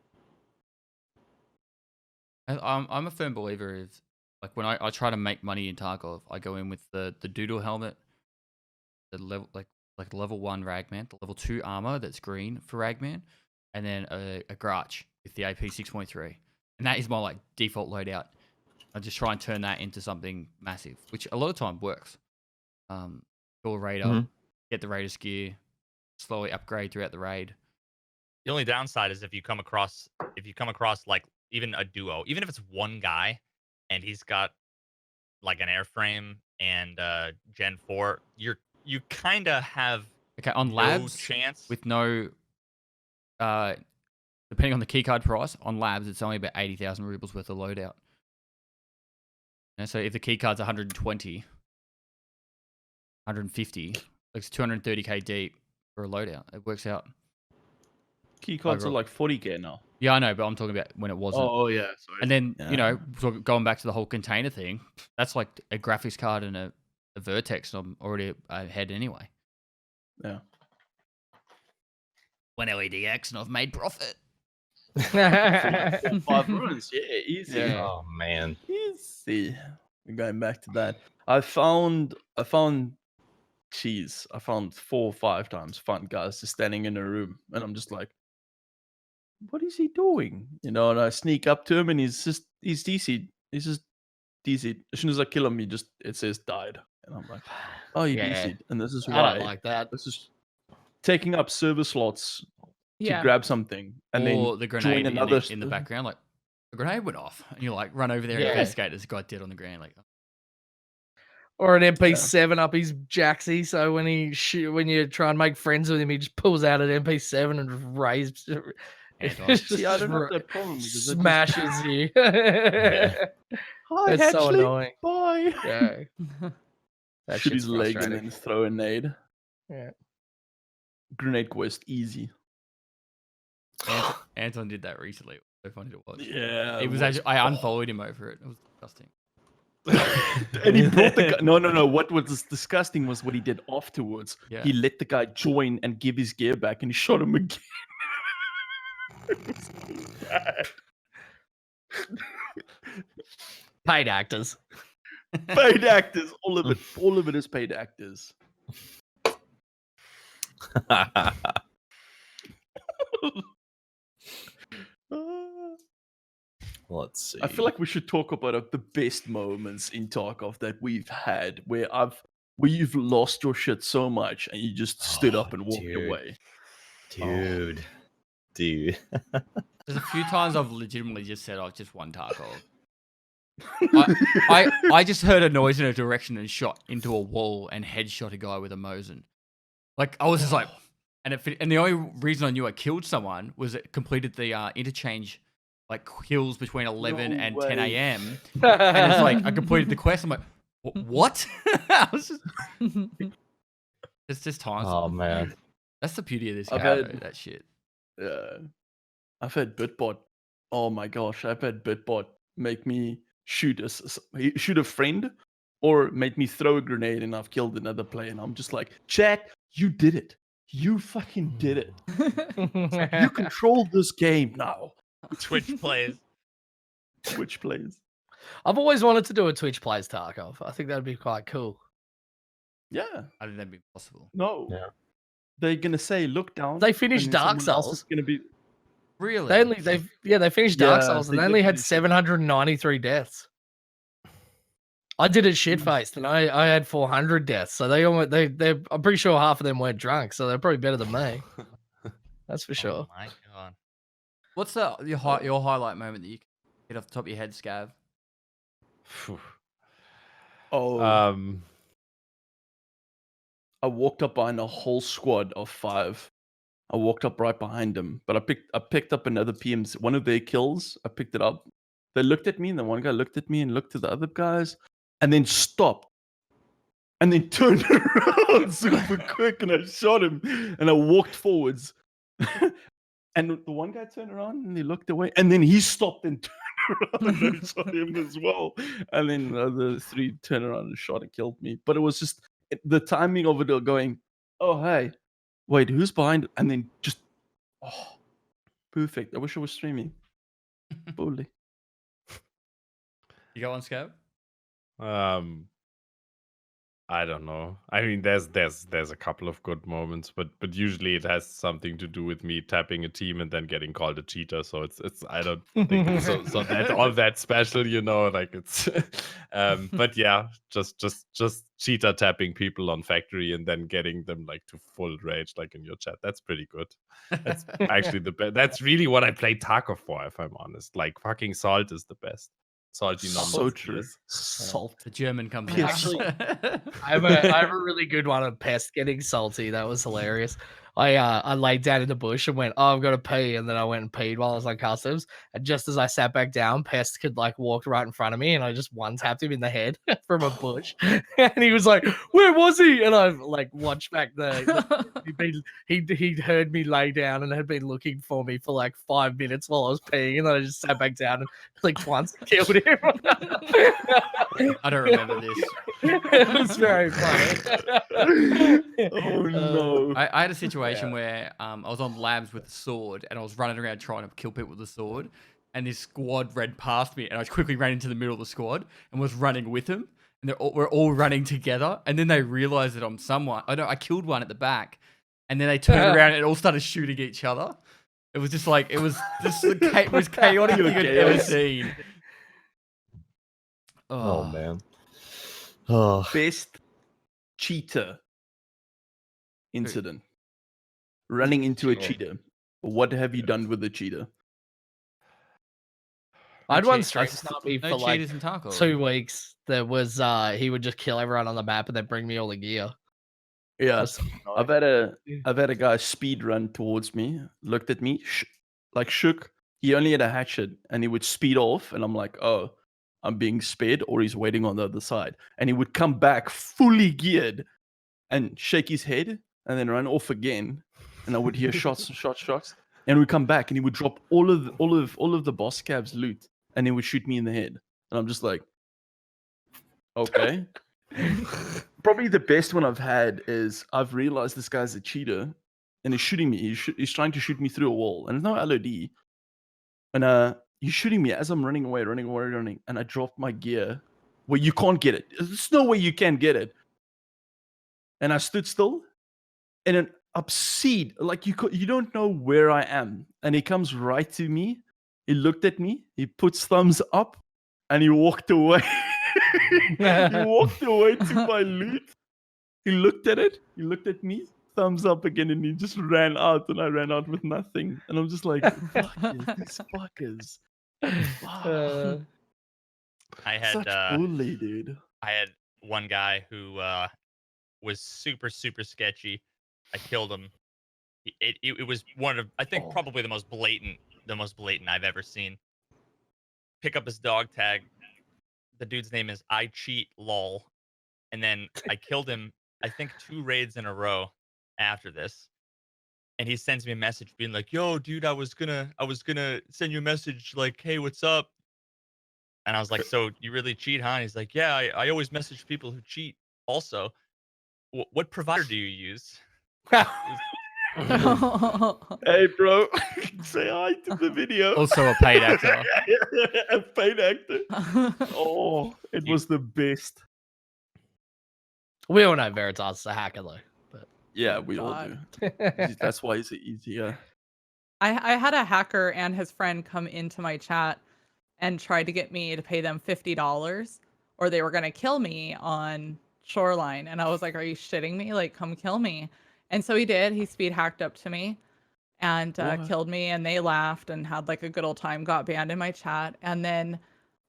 I'm a firm believer of like when I try to make money in Tarkov, I go in with the doodle helmet, the level like level 1 ragman, the level 2 armor that's green for ragman, and then a Grach with the AP 6.3, and that is my like default loadout. I just try and turn that into something massive, which a lot of time works. Go a raider, get the raider's gear, slowly upgrade throughout the raid. The only downside is if you come across like even a duo, even if it's one guy and he's got like an airframe and Gen 4, you kind of have on no labs chance with no depending on the keycard price on labs, it's only about 80,000 rubles worth of loadout. And so if the keycard's 120, 150, it's 230k deep for a loadout. It works out. Keycards are like 40k now. Yeah, I know, but I'm talking about when it wasn't. Oh yeah. Sorry. And then, you know, going back to the whole container thing, that's like a graphics card and a Vertex, and I'm already ahead anyway. Yeah. One LEDX, and I've made profit. 5 runs, yeah, easy. Yeah. Oh man. Easy. We're going back to that. I found cheese. I found 4 or 5 times fun guys just standing in a room, and I'm just like, what is he doing? You know, and I sneak up to him, and he's DC'd. He's just DC'd. As soon as I kill him, it says died, and I'm like, oh, you DC'd, and this is why. I don't like that. This is taking up server slots to grab something, and or then the grenade join another in the background, like a grenade went off, and you like run over there and investigate. There's a guy dead on the ground, like. Or an MP7 up his jacksy, so when you try and make friends with him, he just pulls out an MP7 and just raises. See, I don't have that problem because smashes you. Hi, It's so Hatchley. annoying. Bye. Yeah. Shoot his leg and frustrating. then throw a nade. Yeah. Grenade quest easy. Anton did that recently. It was so funny to watch. Yeah, It was actually, I unfollowed him over it. It was disgusting. And he brought the guy. No. What was disgusting was what he did afterwards. Yeah. He let the guy join and give his gear back, and he shot him again. Paid actors. Paid actors. All of it is paid actors. Let's see. I feel like we should talk about the best moments in Tarkov that we've had, where you've lost your shit so much and you just stood up and walked away. Dude. There's a few times I've legitimately just said I've just won Tarkov. I just heard a noise in a direction and shot into a wall and headshot a guy with a Mosin. Like I was just like, and the only reason I knew I killed someone was it completed the interchange, like kills between 11 and 10 way. a.m. And it's like I completed the quest. I'm like, what? I was just, it's just time. Oh man. That's the beauty of this I've game, had- that shit. Yeah. I've had Bitbot. Oh my gosh, I've had Bitbot make me shoot a friend or make me throw a grenade and I've killed another player. And I'm just like, chat, you did it. You fucking did it. You control this game now. Twitch plays. Twitch plays. I've always wanted to do a Twitch plays Tarkov. I think that'd be quite cool. Yeah. I didn't think that'd be possible. No. Yeah. They're gonna say, look down. They finished and then Dark someone else Souls. is gonna be Really? They finished Dark Yeah, Souls and they they only did had finish it. 793 deaths. I did it shit faced and I had 400 deaths. So I'm pretty sure half of them weren't drunk, so they're probably better than me. That's for sure. Oh my god. What's your highlight moment that you can get off the top of your head, Scav? Oh, I walked up behind a whole squad of 5. I walked up right behind them, but I picked up another PM's one of their kills. I picked it up. They looked at me, and the one guy looked at me and looked at the other guys, and then stopped, and then turned around super quick, and I shot him, and I walked forwards, and the one guy turned around and he looked away, and then he stopped and turned around and I shot him as well, and then the other 3 turned around and shot and killed me. But it was just the timing of it all going, oh hey. Wait, who's behind? And then just, oh, perfect. I wish I was streaming. Holy. You got one, Scav? I don't know. I mean, there's a couple of good moments, but usually it has something to do with me tapping a team and then getting called a cheater. So it's I don't think it's so that all that special, like it's. But yeah, just cheater tapping people on factory and then getting them like to full rage, like in your chat. That's pretty good. That's actually the best. That's really what I played Tarkov for, if I'm honest. Like fucking Salt is the best. Salty numbers. So true. Yes. Salt. The German comes Yeah, out. actually, I have a really good one of Pest getting salty. That was hilarious. I laid down in the bush and went, oh, I've got to pee, and then I went and peed while I was on customs. And just as I sat back down, Pest could walked right in front of me, and I just one tapped him in the head from a bush, and he was like, "Where was he?" And I watched back he'd heard me lay down and had been looking for me for 5 minutes while I was peeing, and then I just sat back down and clicked once, killed him. I don't remember this. It was very funny. Oh no. I had a situation where I was on labs with a sword and I was running around trying to kill people with a sword, and this squad ran past me and I quickly ran into the middle of the squad and was running with them, and we're all running together, and then they realized that I'm someone. I killed one at the back, and then they turned around and all started shooting each other. It was just it was the most chaotic thing I'd ever seen. Oh man. Oh. Best cheater incident. Running into a cheater. What have you done with the cheater? I had one cheat- straight snap me No for cheaters in Tarkov. 2 weeks. There was he would just kill everyone on the map and then bring me all the gear. Yeah. That's I've had a guy speed run towards me, looked at me, shook. He only had a hatchet and he would speed off, and I'm like, oh, I'm being sped, or he's waiting on the other side. And he would come back fully geared and shake his head and then run off again. And I would hear shots. And we'd come back and he would drop all of the boss cab's loot and he would shoot me in the head. And I'm just like, okay. Probably the best one I've had is I've realized this guy's a cheater and he's shooting me. He's trying to shoot me through a wall, and it's no LOD. And he's shooting me as I'm running away, and I dropped my gear where you can't get it. There's no way you can get it. And I stood still, and an obscene, you don't know where I am. And he comes right to me. He looked at me. He puts thumbs up, and he walked away. He walked away to my loot. He looked at it. He looked at me. Thumbs up again, and he just ran out, and I ran out with nothing. And I'm just like, fuck these fuckers. I had Such bully, dude. I had one guy who was super sketchy. I killed him. It was one of, I think, probably the most blatant I've ever seen. Pick up his dog tag. The dude's name is I Cheat Lol, and then I killed him. I think 2 raids in a row after this, and he sends me a message being like, "Yo, dude, I was gonna send you a message like, hey, what's up?" And I was like, "So you really cheat, huh?" And he's like, "Yeah, I always message people who cheat. Also, what provider do you use?" Hey, bro, say hi to the video. Also a paid actor. A paid actor. Oh, it was the best. We all know Veritas is a hacker though. But Yeah, Oh, we all God. do. That's why it's easier. I had a hacker and his friend come into my chat and tried to get me to pay them $50 or they were going to kill me on Shoreline. And I was like, are you shitting me? Like, come kill me. And so he did. He speed hacked up to me and killed me. And they laughed and had like a good old time, got banned in my chat. And then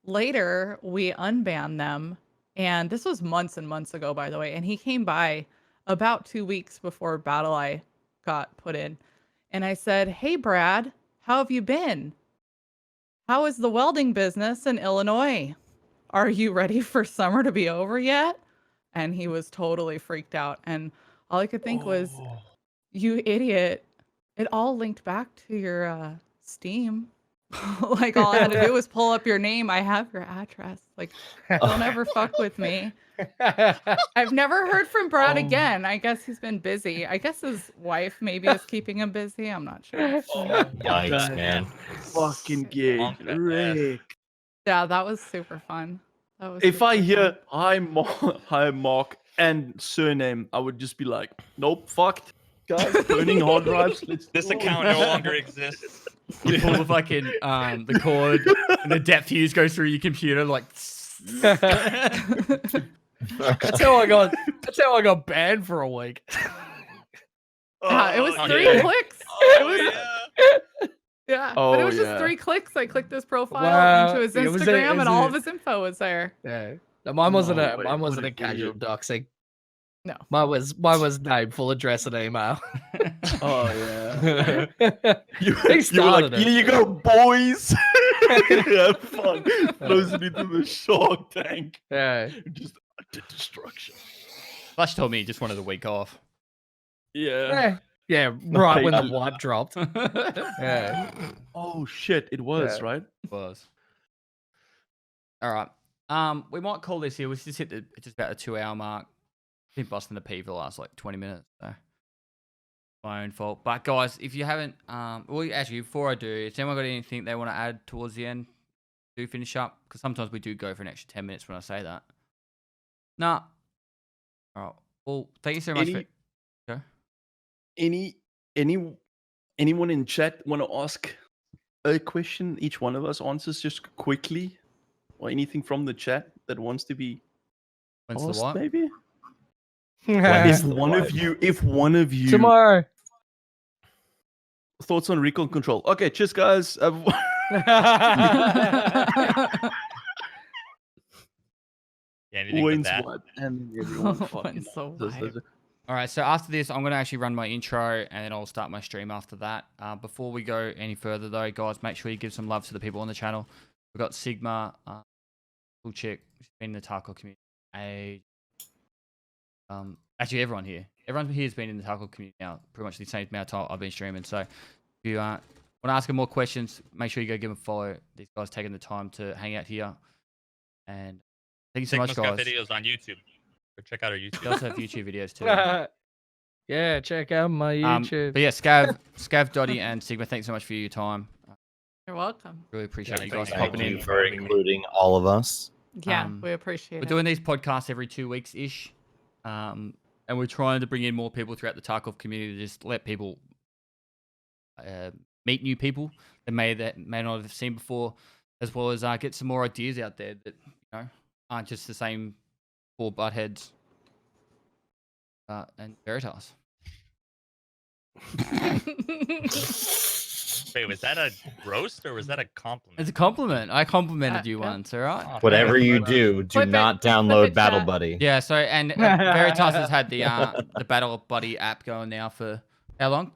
later we unbanned them. And this was months and months ago, by the way. And he came by about 2 weeks before Battle Eye got put in. And I said, hey, Brad, how have you been? How is the welding business in Illinois? Are you ready for summer to be over yet? And he was totally freaked out. And all I could think was, you idiot. It all linked back to your Steam. Like, all I had to do was pull up your name. I have your address. Like, don't ever fuck with me. I've never heard from Brad again. I guess he's been busy. I guess his wife maybe is keeping him busy. I'm not sure. Yikes, man. Fucking gay. Wonka, Rick. Yeah, that was super fun. That was If I super hear fun. hi Mark and surname, I would just be like, nope, fucked. Guys, burning hard drives. Let's this do it. account no longer exists. You pull the fucking the cord and the depth fuse goes through your computer like. That's how I got banned for a week. Yeah, it was Oh, 3 yeah. clicks. It was yeah, but it was just 3 clicks. I clicked his profile Wow. into his It was Instagram, and all a- of his info was there. Yeah. No, mine wasn't No a way, mine what wasn't a a casual idiot. doxing. No. Mine was name, full address, and email. Oh yeah. You He were started like, it. here you go, boys. Have fun. Throws it into the shark tank. Yeah. Just utter destruction. Flash told me he just wanted a week off. Yeah. Yeah, right when the Hey, wipe dropped. Yeah. Oh shit, it was, Yeah. right? Was. All right. We might call this here. We just hit just about the 2-hour mark. Been busting the P for the last like 20 minutes. So my own fault. But guys, if you haven't, well, actually, before I do, has anyone got anything they want to add towards the end? Do finish up because sometimes we do go for an extra 10 minutes when I say that. Nah. All right. Well, thank you so much for. Anyone in chat want to ask a question? Each one of us answers just quickly, or anything from the chat that wants to be When's the asked, what? maybe. When's If the one what? of you, Tomorrow. thoughts on recon control. Okay, cheers, guys. Yeah, anything but When's that. what? And everyone fucking When's the does what? it. All right, so after this, I'm going to actually run my intro and then I'll start my stream after that. Before we go any further, though, guys, make sure you give some love to the people on the channel. We've got Sigma, cool chick, she's been in the Tarkov community. Actually, everyone here. Everyone here has been in the Tarkov community now, pretty much the same amount of time I've been streaming. So if you want to ask them more questions, make sure you go give them a follow. These guys taking the time to hang out here. And thank you so Sigma's much, got guys. videos on YouTube. Go check out our YouTube. They also have YouTube videos, too. Yeah, check out my YouTube. But yeah, Scav, Dotty, and Sigma, thanks so much for your time. You're welcome. Really appreciate Yeah, you guys thank popping Thank in. you for including all of us. Yeah, Um, we appreciate We're it. doing these podcasts every 2 weeks ish, and we're trying to bring in more people throughout the Tarkov community to just let people meet new people that may not have seen before, as well as get some more ideas out there that aren't just the same 4 buttheads and Veritas. Wait, was that a roast or was that a compliment? It's a compliment. I complimented you yeah. once, all right? Oh, Whatever thank you man. do, do Flip it- not flip download it, Battle chat. Buddy. Yeah, so and Veritas has had the Battle Buddy app going now for how long?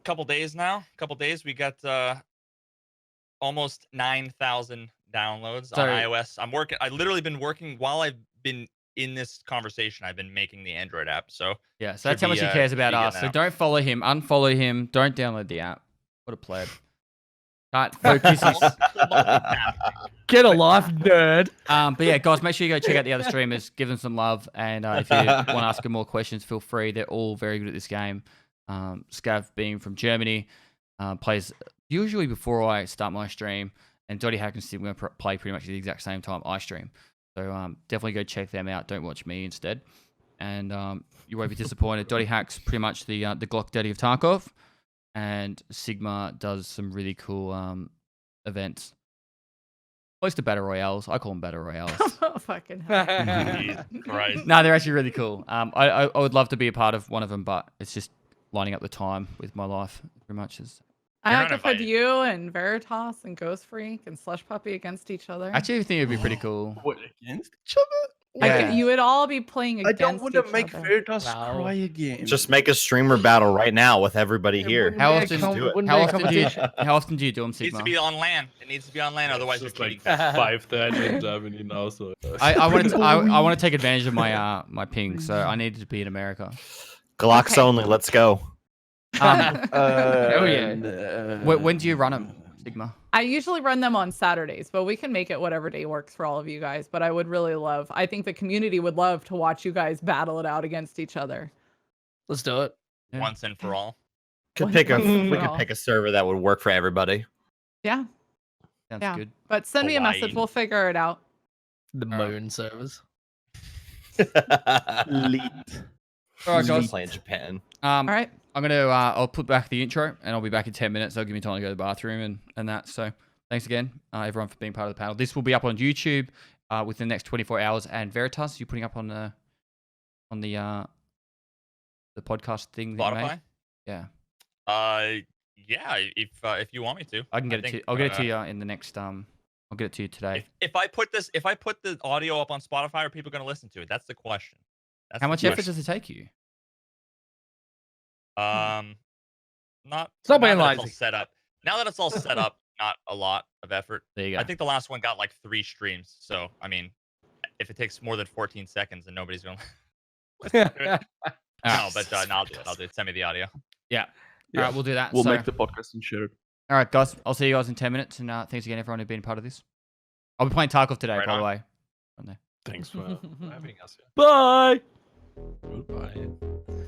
Couple days now. Couple days. We got almost 9,000 downloads So- on iOS. I literally been working while I've been in this conversation. I've been making the Android app. So Yeah, so that's how Should much be, he cares should about be getting us. So out. don't follow him, unfollow him, don't download the app. What a pleb. Can't focus his... Get a life, nerd. But yeah, guys, make sure you go check out the other streamers, give them some love, and if you want to ask them more questions, feel free. They're all very good at this game. Scav, being from Germany, plays usually before I start my stream, and Dotty Hack and Steve are going to play pretty much at the exact same time I stream. So definitely go check them out. Don't watch me instead, and you won't be disappointed. Dotty Hack's pretty much the Glock Daddy of Tarkov, and Sigma does some really cool events. Close to battle royales. I call them battle royales. Fucking hell. Jesus Christ. No, they're actually really cool. I would love to be a part of one of them, but it's just lining up the time with my life pretty much. I You're have not to put invited. you and Veritas and Ghost Freak and Slush Puppy against each other. Actually, I think it'd be pretty cool. What, against each other? Yeah. You would all be playing I against don't want to each make other. Veritas No. cry again. Just make a streamer battle right now with everybody here. How Wouldn't often- be a do it. wouldn't How be a often do you? competition. How often do you do them, Needs Sigma? to be on LAN. It needs to be on LAN, otherwise you're it's just cheating. like 5:30 in Germany now. So I want to take advantage of my my ping, so I needed to be in America. Glocks Okay. only. Let's go. Oh, yeah. and, When do you run them, Sigma? I usually run them on Saturdays, but we can make it whatever day works for all of you guys. But I would really I think the community would love to watch you guys battle it out against each other. Let's do it. Yeah. Once and for all. Could pick a we Well. could pick a server that would work for everybody. Yeah, Sounds Yeah. good. but send me a message. Hawaii. We'll figure it out. The Alright. moon servers. Elite. All right, guys. Playing Japan. All right. I'm gonna I'll put back the intro, and I'll be back in 10 minutes. That'll give me time to go to the bathroom and that. So thanks again, everyone, for being part of the panel. This will be up on YouTube within the next 24 hours. And Veritas, you putting up on the podcast thing that you made? Spotify? Yeah, Yeah, if you want me to. I can get it think, to. I'll get it to you in the next. I'll get it to you today. If I put the audio up on Spotify, are people going to listen to it? That's the question. That's How the much effort question. does it take you? Not. Stop being now that it's all lazy. set up. Now that it's all set up, not a lot of effort. There you go. I think the last one got like 3 streams. So I mean, if it takes more than 14 seconds, then nobody's going to listen to it. All No, right. but no, I'll do it. I'll do it. Send me the audio. All right, we'll do that. We'll So- make the podcast and share it. All right, guys. I'll see you guys in 10 minutes. And thanks again, everyone, who's been part of this. I'll be playing Tarkov today, Right by the on. way. thanks for having us. Bye. Goodbye.